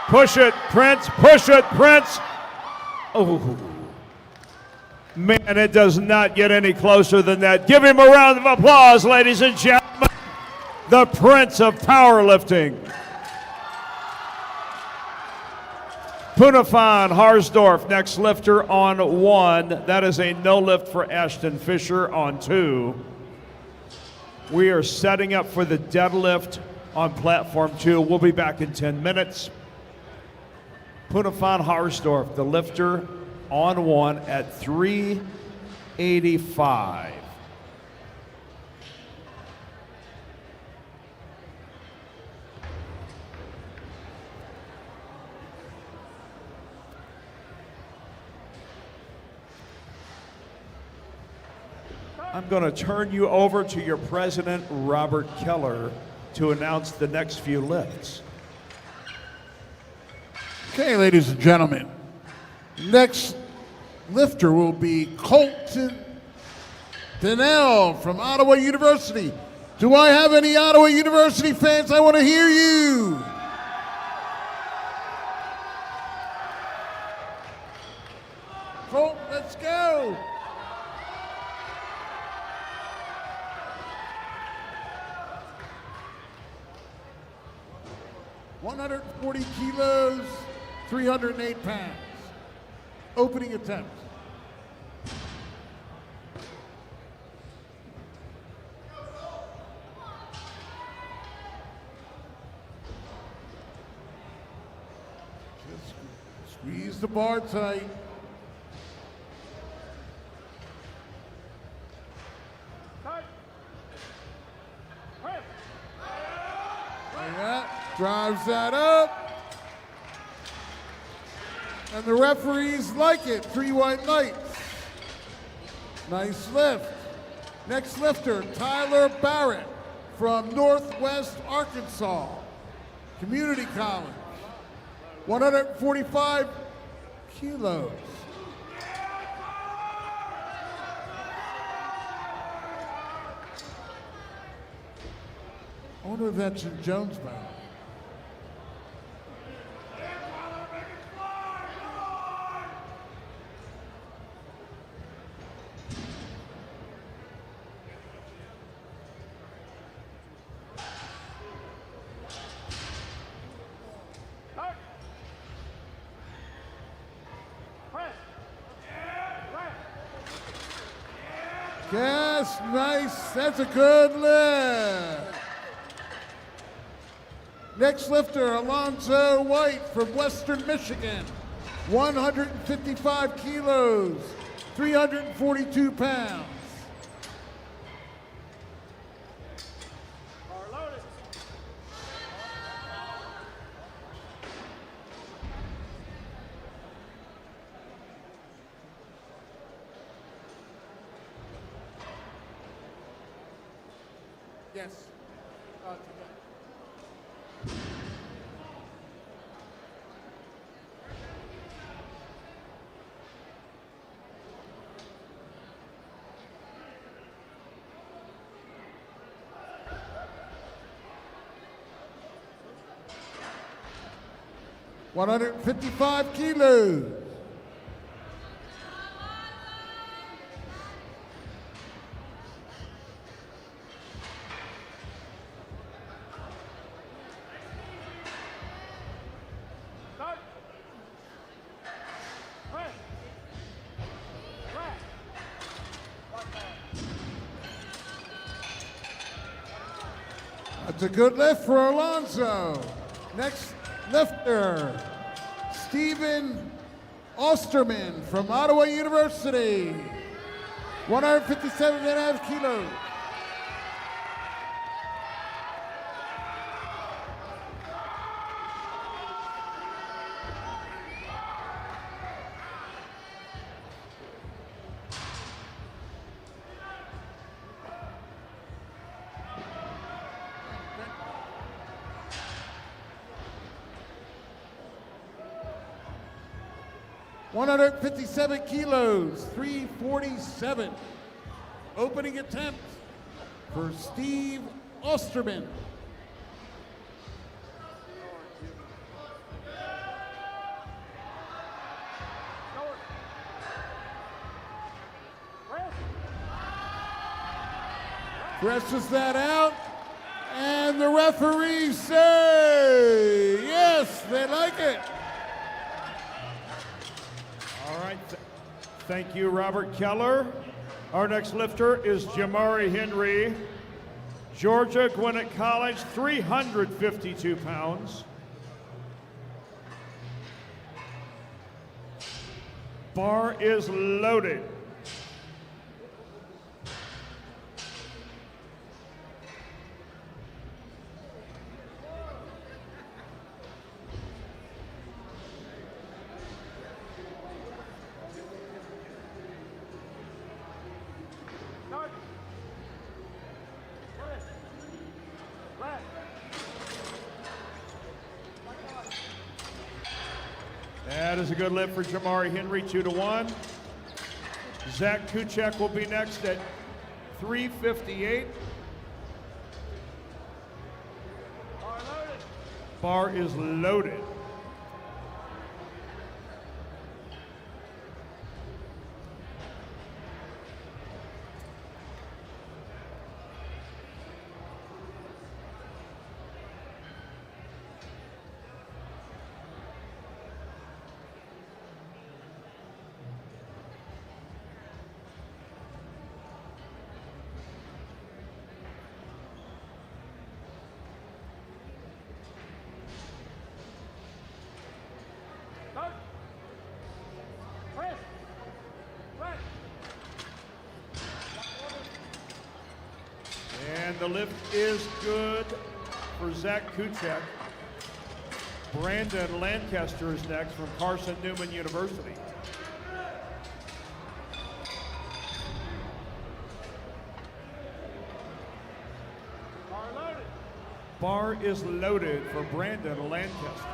Push it, Prince. Push it, Prince. Oh, man, it does not get any closer than that. Give him a round of applause, ladies and gentlemen. The Prince of Powerlifting. Punafan Harsdorf, next lifter on 1. That is a no lift for Ashton Fisher on 2. We are setting up for the deadlift on platform 2. We'll be back in 10 minutes. Punafan Harsdorf, the lifter on 1 at 385. I'm going to turn you over to your president, Robert Keller, to announce the next few lifts. Okay, ladies and gentlemen, next lifter will be Colton Donnell from Ottawa University. Do I have any Ottawa University fans? I want to hear you. Colton, let's go. ...140 kilos, 308 pounds. Opening attempt. Just squeeze the bar tight. Drives that up. And the referees like it. 3 white lights. Nice lift. Next lifter, Tyler Barrett from Northwest Arkansas Community College. 145 kilos. I wonder if that's in Jonesboro. Yes, nice. That's a good lift. Next lifter, Alonzo White from Western Michigan. 155 kilos, 342 pounds. Yes. 155 kilos. That's a good lift for Alonzo. Next lifter, Stephen Osterman from Ottawa University. 157.5 kilos. $157 kilos, 347. Opening attempt for Steve Osterman. Presses that out, and the referees say, yes, they like it. All right. Thank you, Robert Keller. Our next lifter is Jamari Henry, Georgia Gwinnett College, 352 pounds. Bar is loaded. That is a good lift for Jamari Henry, 2-1. Zach Kuchek will be next at 358. Bar is loaded. And the lift is good for Zach Kuchek. Brandon Lancaster is next from Carson Newman University. Bar is loaded for Brandon Lancaster.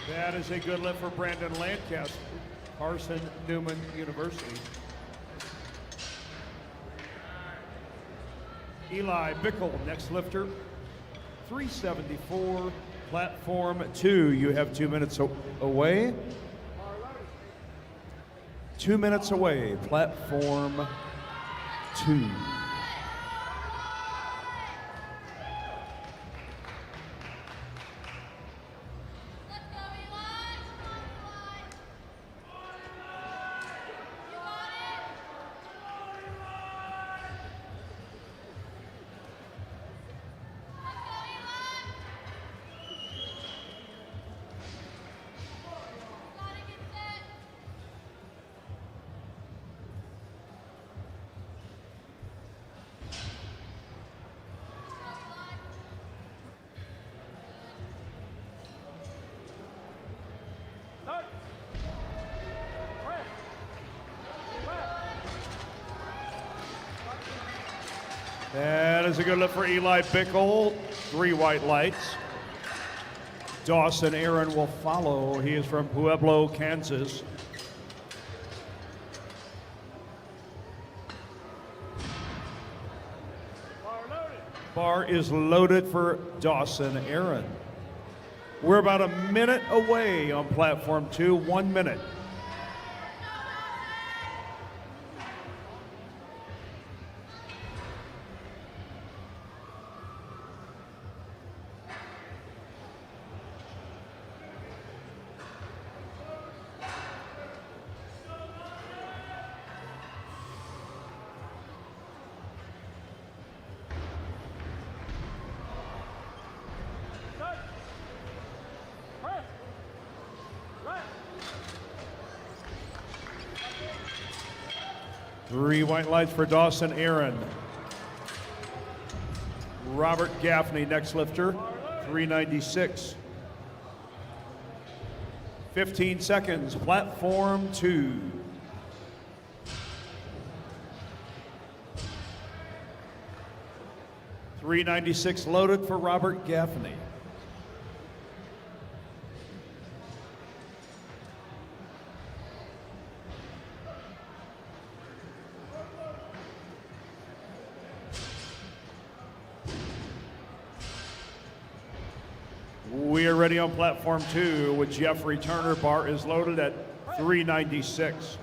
That is a good lift for Brandon Lancaster, Carson Newman University. Eli Bickle, next lifter, 374, platform 2. You have 2 minutes away. 2 minutes away, platform 2. That is a good lift for Eli Bickle. 3 white lights. Dawson Aaron will follow. He is from Pueblo, Kansas. Bar is loaded for Dawson Aaron. We're about a minute away on platform 2. 1 minute. Three white lights for Dawson Aaron. Robert Gaffney, next lifter, 396. 15 seconds, platform 2. $396 loaded for Robert Gaffney. We are ready on platform 2 with Jeffrey Turner. Bar is loaded at 396.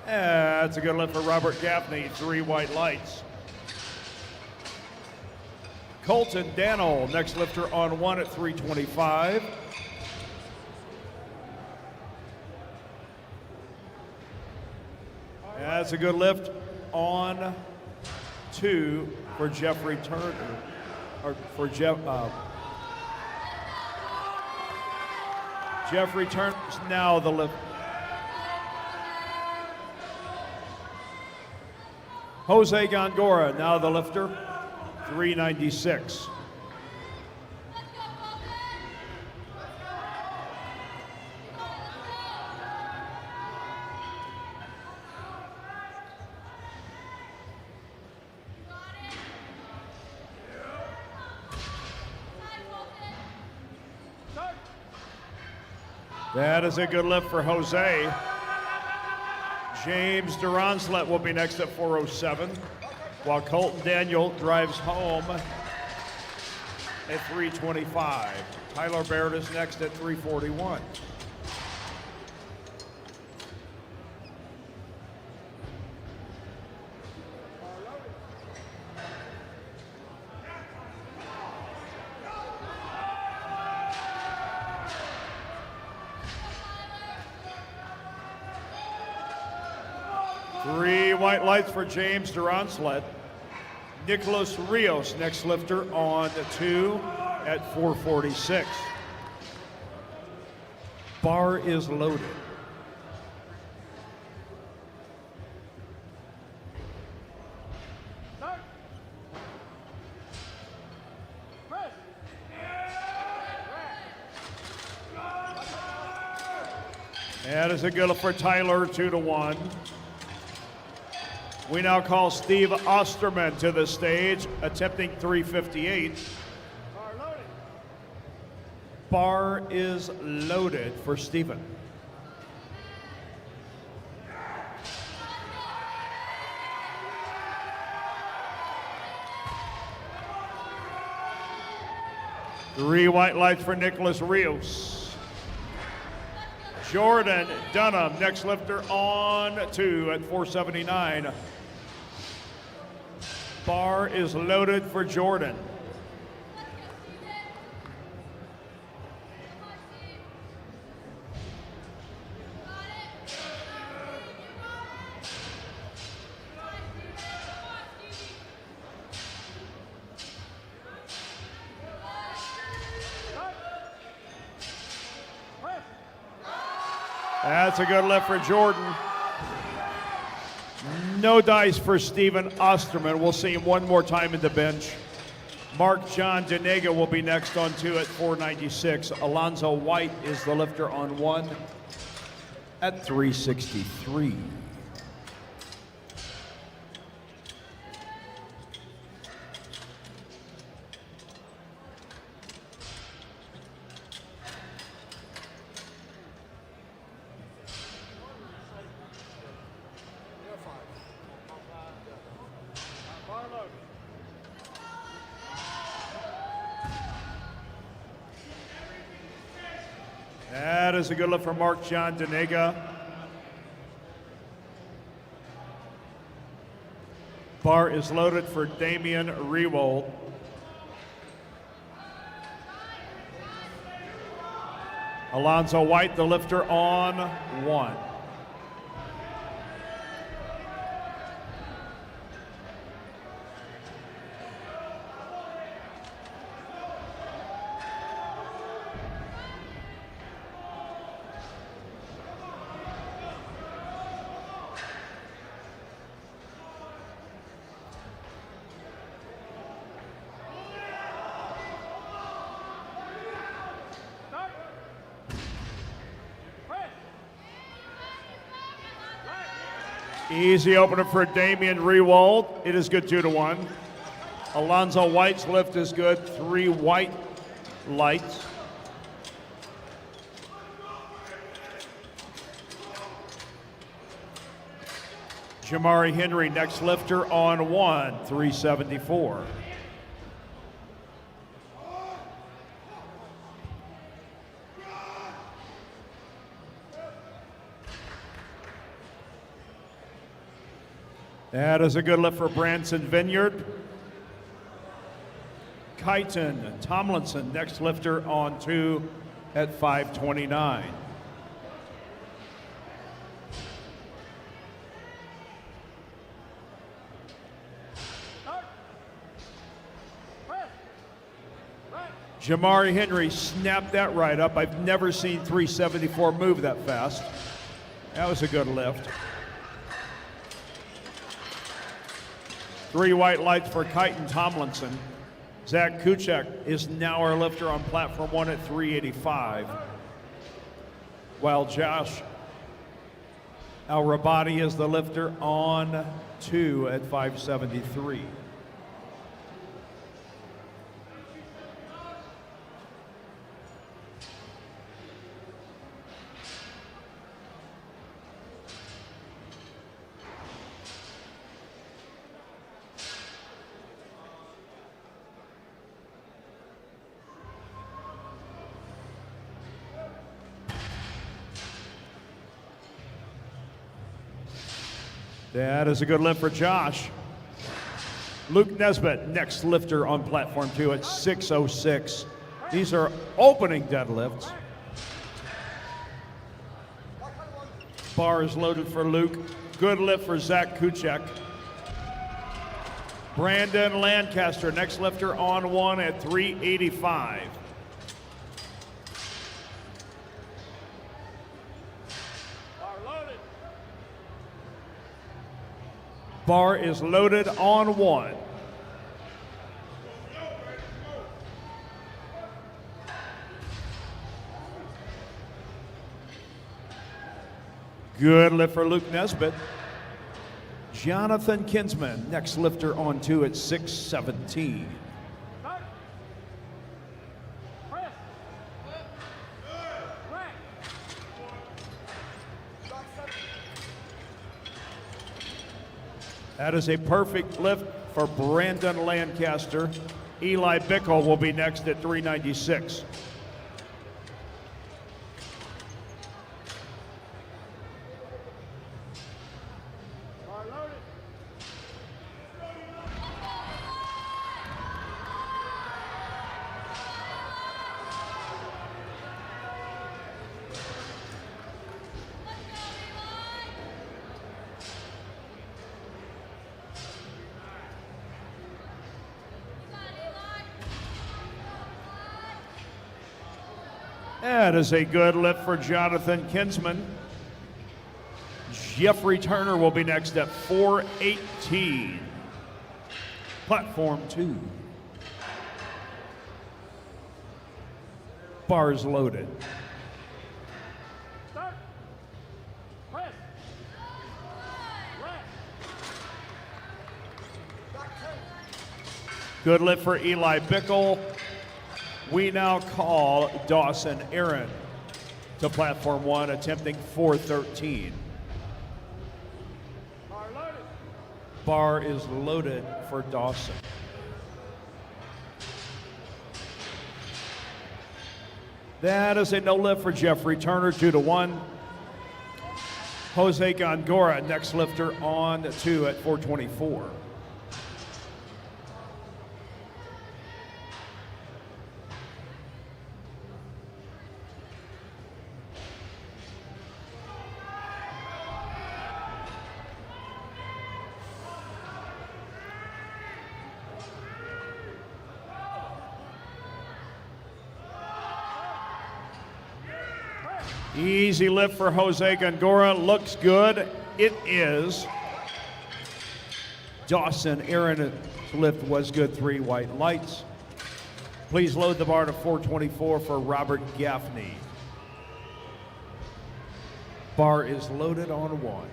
That's a good lift for Robert Gaffney. 3 white lights. Colton Daniel, next lifter on 1 at 325. That's a good lift on 2 for Jeffrey Turner, or for Jeffrey Turner is now the lift. Jose Gongora, now the lifter, 396. That is a good lift for Jose. James Duronslet will be next at 407, while Colton Daniel drives home at 325. Tyler Barrett is next at 341. Three white lights for James Duronslet. Nicholas Rios, next lifter on 2 at 446. Bar is loaded. That is a good lift for Tyler, 2-1. We now call Steve Osterman to the stage, attempting 358. Bar is loaded for Stephen. Three white lights for Nicholas Rios. Jordan Dunham, next lifter on 2 at 479. Bar is loaded for Jordan. That's a good lift for Jordan. No dice for Stephen Osterman. We'll see him one more time in the bench. Mark John Denega will be next on 2 at 496. Alonzo White is the lifter on 1 at 363. That is a good lift for Mark John Denega. Bar is loaded for Damian Rewold. Alonzo White, the lifter on 1. Easy opener for Damian Rewald. It is good 2-1. Alonzo White's lift is good. 3 white lights. Jamari Henry, next lifter on 1, 374. That is a good lift for Branson Vineyard. Kyton Tomlinson, next lifter on 2 at 529. Jamari Henry snapped that right up. I've never seen 374 move that fast. That was a good lift. 3 white lights for Kyton Tomlinson. Zach Kuchek is now our lifter on platform 1 at 385. While Josh Al-Rabadi is the lifter on 2 at 573. That is a good lift for Josh. Luke Nesbitt, next lifter on platform 2 at 606. These are opening deadlifts. Bar is loaded for Luke. Good lift for Zach Kuchek. Brandon Lancaster, next lifter on 1 at 385. Bar is loaded on 1. Good lift for Luke Nesbitt. Jonathan Kinsman, next lifter on 2 at 617. That is a perfect lift for Brandon Lancaster. Eli Bickle will be next at 396. That is a good lift for Jonathan Kinsman. Jeffrey Turner will be next at 418. Platform 2. Bars loaded. Good lift for Eli Bickle. We now call Dawson Aaron to platform 1, attempting 413. Bar is loaded for Dawson. That is a no lift for Jeffrey Turner, 2-1. Jose Gongora, next lifter on 2 at 424. Easy lift for Jose Gongora. Looks good. It is. Dawson Aaron's lift was good. 3 white lights. Please load the bar to 424 for Robert Gaffney. Bar is loaded on 1.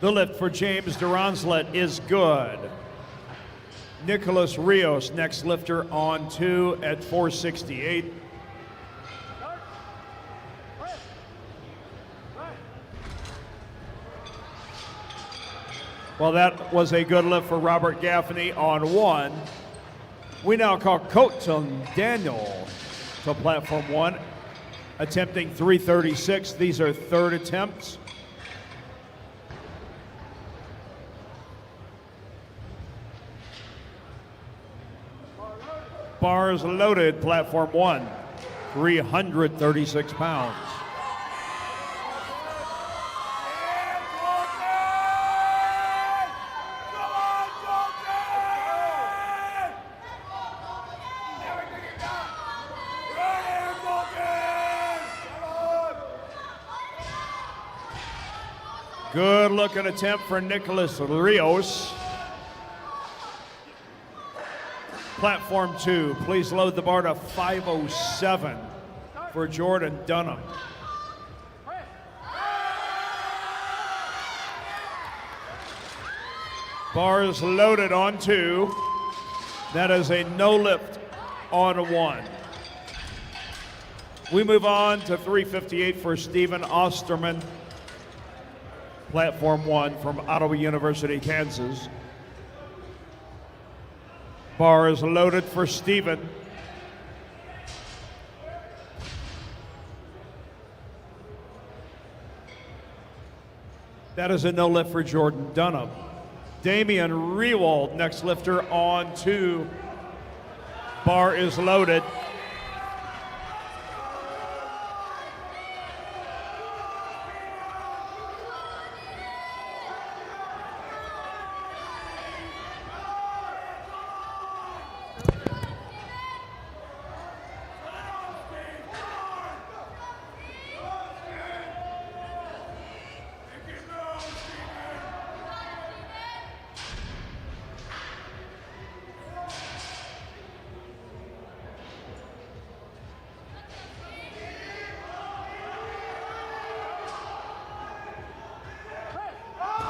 The lift for James Duronslet is good. Nicholas Rios, next lifter on 2 at 468. Well, that was a good lift for Robert Gaffney on 1. We now call Colton Daniel to platform 1, attempting 336. These are third attempts. Bars loaded, platform 1, 336 pounds. Good looking attempt for Nicholas Rios. Platform 2, please load the bar to 507 for Jordan Dunham. Bars loaded on 2. That is a no lift on 1. We move on to 358 for Stephen Osterman, Platform 1 from Ottawa University, Kansas. Bar is loaded for Stephen. That is a no lift for Jordan Dunham. Damian Rewald, next lifter on 2. Bar is loaded.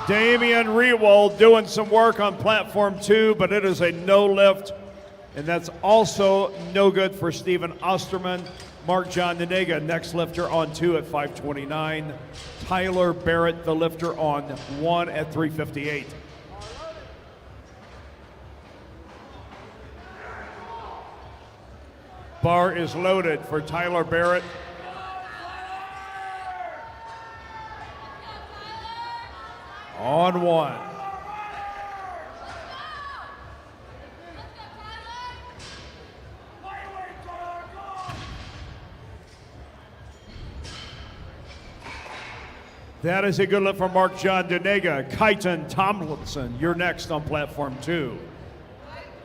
Damian Rewald doing some work on platform 2, but it is a no lift, and that's also no good for Stephen Osterman. Mark John Nenega, next lifter on 2 at 529. Tyler Barrett, the lifter on 1 at 358. Bar is loaded for Tyler Barrett. On 1. That is a good lift from Mark John Denega. Kyton Tomlinson, you're next on platform 2.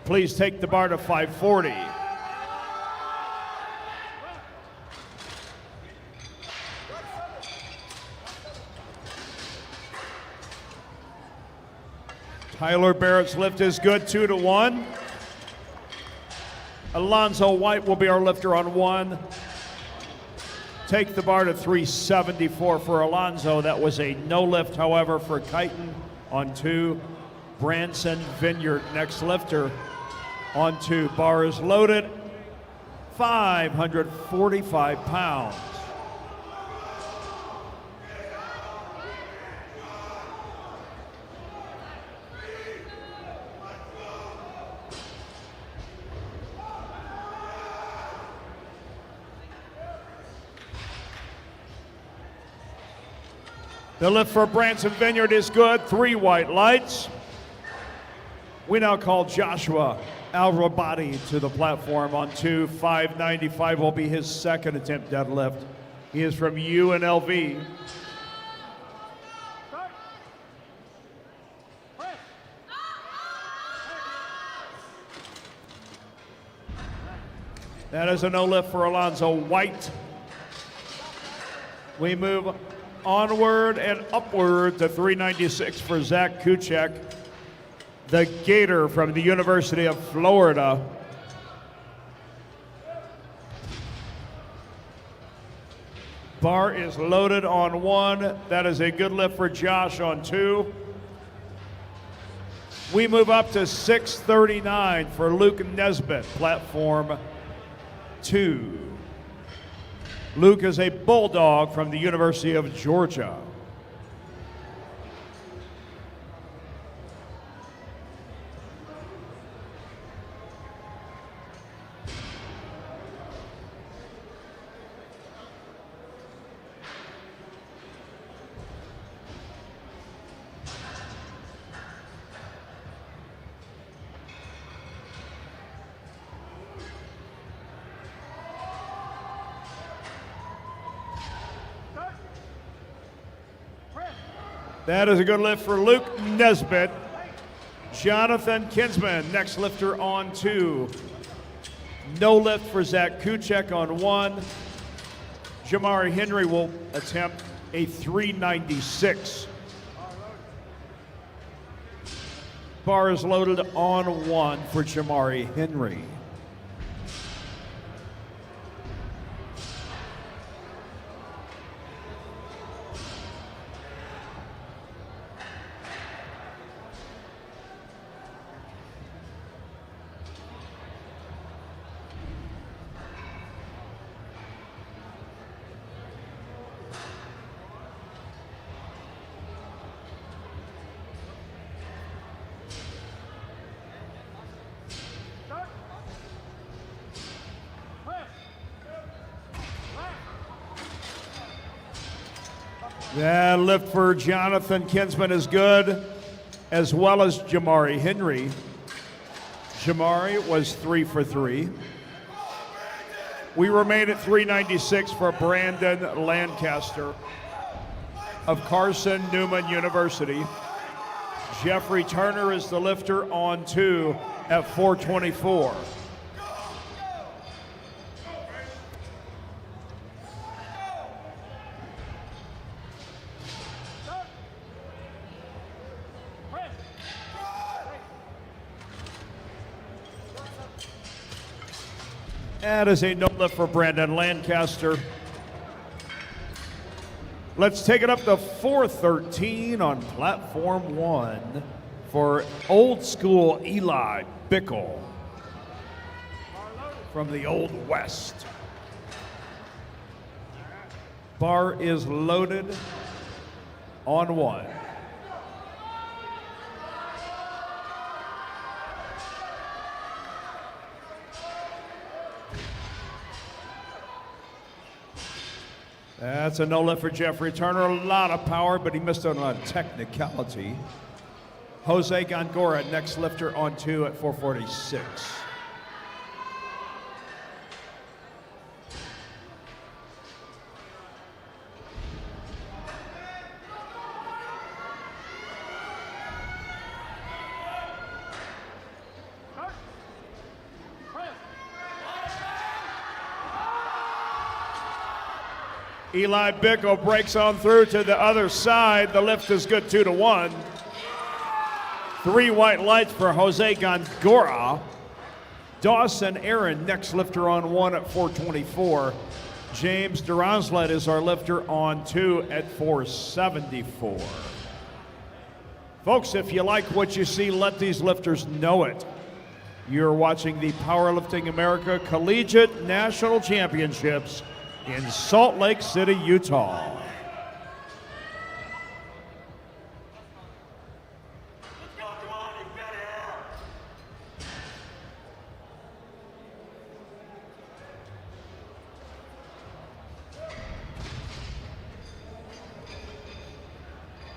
Please take the bar to 540. Tyler Barrett's lift is good, 2-1. Alonzo White will be our lifter on 1. Take the bar to 374 for Alonzo. That was a no lift, however, for Kyton on 2. Branson Vineyard, next lifter on 2. Bar is loaded, 545 pounds. The lift for Branson Vineyard is good, 3 white lights. We now call Joshua Alrabati to the platform on 2. 595 will be his second attempt deadlift. He is from UNLV. That is a no lift for Alonzo White. We move onward and upward to 396 for Zach Kuchek, the Gator from the University of Florida. Bar is loaded on 1. That is a good lift for Josh on 2. We move up to 639 for Luke Nesbitt, platform 2. Luke is a Bulldog from the University of Georgia. That is a good lift for Luke Nesbitt. Jonathan Kinsman, next lifter on 2. No lift for Zach Kuchek on 1. Jamari Henry will attempt a 396. Bar is loaded on 1 for Jamari Henry. That lift for Jonathan Kinsman is good, as well as Jamari Henry. Jamari was 3 for 3. We remain at 396 for Brandon Lancaster of Carson Newman University. Jeffrey Turner is the lifter on 2 at 424. That is a no lift for Brandon Lancaster. Let's take it up to 413 on platform 1 for old school Eli Bickle from the Old West. Bar is loaded on 1. That's a no lift for Jeffrey Turner. A lot of power, but he missed out on a technicality. Jose Gongora, next lifter on 2 at 446. Eli Bickle breaks on through to the other side. The lift is good, 2-1. 3 white lights for Jose Gongora. Dawson Aaron, next lifter on 1 at 424. James Duronslet is our lifter on 2 at 474. Folks, if you like what you see, let these lifters know it. You're watching the Powerlifting America Collegiate National Championships in Salt Lake City, Utah.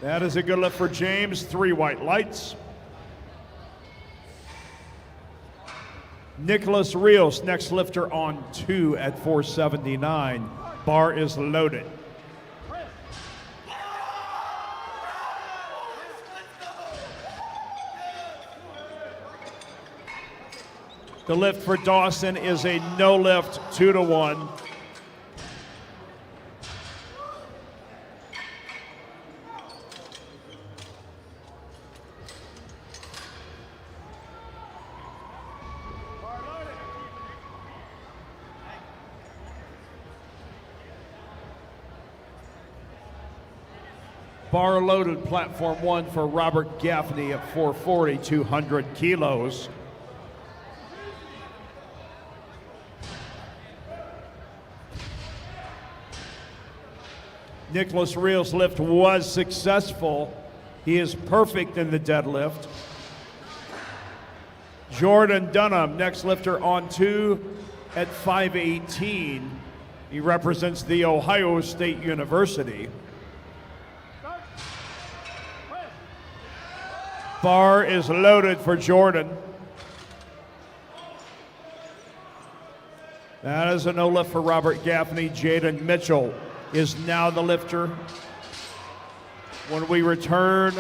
That is a good lift for James. 3 white lights. Nicholas Rios, next lifter on 2 at 479. Bar is loaded. The lift for Dawson is a no lift, 2-1. Bar loaded, platform 1 for Robert Gaffney at 440, 200 kilos. Nicholas Rios' lift was successful. He is perfect in the deadlift. Jordan Dunham, next lifter on 2 at 518. He represents the Ohio State University. Bar is loaded for Jordan. That is a no lift for Robert Gaffney. Jaden Mitchell is now the lifter when we return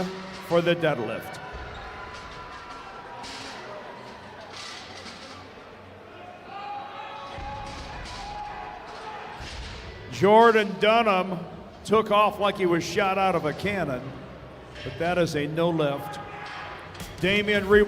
for the deadlift. Jordan Dunham took off like he was shot out of a cannon, but that is a no lift. Damian Reed.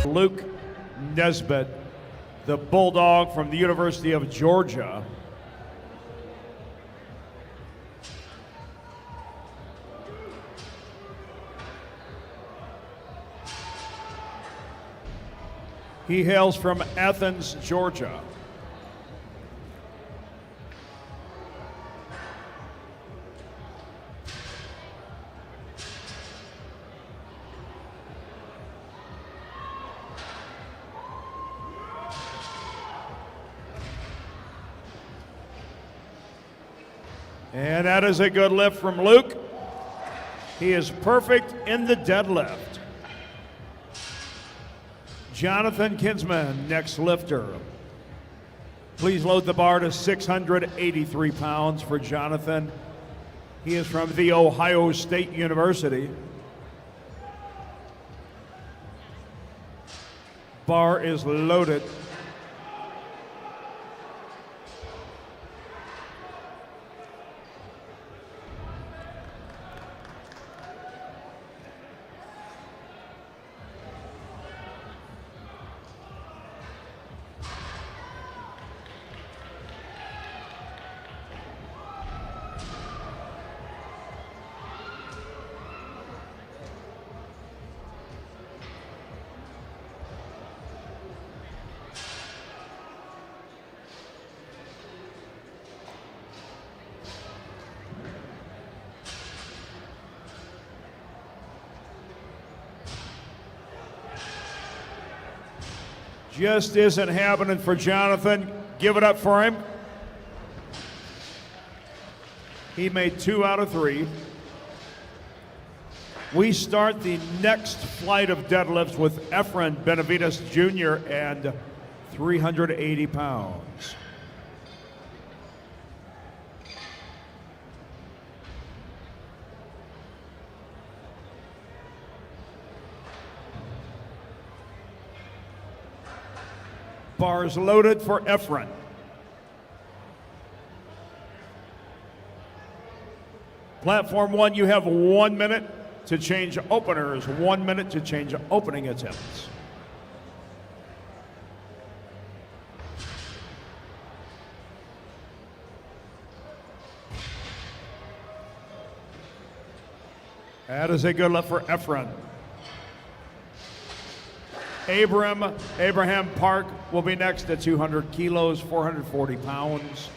Luke Nesbitt, the Bulldog from the University of Georgia. He hails from Athens, Georgia. And that is a good lift from Luke. He is perfect in the deadlift. Jonathan Kinsman, next lifter. Please load the bar to 683 pounds for Jonathan. He is from The Ohio State University. Bar is loaded. Just isn't happening for Jonathan. Give it up for him. He made 2 out of 3. We start the next flight of deadlifts with Efren Benavides Jr. and 380 pounds. Bars loaded for Efren. Platform 1, you have 1 minute to change openers, 1 minute to change opening attempts. That is a good lift for Efren. Abraham Park will be next at 200 kilos, 440 pounds.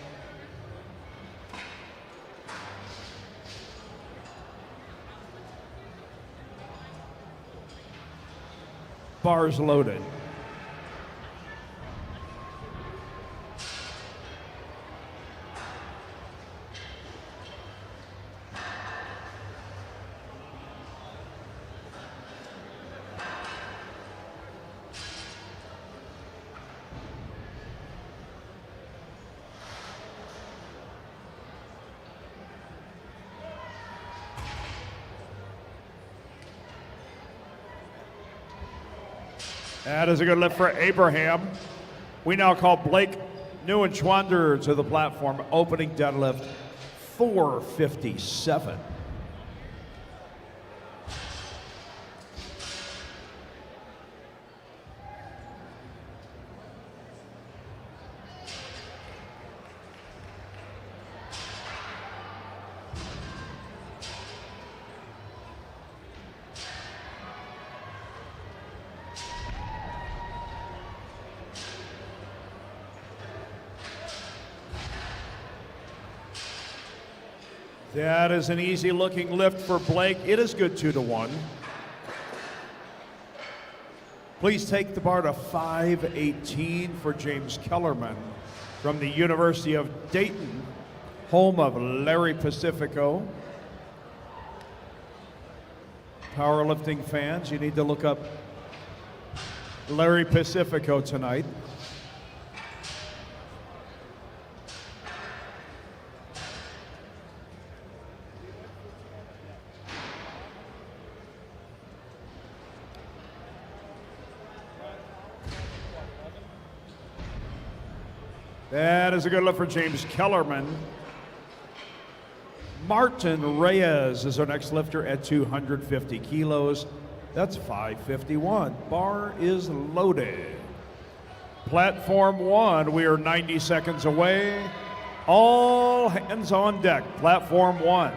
Bars loaded. That is a good lift for Abraham. We now call Blake Neuenschwander to the platform, opening deadlift 457. That is an easy looking lift for Blake. It is good 2-1. Please take the bar to 518 for James Kellerman from the University of Dayton, home of Larry Pacifico. Powerlifting fans, you need to look up Larry Pacifico tonight. That is a good lift for James Kellerman. Martin Reyes is our next lifter at 250 kilos. That's 551. Bar is loaded. Platform 1, we are 90 seconds away. All hands on deck. Platform 1.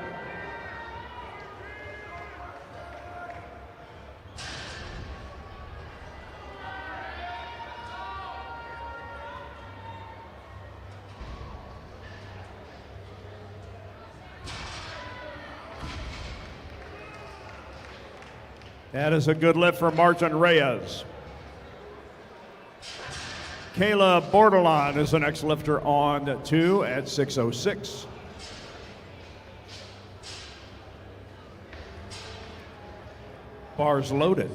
That is a good lift for Martin Reyes. Kayla Bordelon is the next lifter on 2 at 6:06. Bars loaded.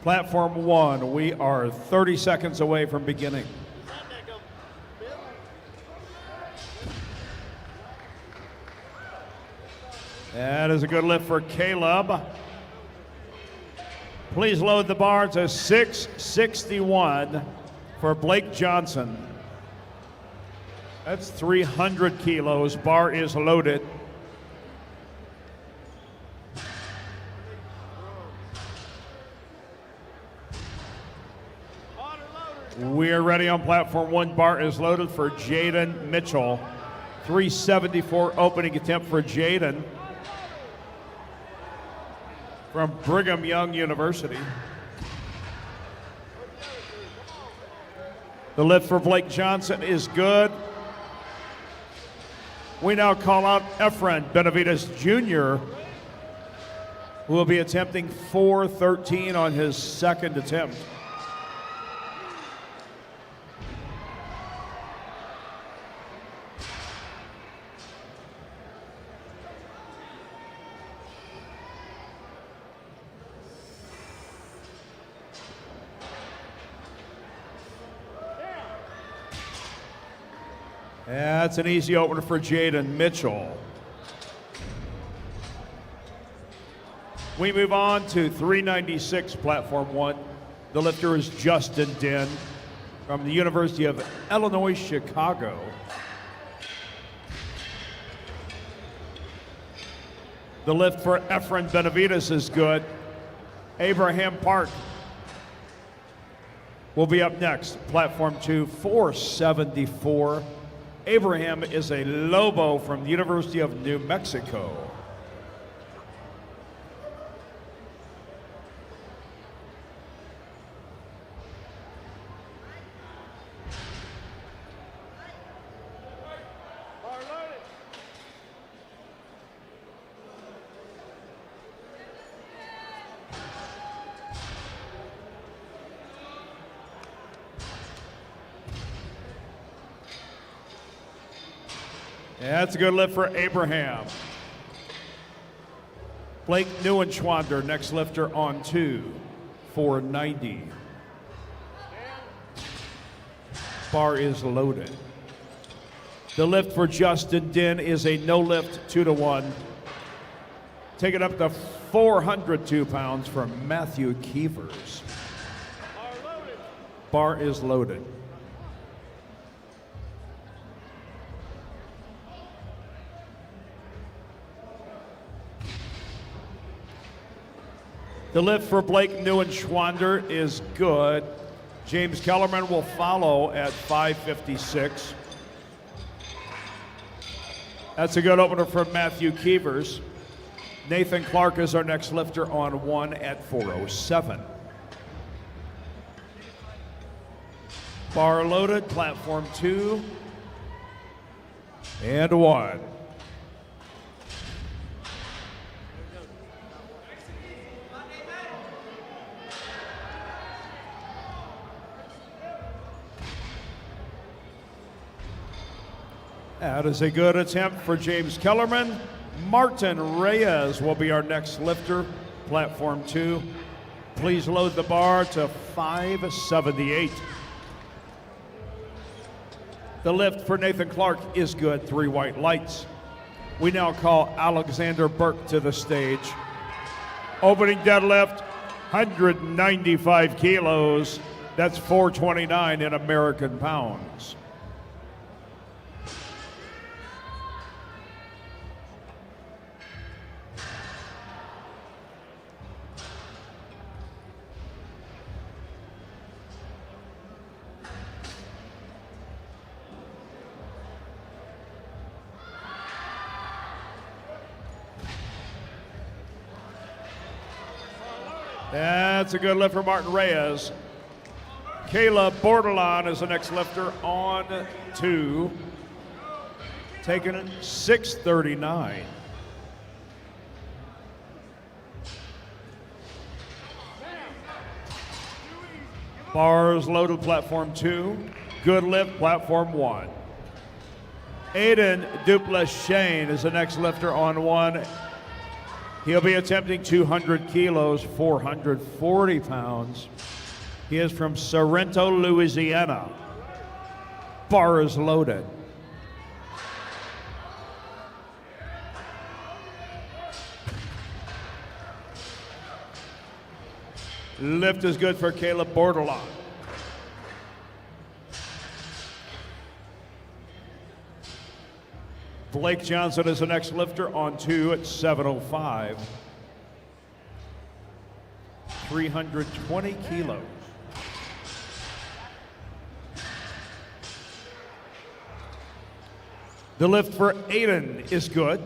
Platform 1, we are 30 seconds away from beginning. That is a good lift for Caleb. Please load the bar to 661 for Blake Johnson. That's 300 kilos. Bar is loaded. We are ready on platform 1. Bar is loaded for Jaden Mitchell. 374 opening attempt for Jaden from Brigham Young University. The lift for Blake Johnson is good. We now call out Efren Benavides Jr., who will be attempting 413 on his second attempt. That's an easy opener for Jaden Mitchell. We move on to 396, platform 1. The lifter is Justin Den from the University of Illinois, Chicago. The lift for Efren Benavides is good. Abraham Park will be up next, platform 2, 474. Abraham is a Lobo from the University of New Mexico. That's a good lift for Abraham. Blake Neuenschwander, next lifter on 2, 490. Bar is loaded. The lift for Justin Den is a no lift 2-1. Take it up to 402 pounds from Matthew Keevers. Bar is loaded. The lift for Blake Neuenschwander is good. James Kellerman will follow at 556. That's a good opener for Matthew Keevers. Nathan Clark is our next lifter on 1 at 407. Bar loaded, platform 2 and 1. That is a good attempt for James Kellerman. Martin Reyes will be our next lifter, platform 2. Please load the bar to 578. The lift for Nathan Clark is good, 3 white lights. We now call Alexander Burke to the stage. Opening deadlift, 195 kilos. That's 429 in American pounds. That's a good lift for Martin Reyes. Caleb Bordelon is the next lifter on 2, taking it 639. Bars loaded, platform 2. Good lift, platform 1. Aiden Duplessis is the next lifter on 1. He'll be attempting 200 kilos, 440 pounds. He is from Sorrento, Louisiana. Bar is loaded. Lift is good for Caleb Bordelon. Blake Johnson is the next lifter on 2 at 705. 320 kilos. The lift for Aiden is good.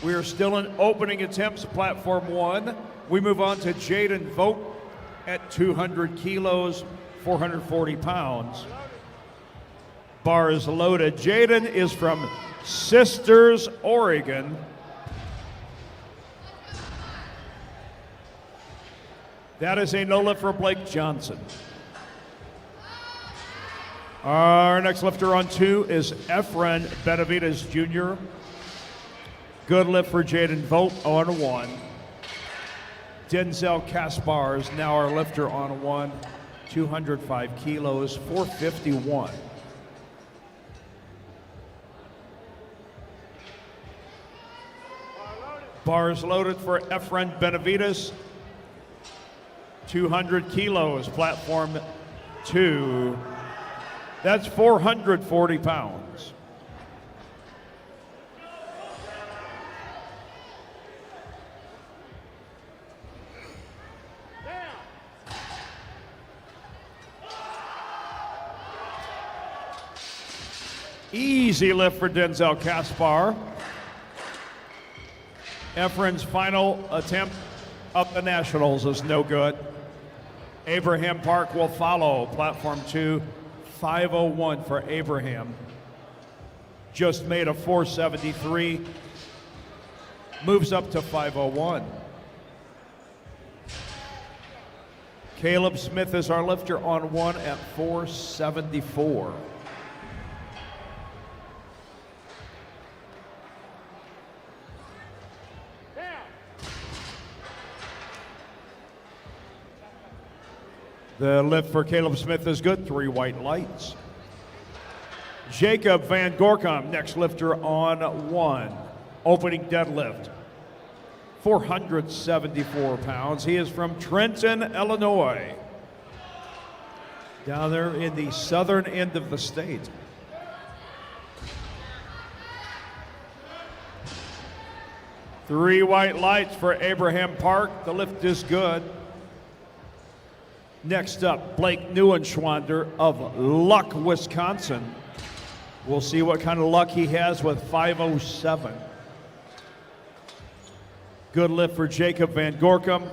We are still in opening attempts, platform 1. We move on to Jaden Vogt at 200 kilos, 440 pounds. Bar is loaded. Jaden is from Sisters, Oregon. That is a no lift for Blake Johnson. Our next lifter on 2 is Efren Benavides Jr. Good lift for Jaden Vogt on 1. Denzel Caspar is now our lifter on 1. 205 kilos, 451. Bars loaded for Efren Benavides. 200 kilos, platform 2. That's 440 pounds. Easy lift for Denzel Caspar. Efren's final attempt up the Nationals is no good. Abraham Park will follow, platform 2, 501 for Abraham. Just made a 473, moves up to 501. Caleb Smith is our lifter on 1 at 474. The lift for Caleb Smith is good, 3 white lights. Jacob Van Gorkum, next lifter on 1. Opening deadlift, 474 pounds. He is from Trenton, Illinois. Down there in the southern end of the state. Three white lights for Abraham Park. The lift is good. Next up, Blake Neuenschwander of Luck, Wisconsin. We'll see what kind of luck he has with 507. Good lift for Jacob Van Gorkum.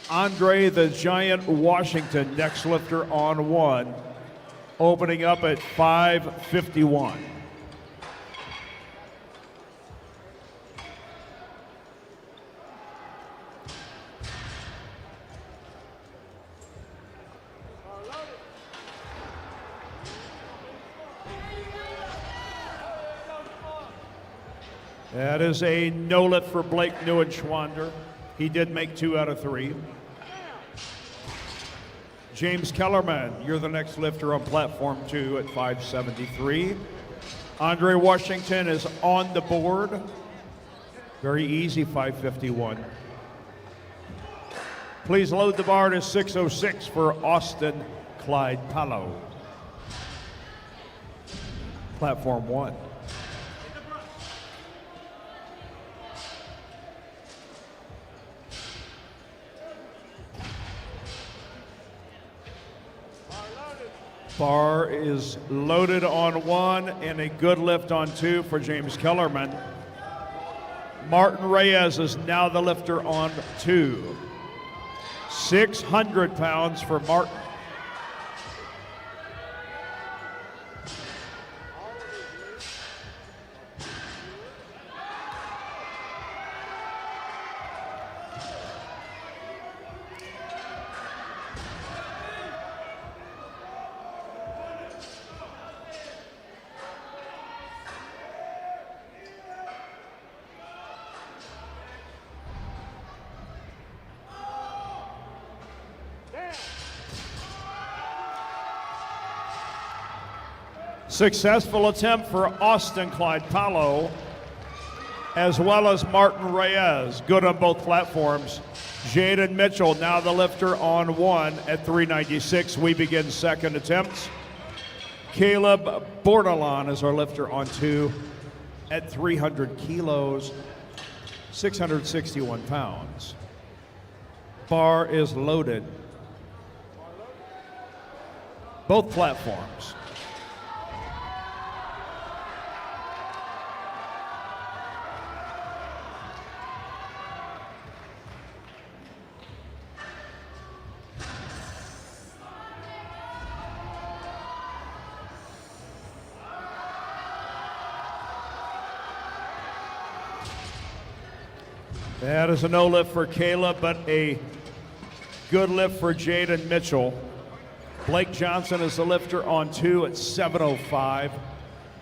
Andre the Giant Washington, next lifter on 1, opening up at 551. That is a no lift for Blake Neuenschwander. He did make 2 out of 3. James Kellerman, you're the next lifter on platform 2 at 573. Andre Washington is on the board. Very easy, 551. Please load the bar to 606 for Austin Clyde Palo. Platform 1. Bar is loaded on 1 and a good lift on 2 for James Kellerman. Martin Reyes is now the lifter on 2. 600 pounds for Martin. Successful attempt for Austin Clyde Palo, as well as Martin Reyes. Good on both platforms. Jaden Mitchell, now the lifter on 1 at 396. We begin second attempts. Caleb Bordelon is our lifter on 2 at 300 kilos, 661 pounds. Bar is loaded. Both platforms. That is a no lift for Caleb, but a good lift for Jaden Mitchell. Blake Johnson is the lifter on 2 at 705.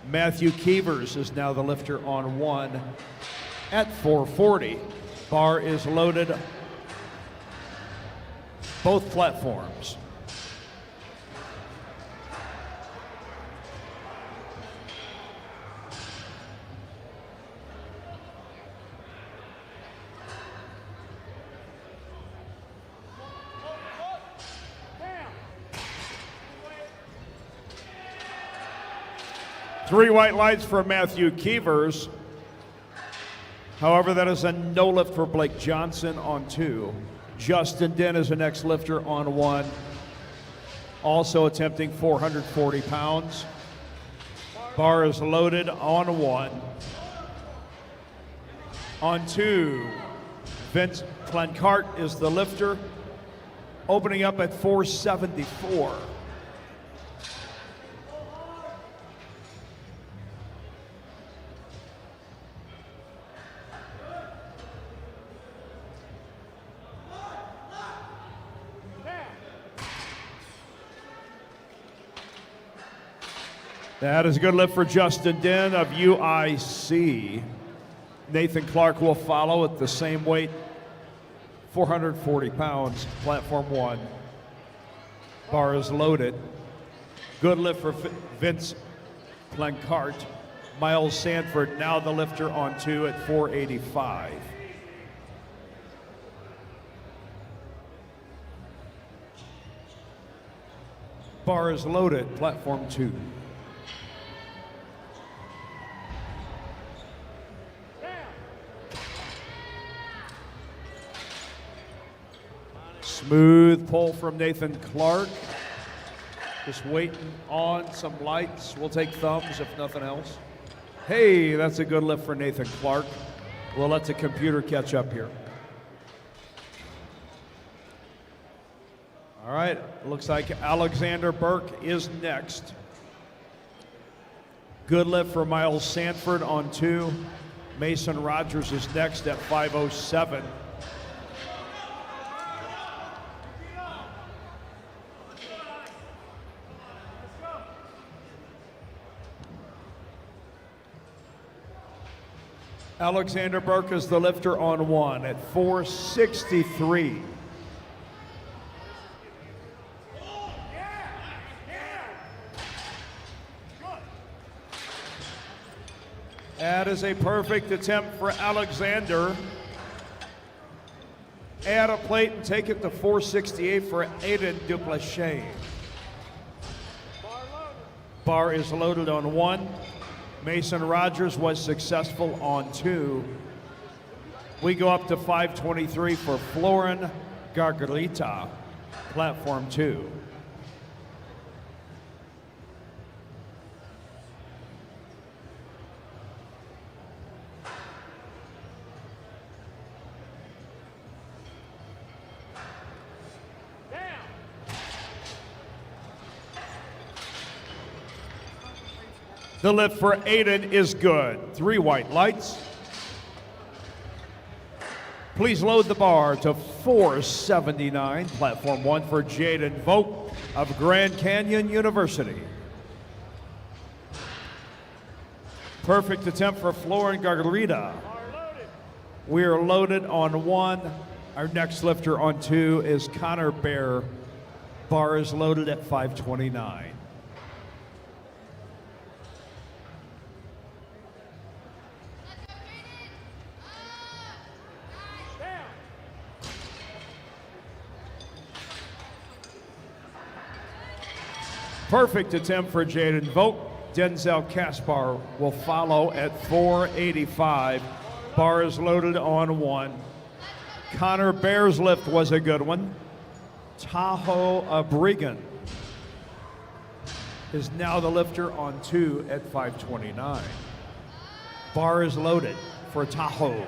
Matthew Keevers is now the lifter on 1 at 440. Bar is loaded. Both platforms. Three white lights for Matthew Keevers. However, that is a no lift for Blake Johnson on 2. Justin Den is the next lifter on 1. Also attempting 440 pounds. Bar is loaded on 1. On 2, Vince Plancart is the lifter, opening up at 474. That is a good lift for Justin Den of UIC. Nathan Clark will follow at the same weight, 440 pounds, platform 1. Bar is loaded. Good lift for Vince Plancart. Miles Sanford, now the lifter on 2 at 485. Bar is loaded, platform 2. Smooth pull from Nathan Clark. Just waiting on some lights. We'll take thumbs if nothing else. Hey, that's a good lift for Nathan Clark. We'll let the computer catch up here. All right, looks like Alexander Burke is next. Good lift for Miles Sanford on 2. Mason Rogers is next at 507. Alexander Burke is the lifter on 1 at 463. That is a perfect attempt for Alexander. Add a plate and take it to 468 for Aiden Duplessis. Bar is loaded on 1. Mason Rogers was successful on 2. We go up to 523 for Florin Gargalita, platform 2. The lift for Aiden is good. 3 white lights. Please load the bar to 479, platform 1 for Jaden Vogt of Grand Canyon University. Perfect attempt for Florin Gargarita. We are loaded on 1. Our next lifter on 2 is Connor Bear. Bar is loaded at 529. Perfect attempt for Jaden Vogt. Denzel Kaspar will follow at 485. Bar is loaded on 1. Connor Bear's lift was a good one. Tahoe Abrigan is now the lifter on 2 at 529. Bar is loaded for Tahoe.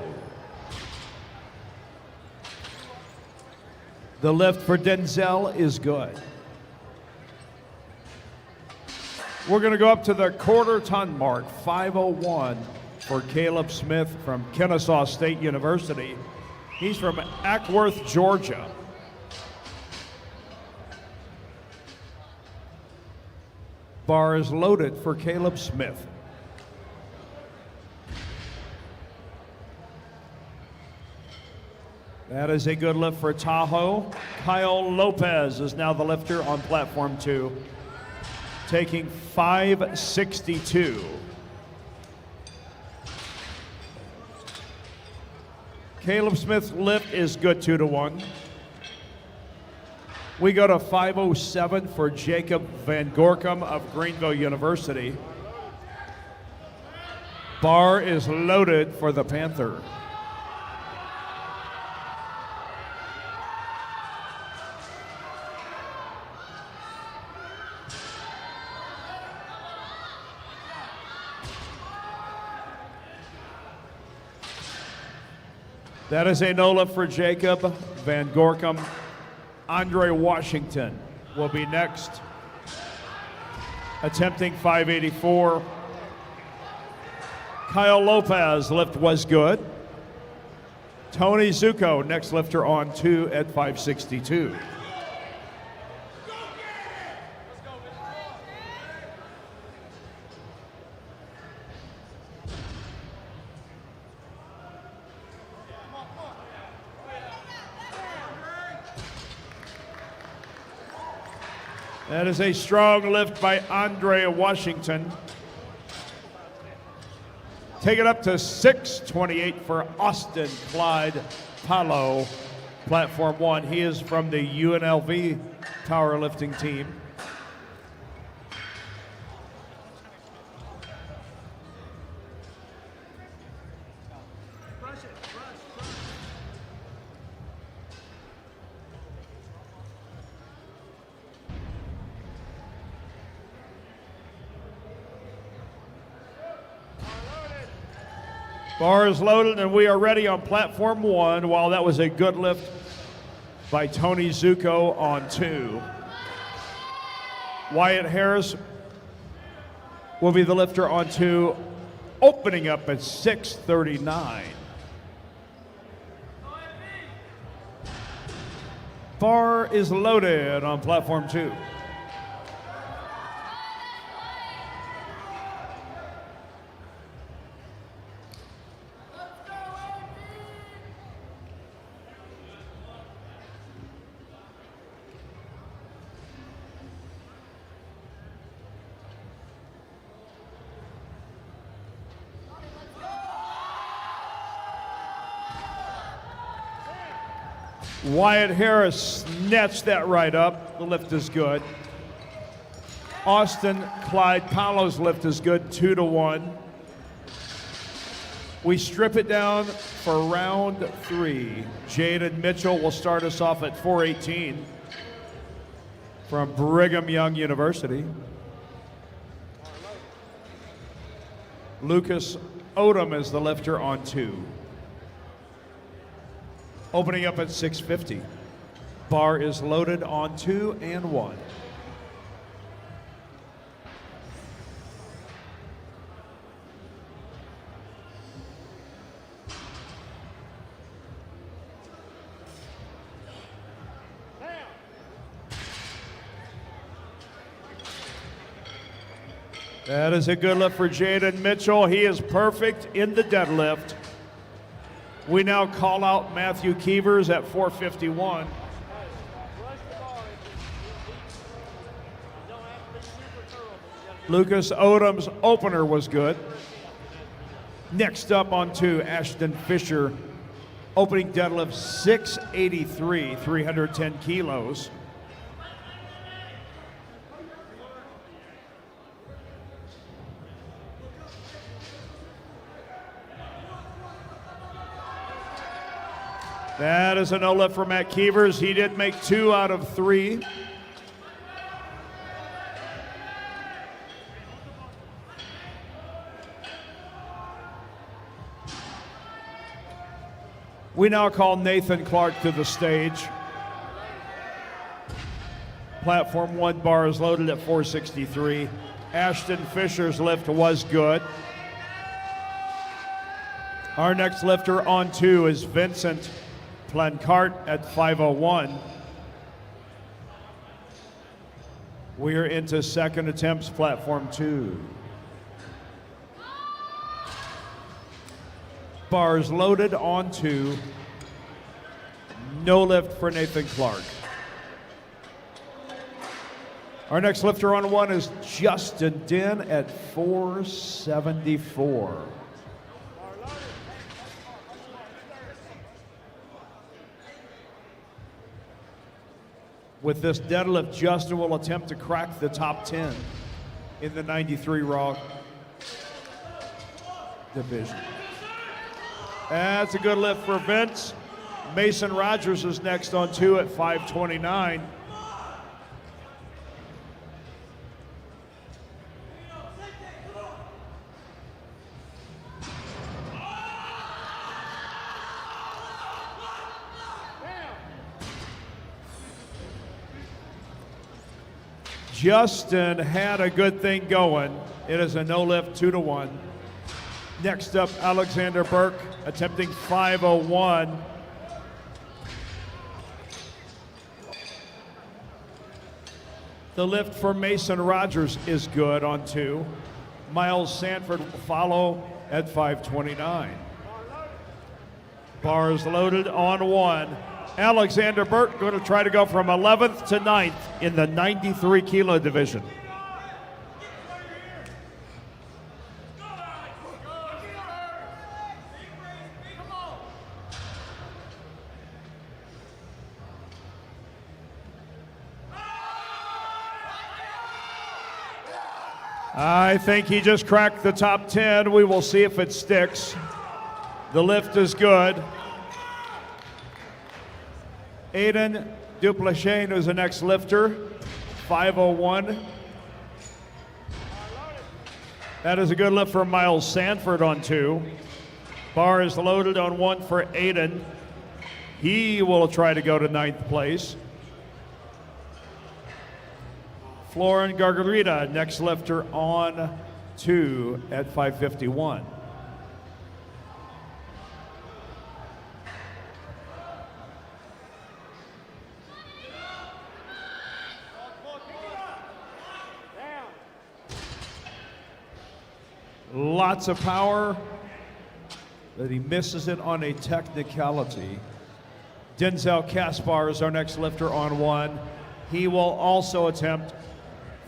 The lift for Denzel is good. We're going to go up to the quarter ton mark, 501 for Caleb Smith from Kennesaw State University. He's from Ackworth, Georgia. Bar is loaded for Caleb Smith. That is a good lift for Tahoe. Kyle Lopez is now the lifter on platform 2, taking 562. Caleb Smith's lift is good 2-1. We go to 507 for Jacob Van Gorkum of Greenville University. Bar is loaded for the Panther. That is a no lift for Jacob Van Gorkum. Andre Washington will be next, attempting 584. Kyle Lopez lift was good. Tony Zuko, next lifter on 2 at 562. That is a strong lift by Andre Washington. Take it up to 628 for Austin Clyde Palo, platform 1. He is from the UNLV powerlifting team. Bar is loaded and we are ready on platform 1. While that was a good lift by Tony Zuko on 2. Wyatt Harris will be the lifter on 2, opening up at 639. Bar is loaded on platform 2. Wyatt Harris snatched that right up. The lift is good. Austin Clyde Paolo's lift is good, 2-1. We strip it down for round 3. Jaden Mitchell will start us off at 418 from Brigham Young University. Lucas Odom is the lifter on 2. Opening up at 650. Bar is loaded on 2 and 1. That is a good lift for Jaden Mitchell. He is perfect in the deadlift. We now call out Matthew Keevers at 451. Lucas Odom's opener was good. Next up on 2, Ashton Fisher. Opening deadlift 683, 310 kilos. That is a no lift for Matt Keevers. He did make 2 out of 3. We now call Nathan Clark to the stage. Platform 1 bar is loaded at 463. Ashton Fisher's lift was good. Our next lifter on 2 is Vincent Plancart at 501. We are into second attempts, platform 2. Bars loaded on 2. No lift for Nathan Clark. Our next lifter on 1 is Justin Din at 474. With this deadlift, Justin will attempt to crack the top 10 in the 93 Raw division. That's a good lift for Vince. Mason Rogers is next on 2 at 529. Justin had a good thing going. It is a no lift, 2-1. Next up, Alexander Burke attempting 501. The lift for Mason Rogers is good on 2. Miles Sanford will follow at 529. Bars loaded on 1. Alexander Burke going to try to go from 11th to 9th in the 93 kilo division. I think he just cracked the top 10. We will see if it sticks. The lift is good. Aiden Duplachane is the next lifter, 501. That is a good lift for Miles Sanford on 2. Bar is loaded on 1 for Aiden. He will try to go to 9th place. Florin Gargarita, next lifter on 2 at 551. Lots of power, but he misses it on a technicality. Denzel Kaspar is our next lifter on 1. He will also attempt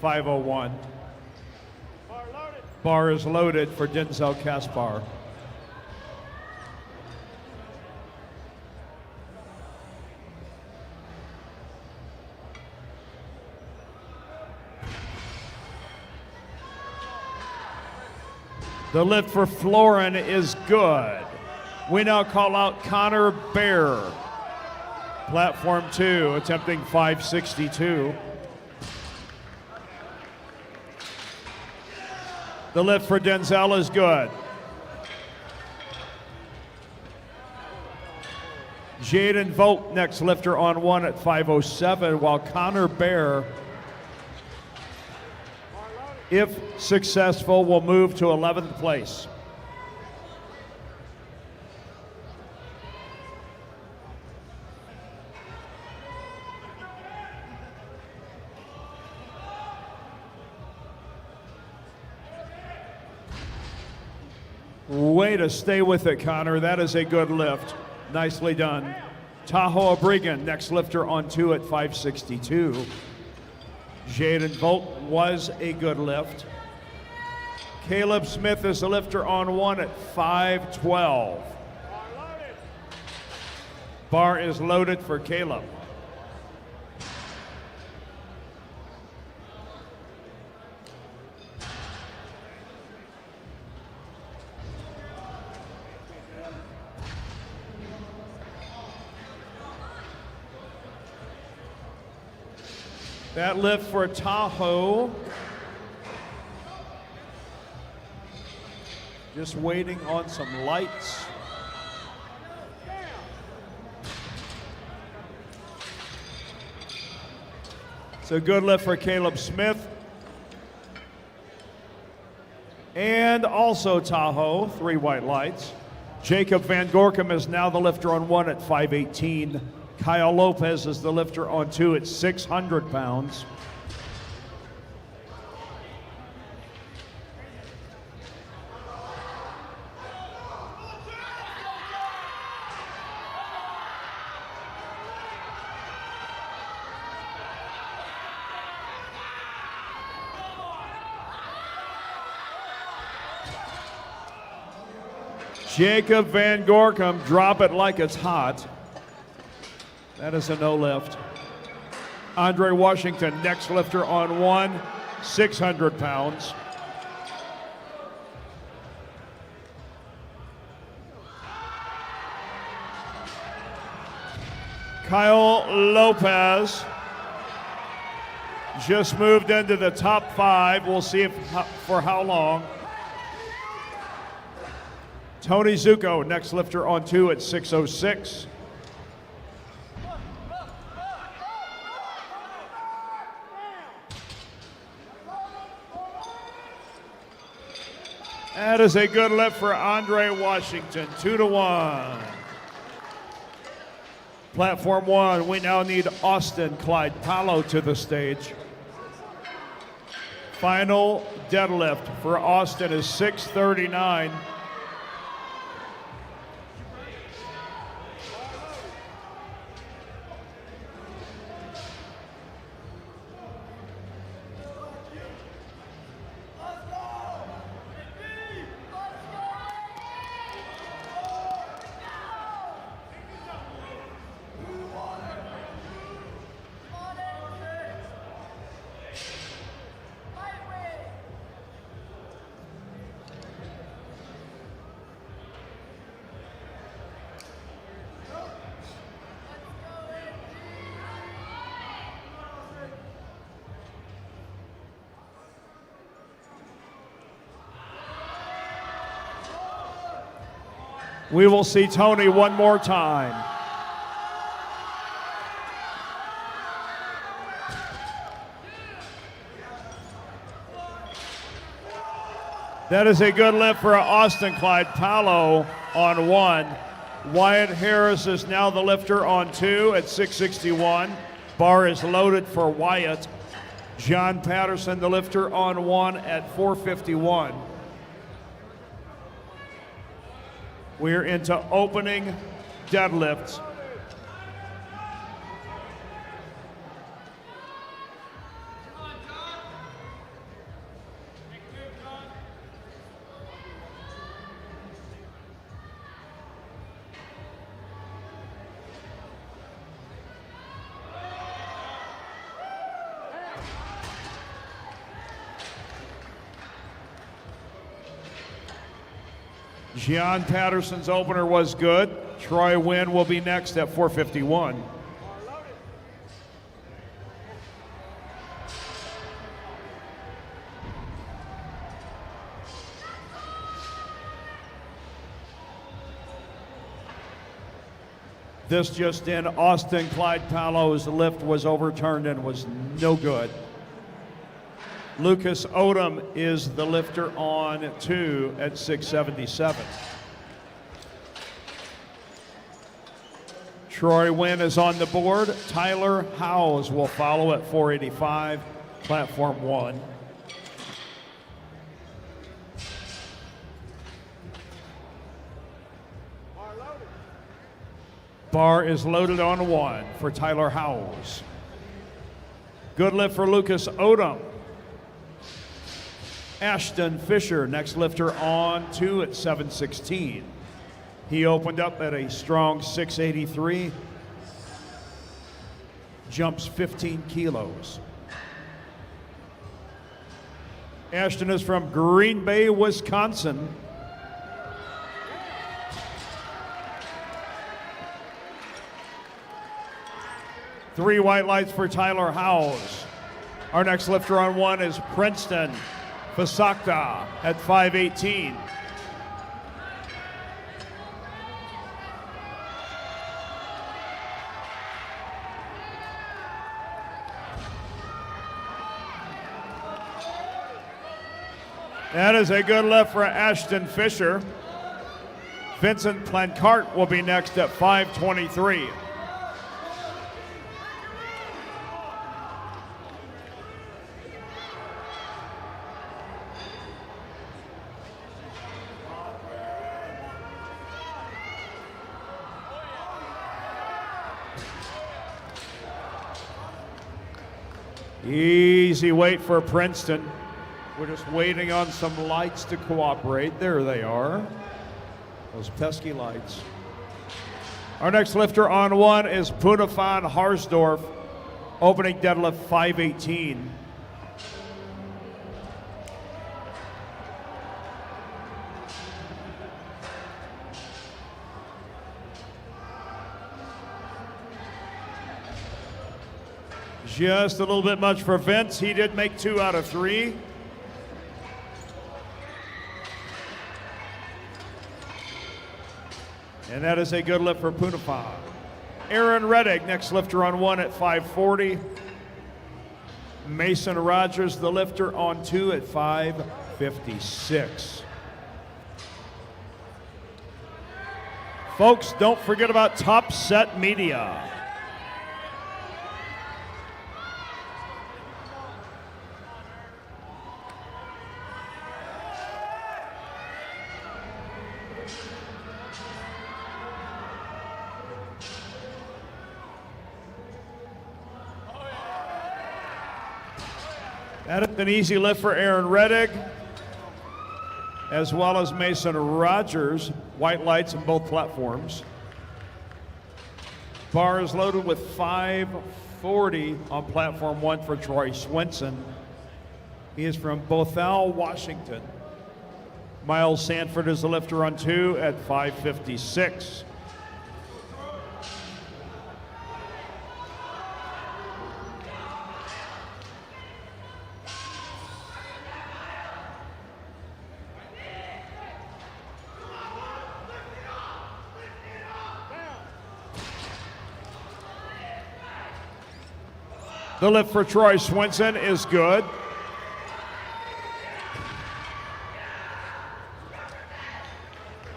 501. Bar is loaded for Denzel Kaspar. The lift for Florin is good. We now call out Connor Bear. Platform 2, attempting 562. The lift for Denzel is good. Jaden Vogt, next lifter on 1 at 507, while Connor Bear, if successful, will move to 11th place. Way to stay with it, Connor. That is a good lift. Nicely done. Tahoe Abrigan, next lifter on 2 at 562. Jaden Vogt was a good lift. Caleb Smith is the lifter on 1 at 512. Bar is loaded for Caleb. That lift for Tahoe. Just waiting on some lights. It's a good lift for Caleb Smith. And also Tahoe, 3 white lights. Jacob Van Gorkum is now the lifter on 1 at 518. Kyle Lopez is the lifter on 2 at 600 pounds. Jacob Van Gorkum, drop it like it's hot. That is a no lift. Andre Washington, next lifter on 1, 600 pounds. Kyle Lopez just moved into the top 5. We'll see for how long. Tony Zuko, next lifter on 2 at 606. That is a good lift for Andre Washington, 2-1. Platform 1, we now need Austin Clyde Palo to the stage. Final deadlift for Austin is 639. We will see Tony one more time. That is a good lift for Austin Clyde Palo on 1. Wyatt Harris is now the lifter on 2 at 661. Bar is loaded for Wyatt. John Patterson, the lifter on 1 at 451. We're into opening deadlifts. Gian Patterson's opener was good. Troy Wynn will be next at 451. This just in, Austin Clyde Paolo's lift was overturned and was no good. Lucas Odom is the lifter on 2 at 677. Troy Wynn is on the board. Tyler Howes will follow at 485, platform 1. Bar is loaded on 1 for Tyler Howes. Good lift for Lucas Odom. Ashton Fisher, next lifter on 2 at 716. He opened up at a strong 683. Jumps 15 kilos. Ashton is from Green Bay, Wisconsin. Three white lights for Tyler Howes. Our next lifter on 1 is Princeton Fasakta at 518. That is a good lift for Ashton Fisher. Vincent Plancart will be next at 523. Easy weight for Princeton. We're just waiting on some lights to cooperate. There they are. Those pesky lights. Our next lifter on 1 is Punafan Harsdorf, opening deadlift 518. Just a little bit much for Vince. He did make 2 out of 3. And that is a good lift for Punafan. Aaron Reddick, next lifter on 1 at 540. Mason Rogers, the lifter on 2 at 556. Folks, don't forget about Top Set Media. That is an easy lift for Aaron Reddick, as well as Mason Rogers. White lights on both platforms. Bar is loaded with 540 on platform 1 for Troy Swenson. He is from Bothell, Washington. Miles Sanford is the lifter on 2 at 556. The lift for Troy Swenson is good.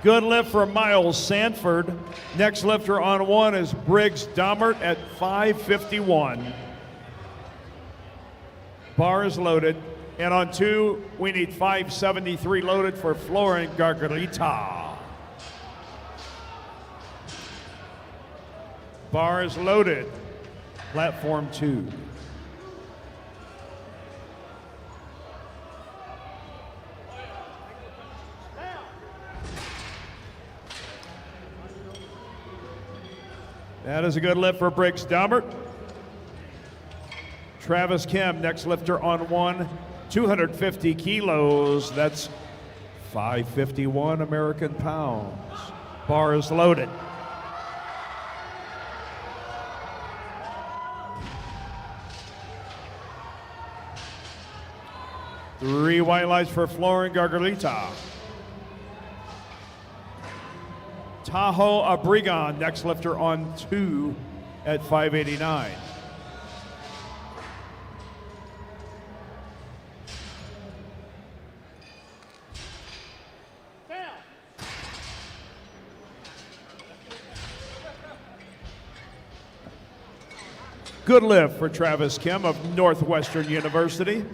Good lift for Miles Sanford. Next lifter on 1 is Briggs Domert at 551. Bar is loaded. And on 2, we need 573 loaded for Florin Gargarita. Bar is loaded. Platform 2. That is a good lift for Briggs Domert. Travis Kim, next lifter on 1, 250 kilos. That's 551 American pounds. Bar is loaded. Three white lights for Florin Gargalita. Tahoe Abrigon, next lifter on 2 at 589. Good lift for Travis Kim of Northwestern University.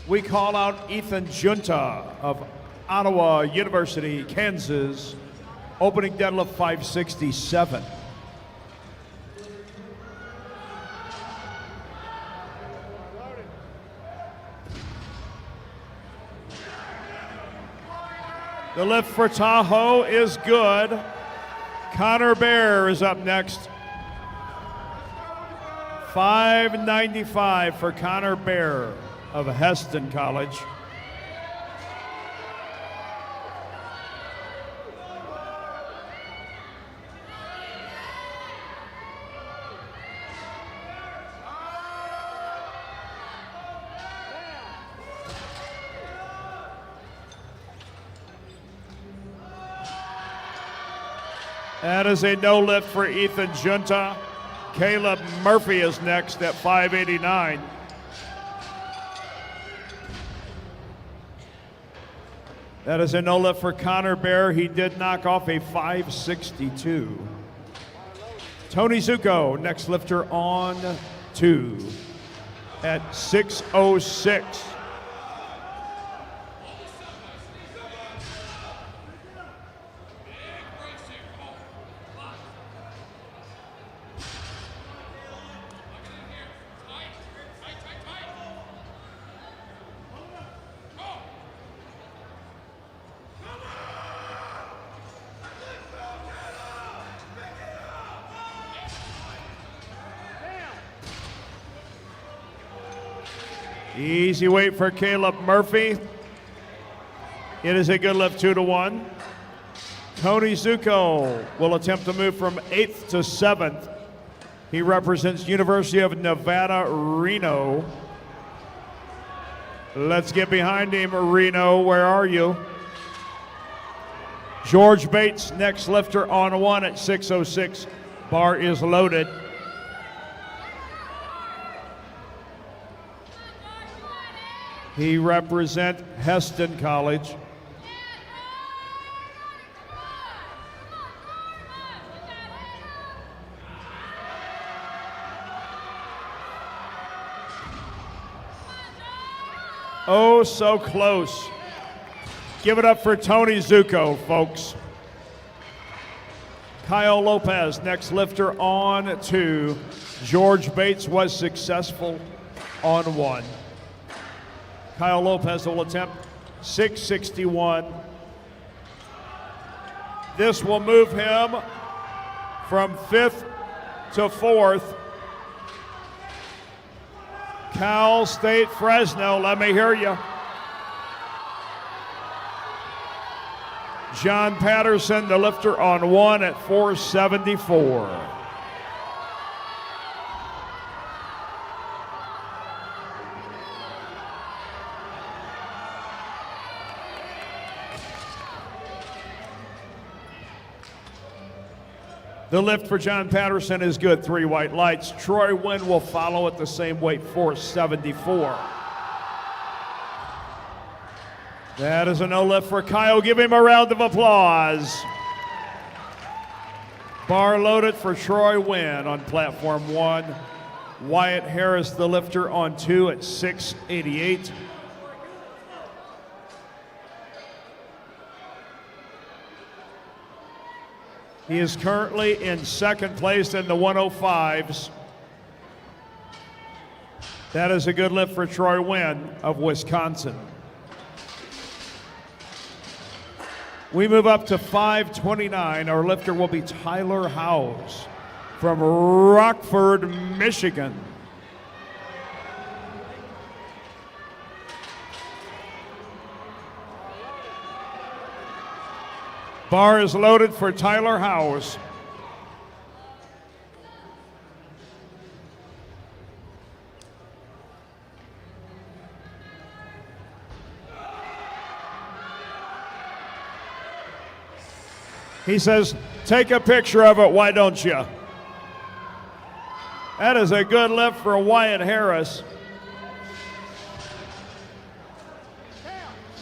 We call out Ethan Junta of Ottawa University, Kansas, opening deadlift 567. The lift for Tahoe is good. Connor Bear is up next. 595 for Connor Bear of Heston College. That is a no lift for Ethan Junta. Caleb Murphy is next at 589. That is a no lift for Connor Bear. He did knock off a 562. Tony Zuko, next lifter on 2 at 606. Easy weight for Caleb Murphy. It is a good lift, 2-1. Tony Zuko will attempt to move from 8th to 7th. He represents University of Nevada, Reno. Let's get behind him, Reno. Where are you? George Bates, next lifter on 1 at 606. Bar is loaded. He represents Heston College. Oh, so close. Give it up for Tony Zuko, folks. Kyle Lopez, next lifter on 2. George Bates was successful on 1. Kyle Lopez will attempt 661. This will move him from 5th to 4th. Cal State Fresno, let me hear you. John Patterson, the lifter on 1 at 474. The lift for John Patterson is good, 3 white lights. Troy Wynn will follow at the same weight, 474. That is a no lift for Kyle. Give him a round of applause. Bar loaded for Troy Wynn on platform 1. Wyatt Harris, the lifter, on 2 at 688. He is currently in 2nd place in the 105s. That is a good lift for Troy Wynn of Wisconsin. We move up to 529. Our lifter will be Tyler Howes from Rockford, Michigan. Bar is loaded for Tyler Howes. He says, take a picture of it, why don't you? That is a good lift for Wyatt Harris.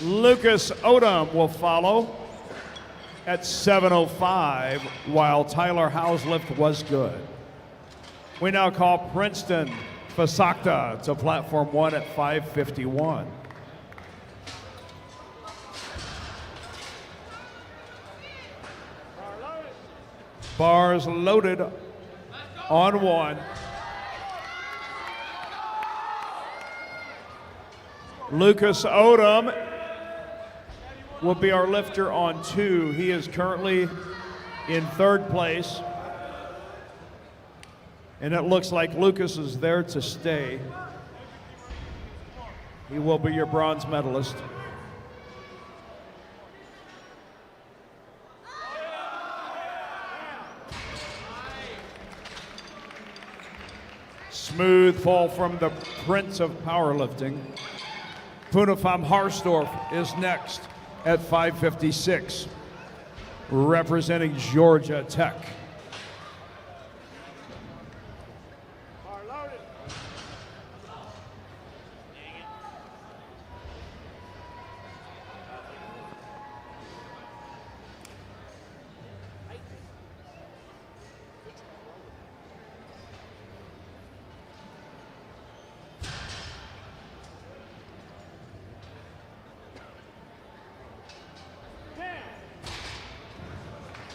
Lucas Odom will follow at 7:05, while Tyler Howes' lift was good. We now call Princeton Fasakta to platform 1 at 5:51. Bars loaded on 1. Lucas Odom will be our lifter on 2. He is currently in 3rd place. And it looks like Lucas is there to stay. He will be your bronze medalist. Smooth fall from the Prince of Powerlifting. Punafam Harsdorf is next at 5:56, representing Georgia Tech.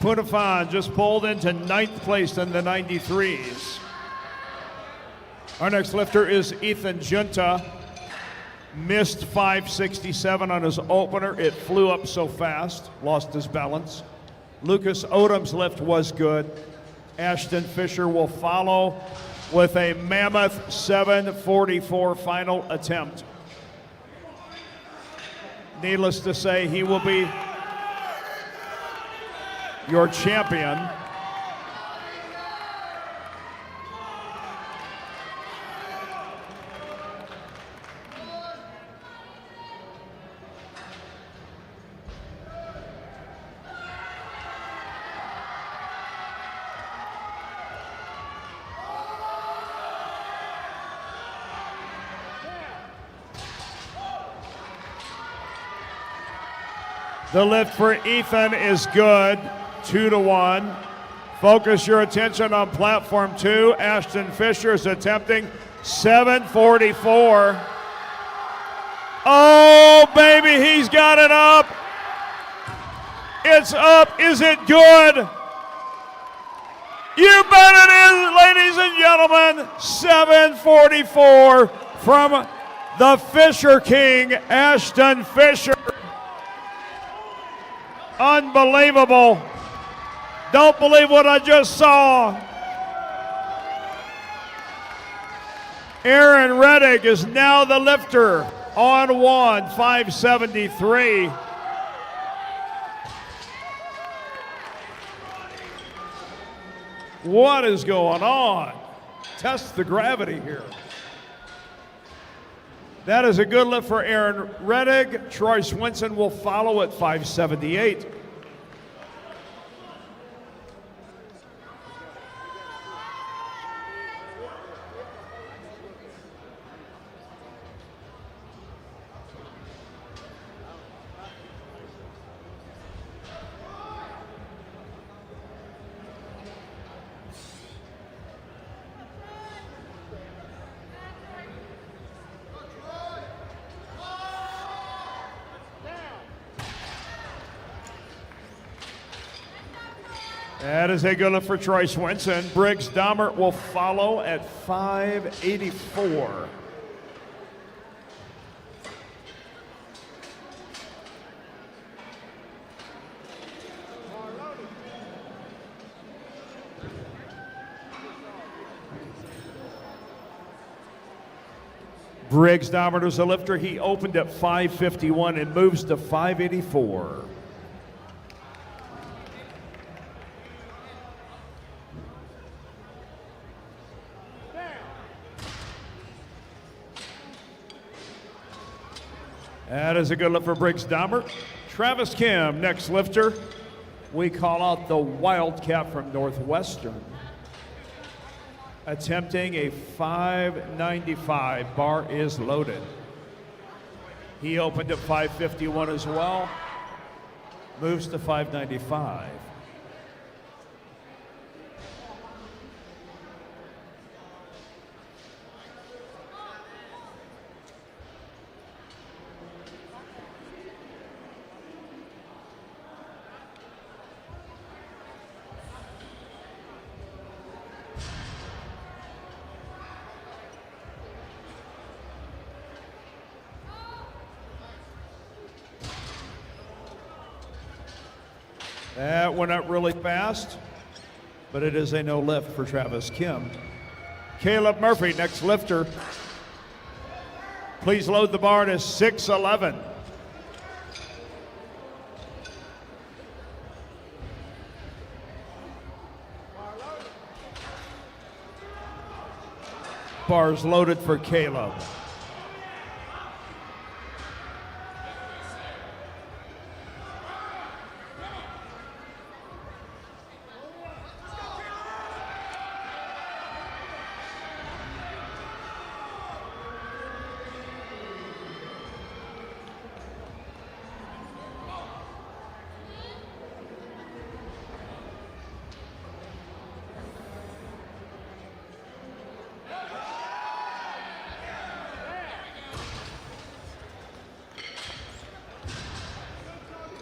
Punafan just pulled into 9th place in the 93s. Our next lifter is Ethan Junta. Missed 567 on his opener. It flew up so fast, lost his balance. Lucas Odom's lift was good. Ashton Fisher will follow with a mammoth 7:44 final attempt. Needless to say, he will be your champion. The lift for Ethan is good. 2-1. Focus your attention on platform 2. Ashton Fisher is attempting 7:44. Oh, baby, he's got it up. It's up. Is it good? You bet it is, ladies and gentlemen. 7:44 from the Fisher King, Ashton Fisher. Unbelievable. Don't believe what I just saw. Aaron Reddick is now the lifter on 1, 573. What is going on? Test the gravity here. That is a good lift for Aaron Reddick. Troy Swinson will follow at 578. That is a good lift for Troy Swinson. Briggs Dahmert will follow at 584. Briggs Dahmert is a lifter. He opened at 551 and moves to 584. That is a good lift for Briggs Dahmer. Travis Kim, next lifter. We call out the Wildcat from Northwestern. Attempting a 595. Bar is loaded. He opened at 551 as well. Moves to 595. That went up really fast, but it is a no lift for Travis Kim. Caleb Murphy, next lifter. Please load the bar to 611. Bars loaded for Caleb.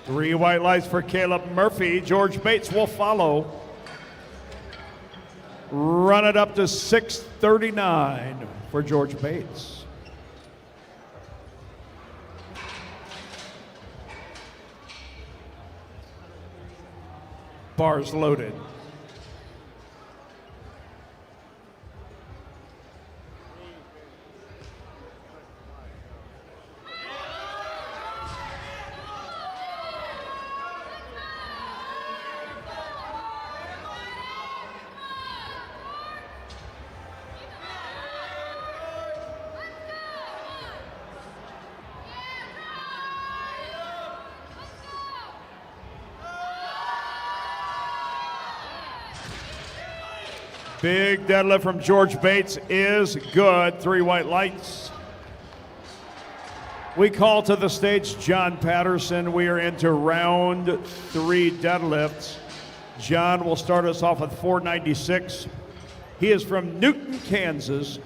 Three white lights for Caleb Murphy. George Bates will follow. Run it up to 639 for George Bates. Bars loaded. Big deadlift from George Bates is good. Three white lights. We call to the stage John Patterson. We are into round 3 deadlifts. John will start us off with 496. He is from Newton, Kansas.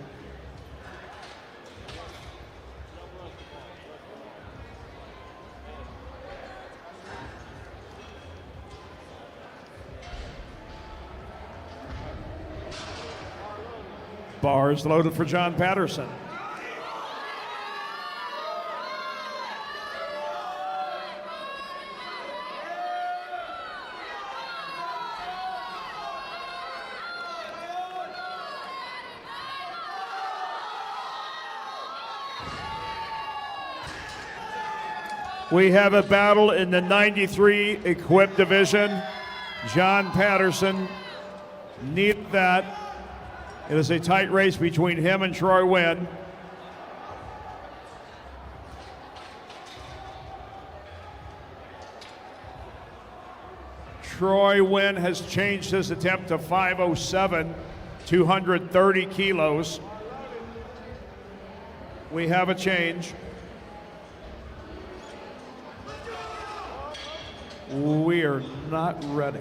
Bars loaded for John Patterson. We have a battle in the 93 equipped division. John Patterson needs that. It is a tight race between him and Troy Wynn. Troy Wynn has changed his attempt to 507, 230 kilos. We have a change. We are not ready.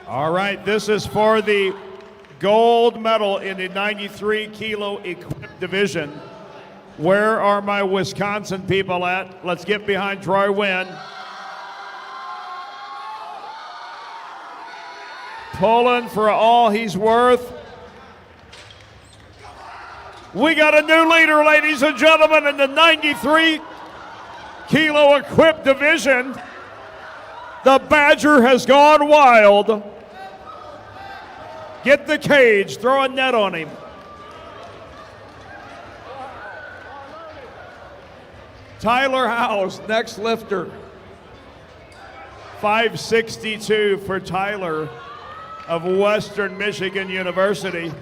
All right, this is for the gold medal in the 93 kilo equipped division. Where are my Wisconsin people at? Let's get behind Troy Wynn. Pulling for all he's worth. We got a new leader, ladies and gentlemen, in the 93 kilo equipped division. The Badger has gone wild. Get the cage, throw a net on him. Tyler House, next lifter. 562 for Tyler of Western Michigan University.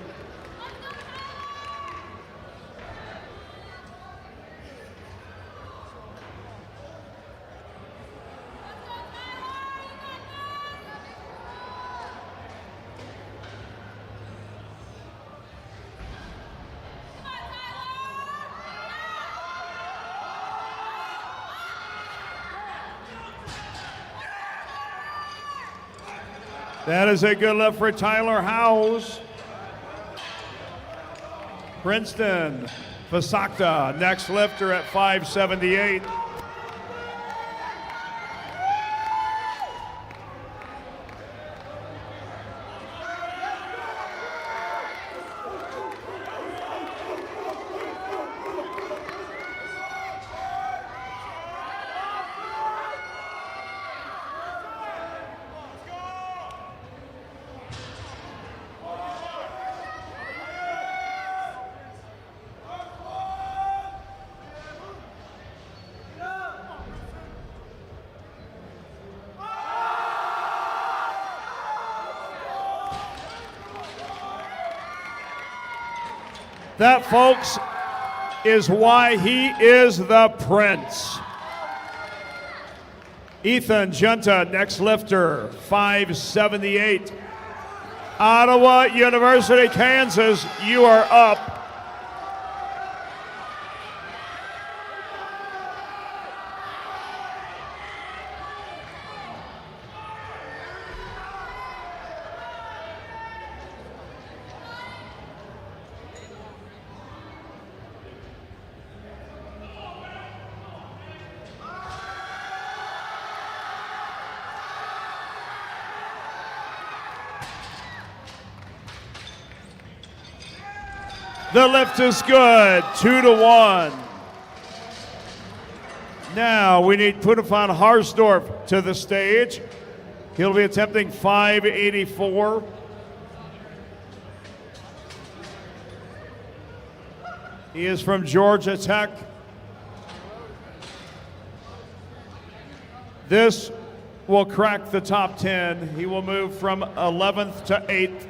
That is a good lift for Tyler Howes. Princeton Fasakta, next lifter at 578. That, folks, is why he is the Prince. Ethan Junta, next lifter, 578. Ottawa University, Kansas, you are up. The lift is good, 2-1. Now we need Punafan Harsdorf to the stage. He'll be attempting 584. He is from Georgia Tech. This will crack the top 10. He will move from 11th to 8th.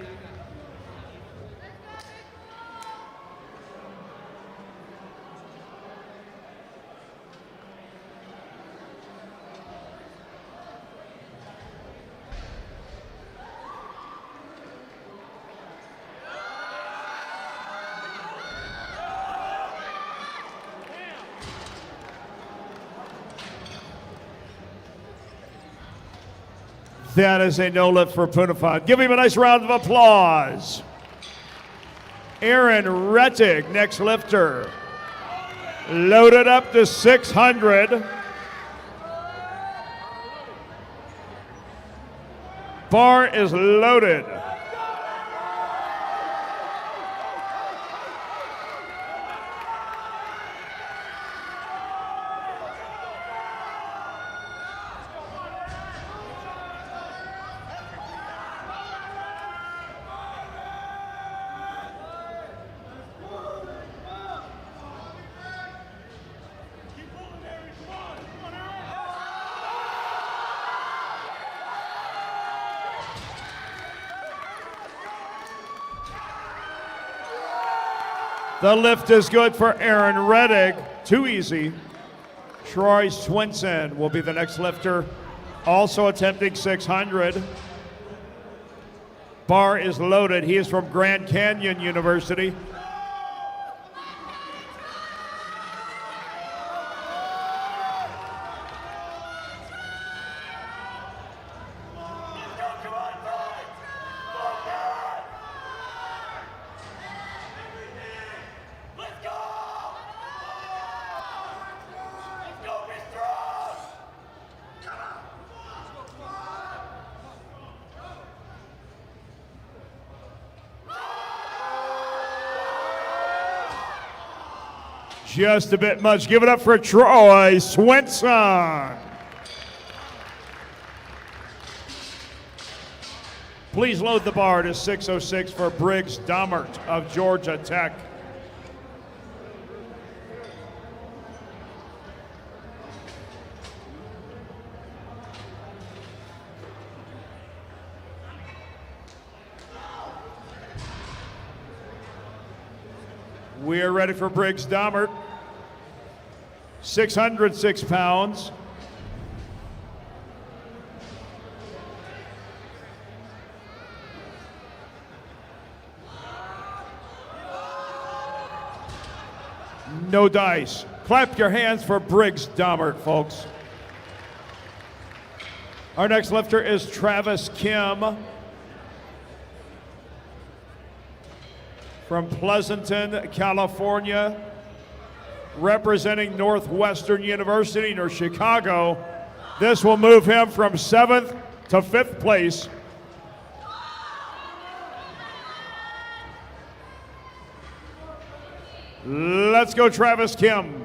That is a no lift for Punafan. Give him a nice round of applause. Aaron Rettig, next lifter. Loaded up to 600. Bar is loaded. The lift is good for Aaron Rettig. Too easy. Troy Swinson will be the next lifter, also attempting 600. Bar is loaded. He is from Grand Canyon University. Just a bit much. Give it up for Troy Swinson. Please load the bar to 606 for Briggs Domert of Georgia Tech. We are ready for Briggs Dahmert. 606 pounds. No dice. Clap your hands for Briggs Dahmert, folks. Our next lifter is Travis Kim from Pleasanton, California, representing Northwestern University near Chicago. This will move him from 7th to 5th place. Let's go, Travis Kim.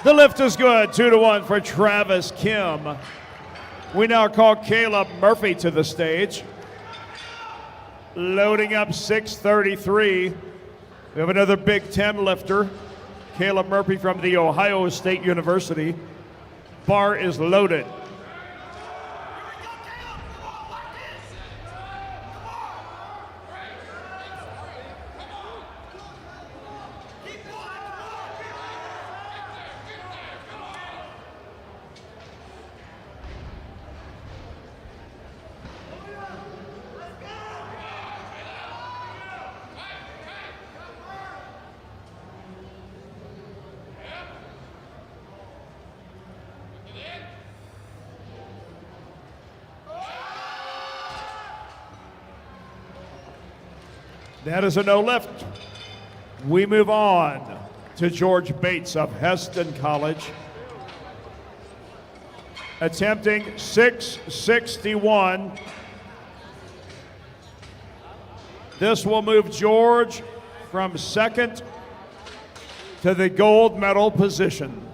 The lift is good, 2-1 for Travis Kim. We now call Caleb Murphy to the stage. Loading up 633. We have another Big Ten lifter, Caleb Murphy from the Ohio State University. Bar is loaded. That is a no lift. We move on to George Bates of Heston College. Attempting 661. This will move George from 2nd to the gold medal position.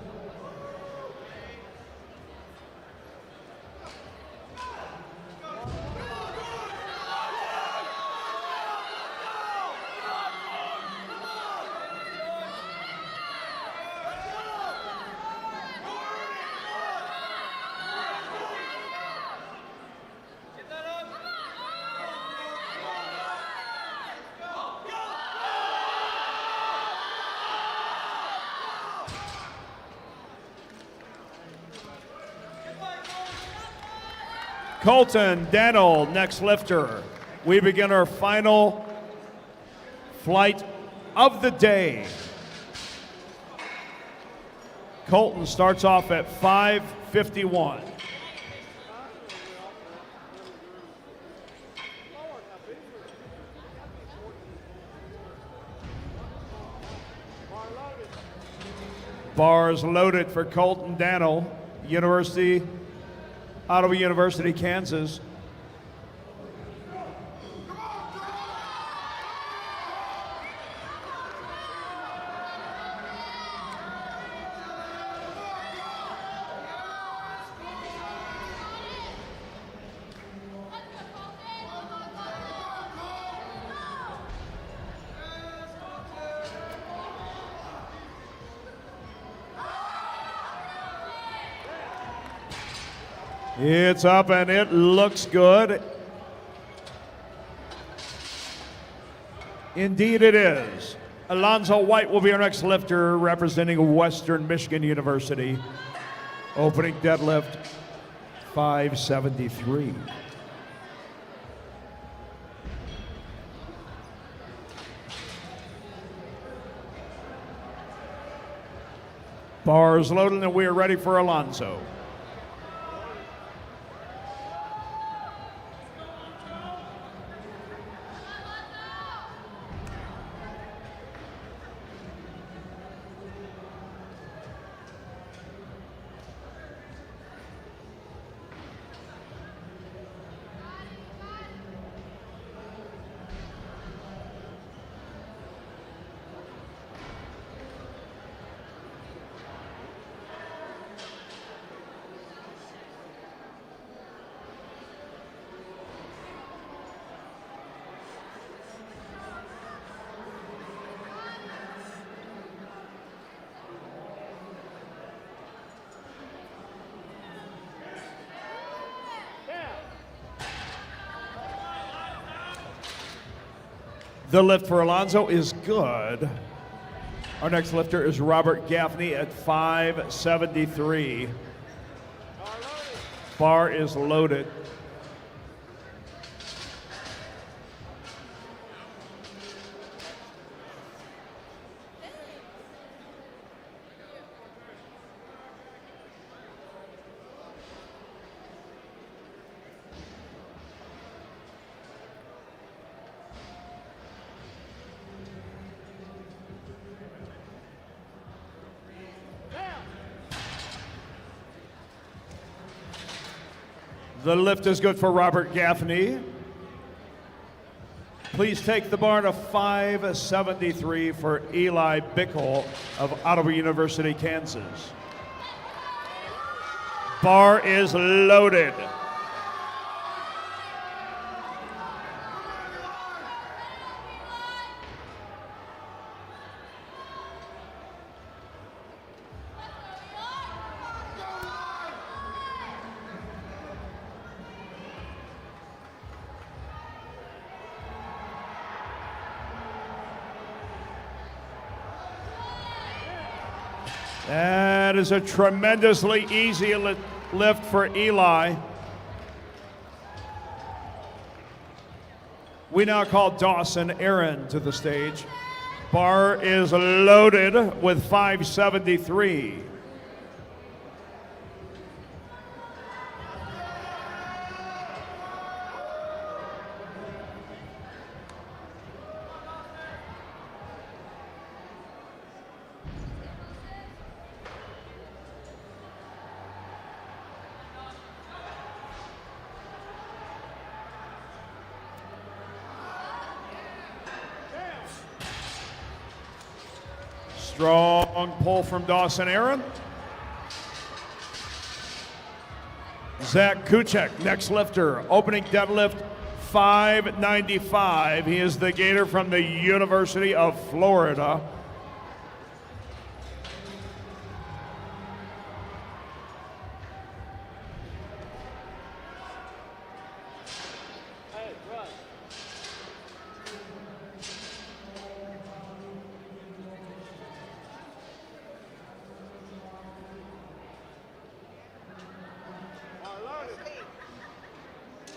Colton Daniel, next lifter. We begin our final flight of the day. Colton starts off at 551. Bars loaded for Colton Daniel, Ottawa University, Kansas. It's up and it looks good. Indeed it is. Alonzo White will be our next lifter representing Western Michigan University. Opening deadlift, 573. Bars loaded and we are ready for Alonzo. The lift for Alonzo is good. Our next lifter is Robert Gaffney at 573. Bar is loaded. The lift is good for Robert Gaffney. Please take the bar to 573 for Eli Bickle of Ottawa University, Kansas. Bar is loaded. That is a tremendously easy lift for Eli. We now call Dawson Aaron to the stage. Bar is loaded with 573. Strong pull from Dawson Aaron. Zach Kuchek, next lifter, opening deadlift 595. He is the Gator from the University of Florida.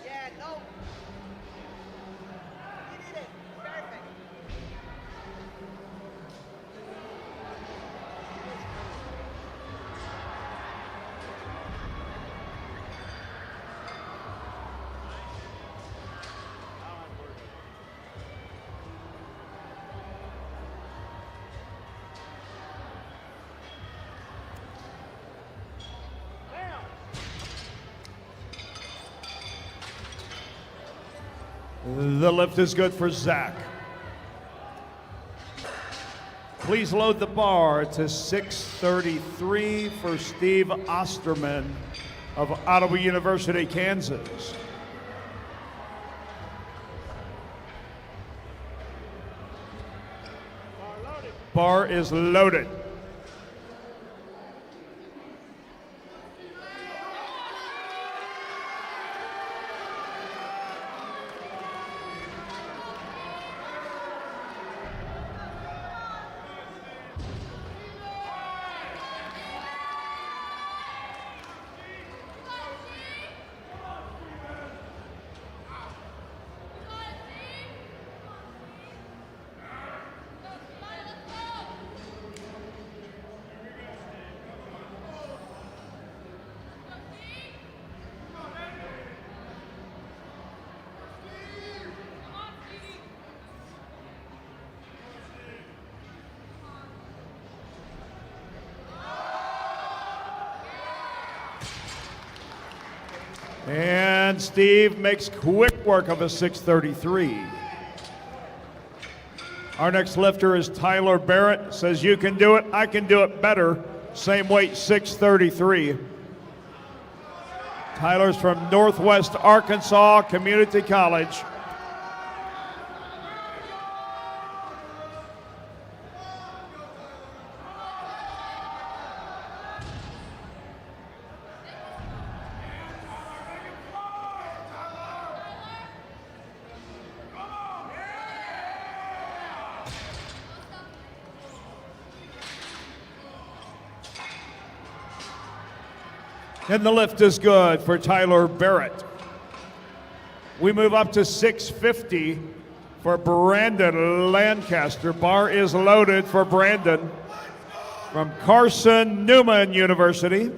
Yeah, no. You did it. Perfect. The lift is good for Zach. Please load the bar to 633 for Steve Osterman of Ottawa University, Kansas. Bar is loaded. And Steve makes quick work of a 633. Our next lifter is Tyler Barrett. Says, you can do it, I can do it better. Same weight, 633. Tyler's from Northwest Arkansas Community College. And the lift is good for Tyler Barrett. We move up to 650 for Brandon Lancaster. Bar is loaded for Brandon from Carson Newman University.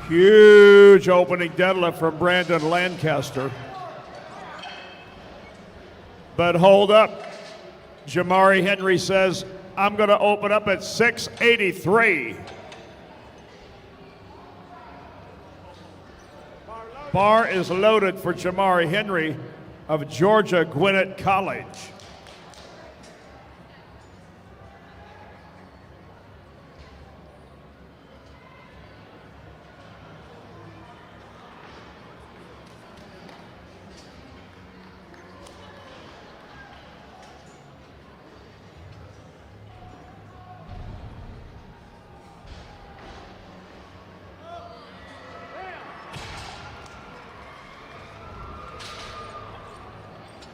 Huge opening deadlift from Brandon Lancaster. But hold up. Jamari Henry says, I'm going to open up at 683. Bar is loaded for Jamari Henry of Georgia Gwinnett College.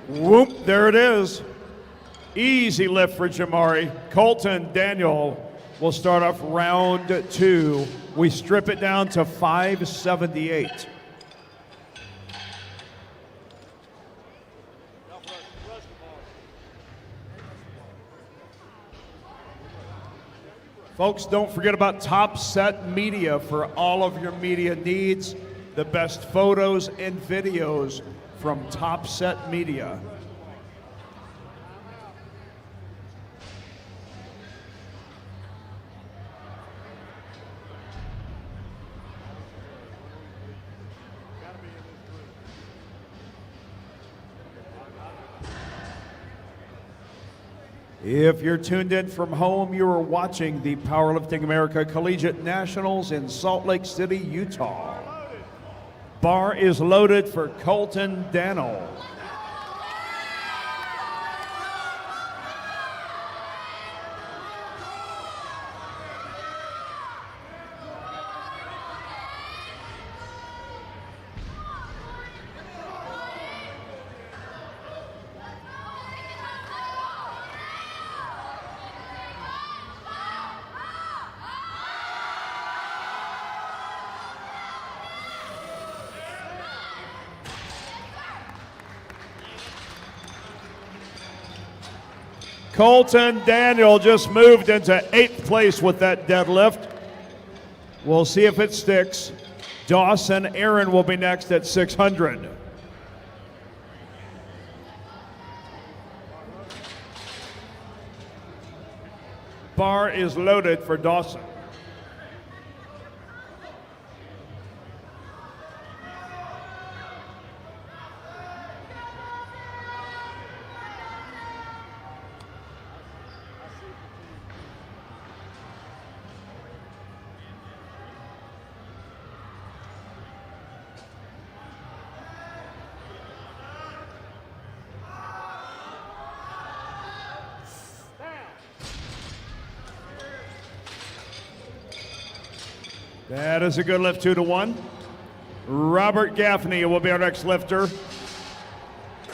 Whoop, there it is. Easy lift for Jamari. Colton Daniel will start off round 2. We strip it down to 578. Folks, don't forget about Top Set Media for all of your media needs. The best photos and videos from Top Set Media. If you're tuned in from home, you are watching the Powerlifting America Collegiate Nationals in Salt Lake City, Utah. Bar is loaded for Colton Daniel. Colton Daniel just moved into 8th place with that deadlift. We'll see if it sticks. Dawson Aaron will be next at 600. Bar is loaded for Dawson. That is a good lift, 2-1. Robert Gaffney will be our next lifter.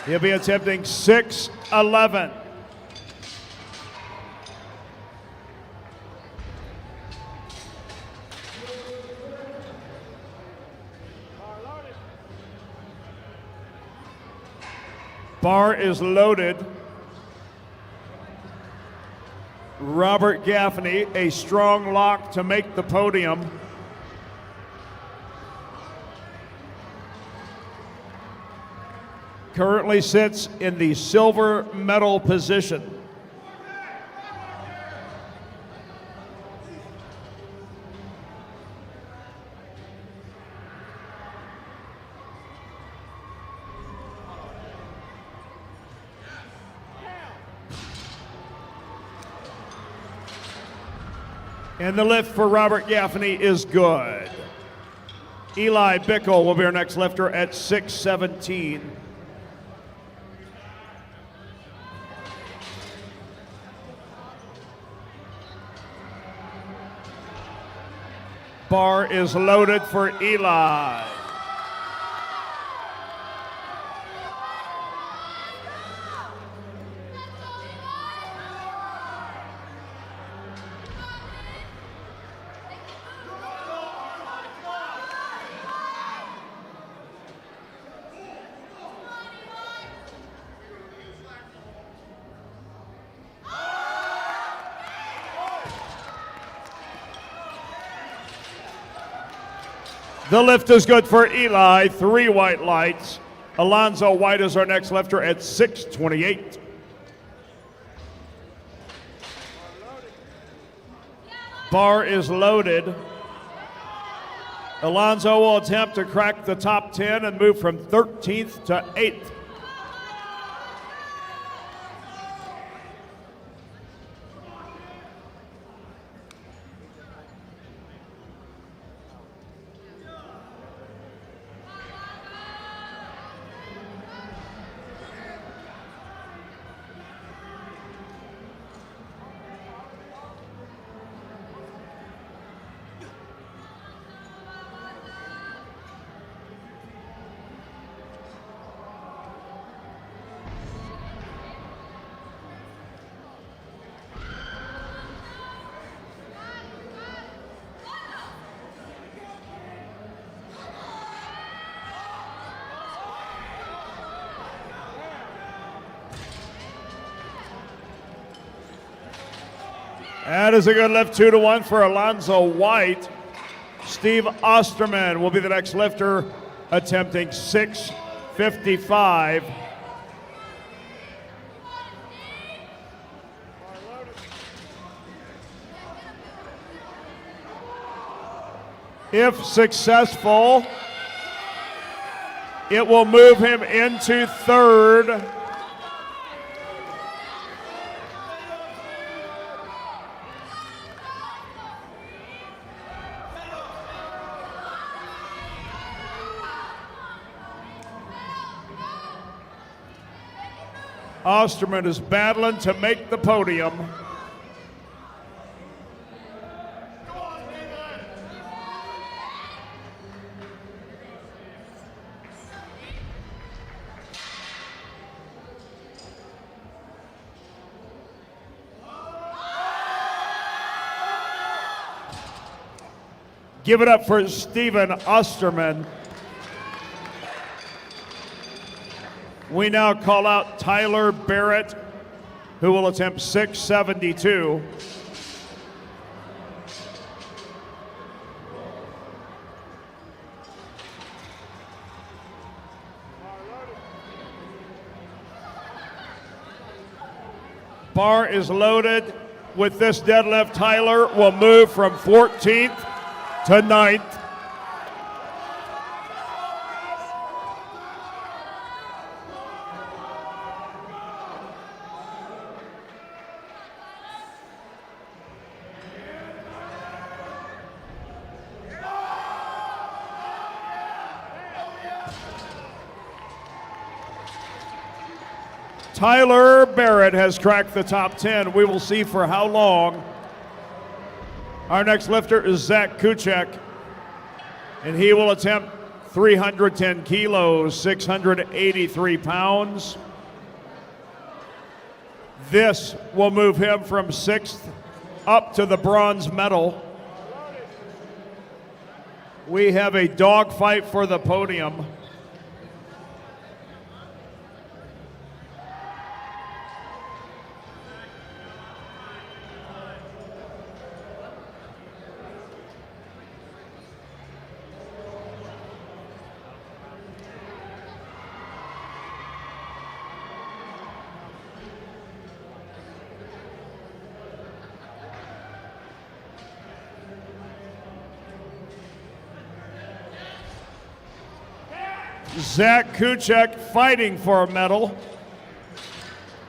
He'll be attempting 611. Bar is loaded. Robert Gaffney, a strong lock to make the podium. Currently sits in the silver medal position. And the lift for Robert Gaffney is good. Eli Bickle will be our next lifter at 617. Bar is loaded for Eli. The lift is good for Eli, 3 white lights. Alonzo White is our next lifter at 6:28. Bar is loaded. Alonzo will attempt to crack the top 10 and move from 13th to 8th. That is a good lift, 2-1 for Alonzo White. Steve Osterman will be the next lifter, attempting 6:55. If successful, it will move him into 3rd. Osterman is battling to make the podium. Give it up for Stephen Osterman. We now call out Tyler Barrett, who will attempt 6:72. Bar is loaded. With this deadlift, Tyler will move from 14th to 9th. Tyler Barrett has cracked the top 10. We will see for how long. Our next lifter is Zach Kuchek, and he will attempt 310 kilos, 683 pounds. This will move him from 6th up to the bronze medal. We have a dogfight for the podium. Zach Kuchek fighting for a medal.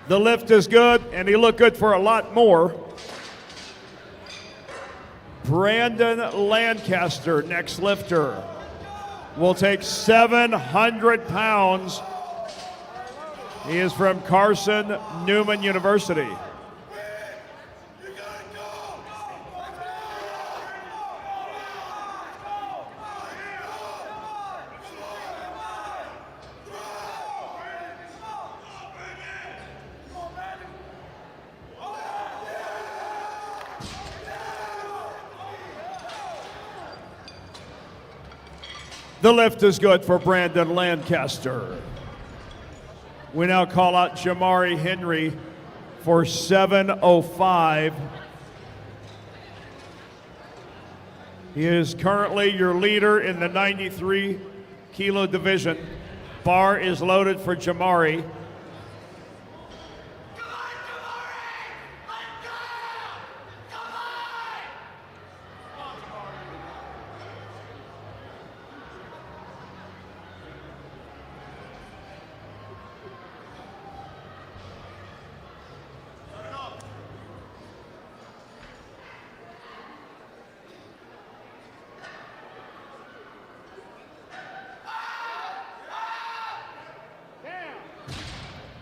The lift is good, and he looked good for a lot more. Brandon Lancaster, next lifter, will take 700 pounds. He is from Carson Newman University. The lift is good for Brandon Lancaster. We now call out Jamari Henry for 705. He is currently your leader in the 93 kilo division. Bar is loaded for Jamari.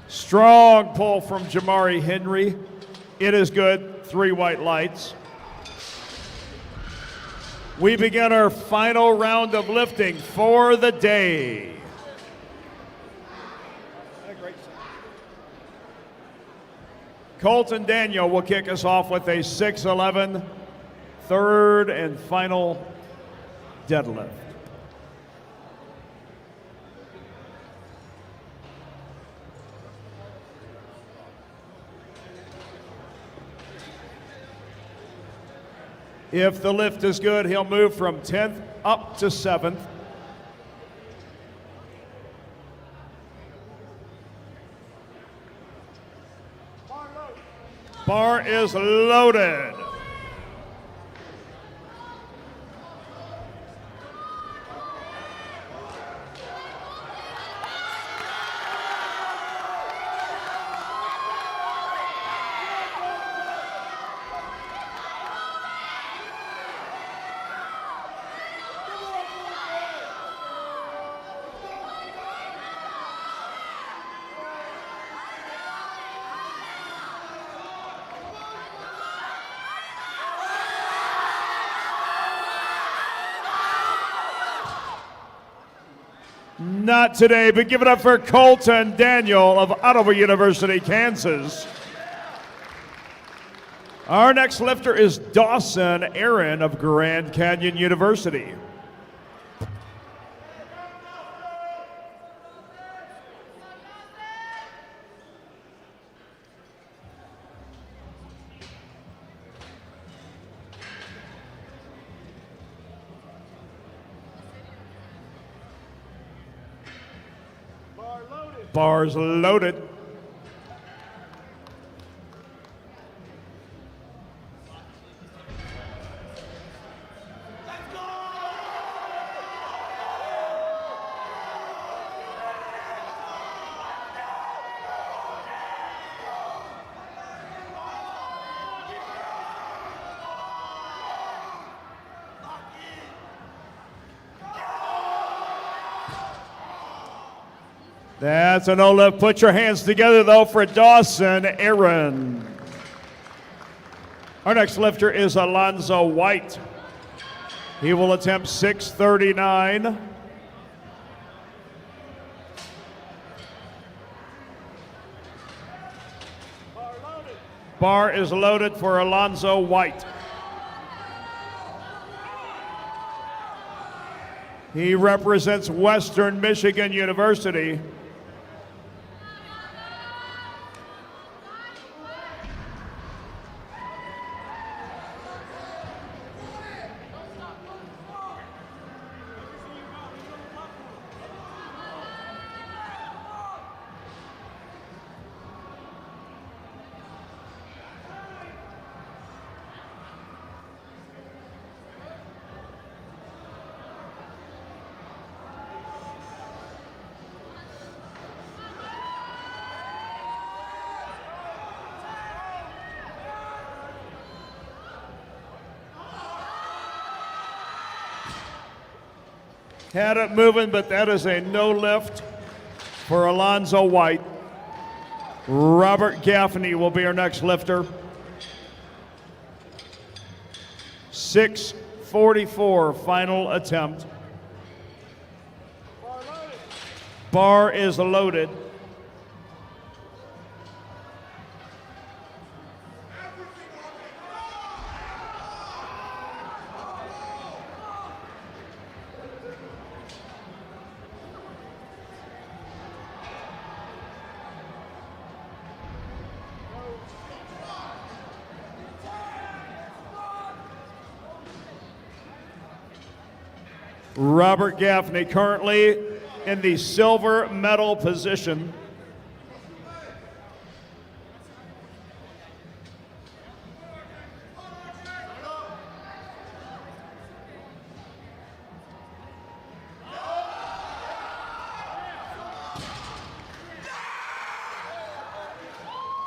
Strong pull from Jamari Henry. It is good. 3 white lights. We begin our final round of lifting for the day. Colton Daniel will kick us off with a 6'11", third and final deadlift. If the lift is good, he'll move from 10th up to 7th. Bar is loaded. Not today, but give it up for Colton Daniel of Ottawa University, Kansas. Our next lifter is Dawson Aaron of Grand Canyon University. Bars loaded. That's a no lift. Put your hands together, though, for Dawson Aaron. Our next lifter is Alonzo White. He will attempt 639. Bar is loaded for Alonzo White. He represents Western Michigan University. Had it moving, but that is a no lift for Alonzo White. Robert Gaffney will be our next lifter. 644 final attempt. Bar is loaded. Robert Gaffney currently in the silver medal position.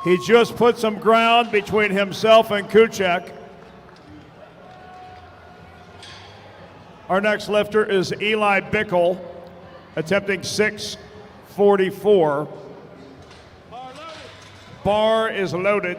He just put some ground between himself and Kuchek. Our next lifter is Eli Bickle, attempting 644. Bar is loaded.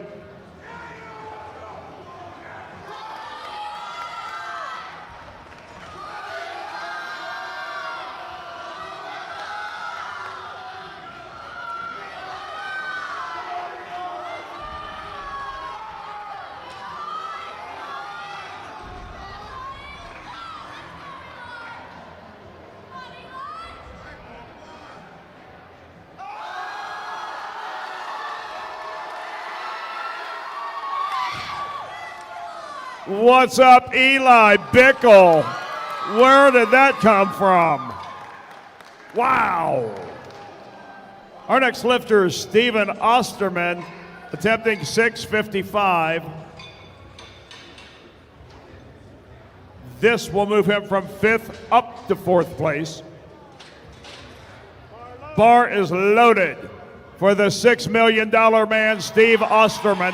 What's up, Eli Bickle? Where did that come from? Wow. Our next lifter is Steven Osterman, attempting 655. This will move him from 5th up to 4th place. Bar is loaded for the $6 million man, Steve Osterman.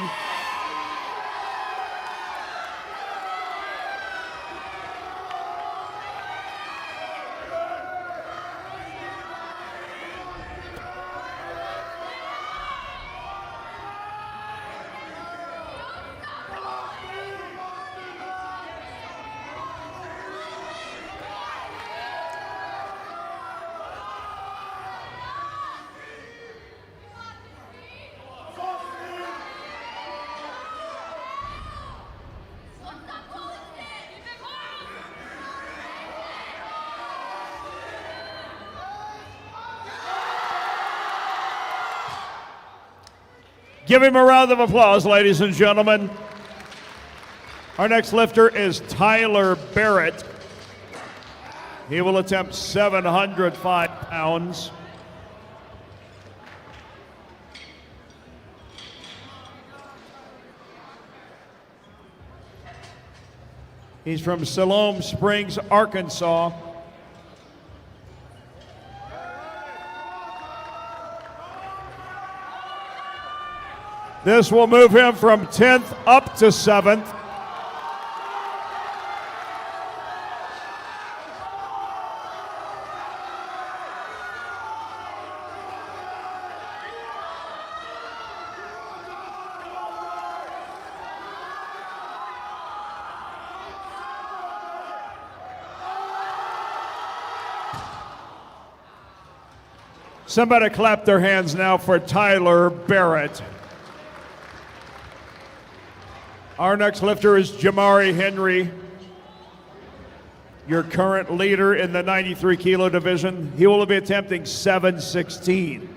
Give him a round of applause, ladies and gentlemen. Our next lifter is Tyler Barrett. He will attempt 705 pounds. He's from Siloam Springs, Arkansas. This will move him from 10th up to 7th. Somebody clap their hands now for Tyler Barrett. Our next lifter is Jamari Henry, your current leader in the 93 kilo division. He will be attempting 716.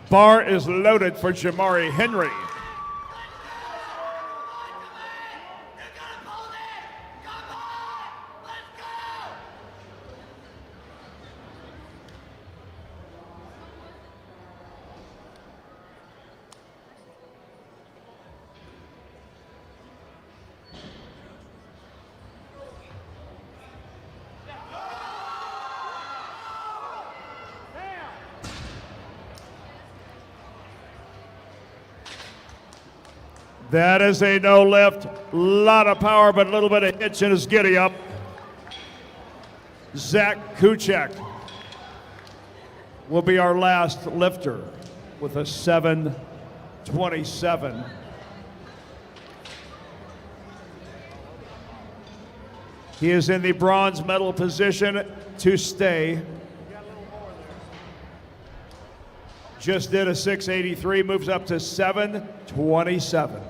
Bar is loaded for Jamari Henry. That is a no lift. A lot of power, but a little bit of hitch in his giddy up. Zach Kuchek will be our last lifter with a 727. He is in the bronze medal position to stay. Just did a 683, moves up to 727.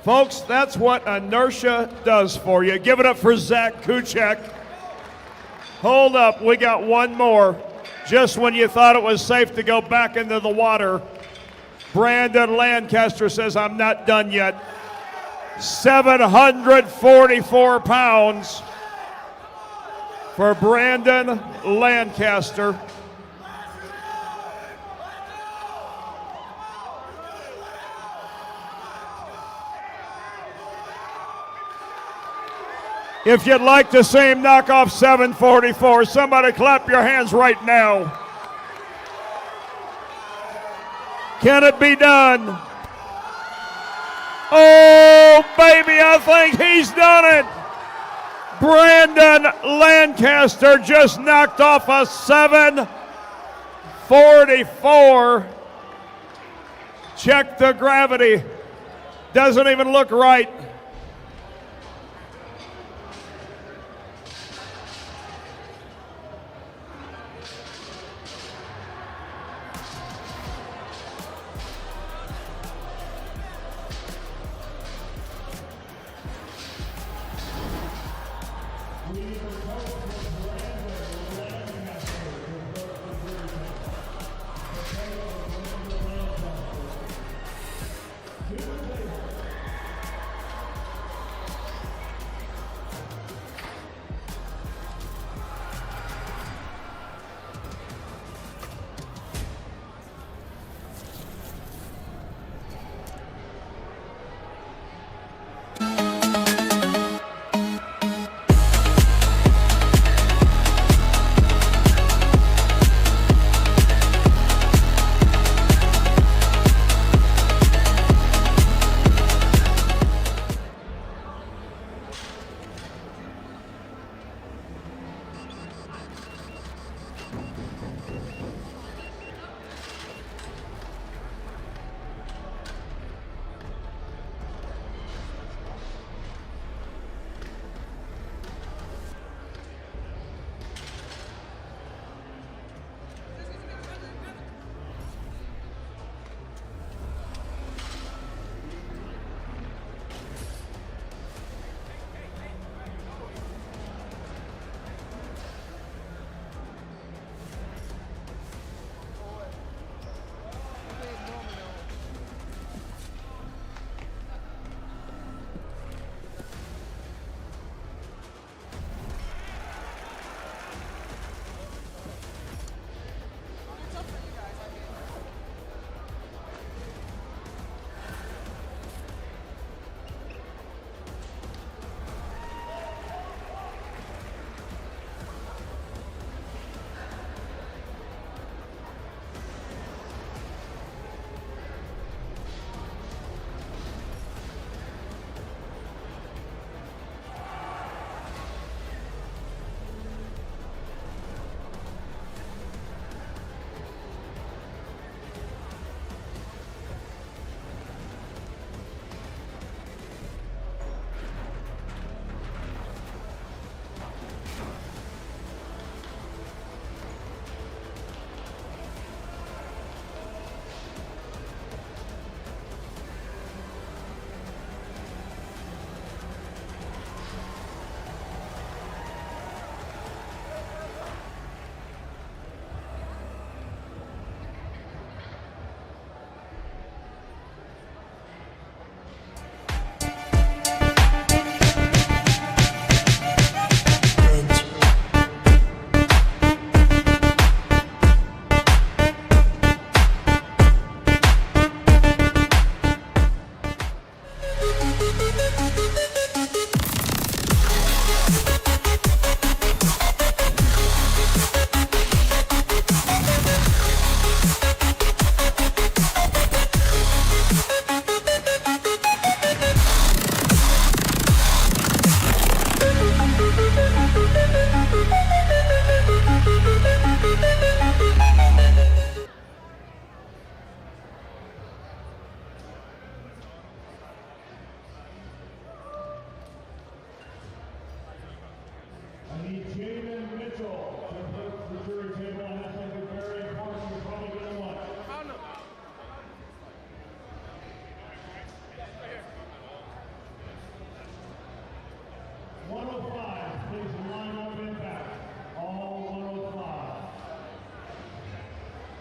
Folks, that's what inertia does for you. Give it up for Zach Kuchek. Hold up, we got one more. Just when you thought it was safe to go back into the water, Brandon Lancaster says, I'm not done yet. 744 pounds for Brandon Lancaster. If you'd like to see him knock off 744, somebody clap your hands right now. Can it be done? Oh, baby, I think he's done it. Brandon Lancaster just knocked off a 744. Check the gravity. Doesn't even look right.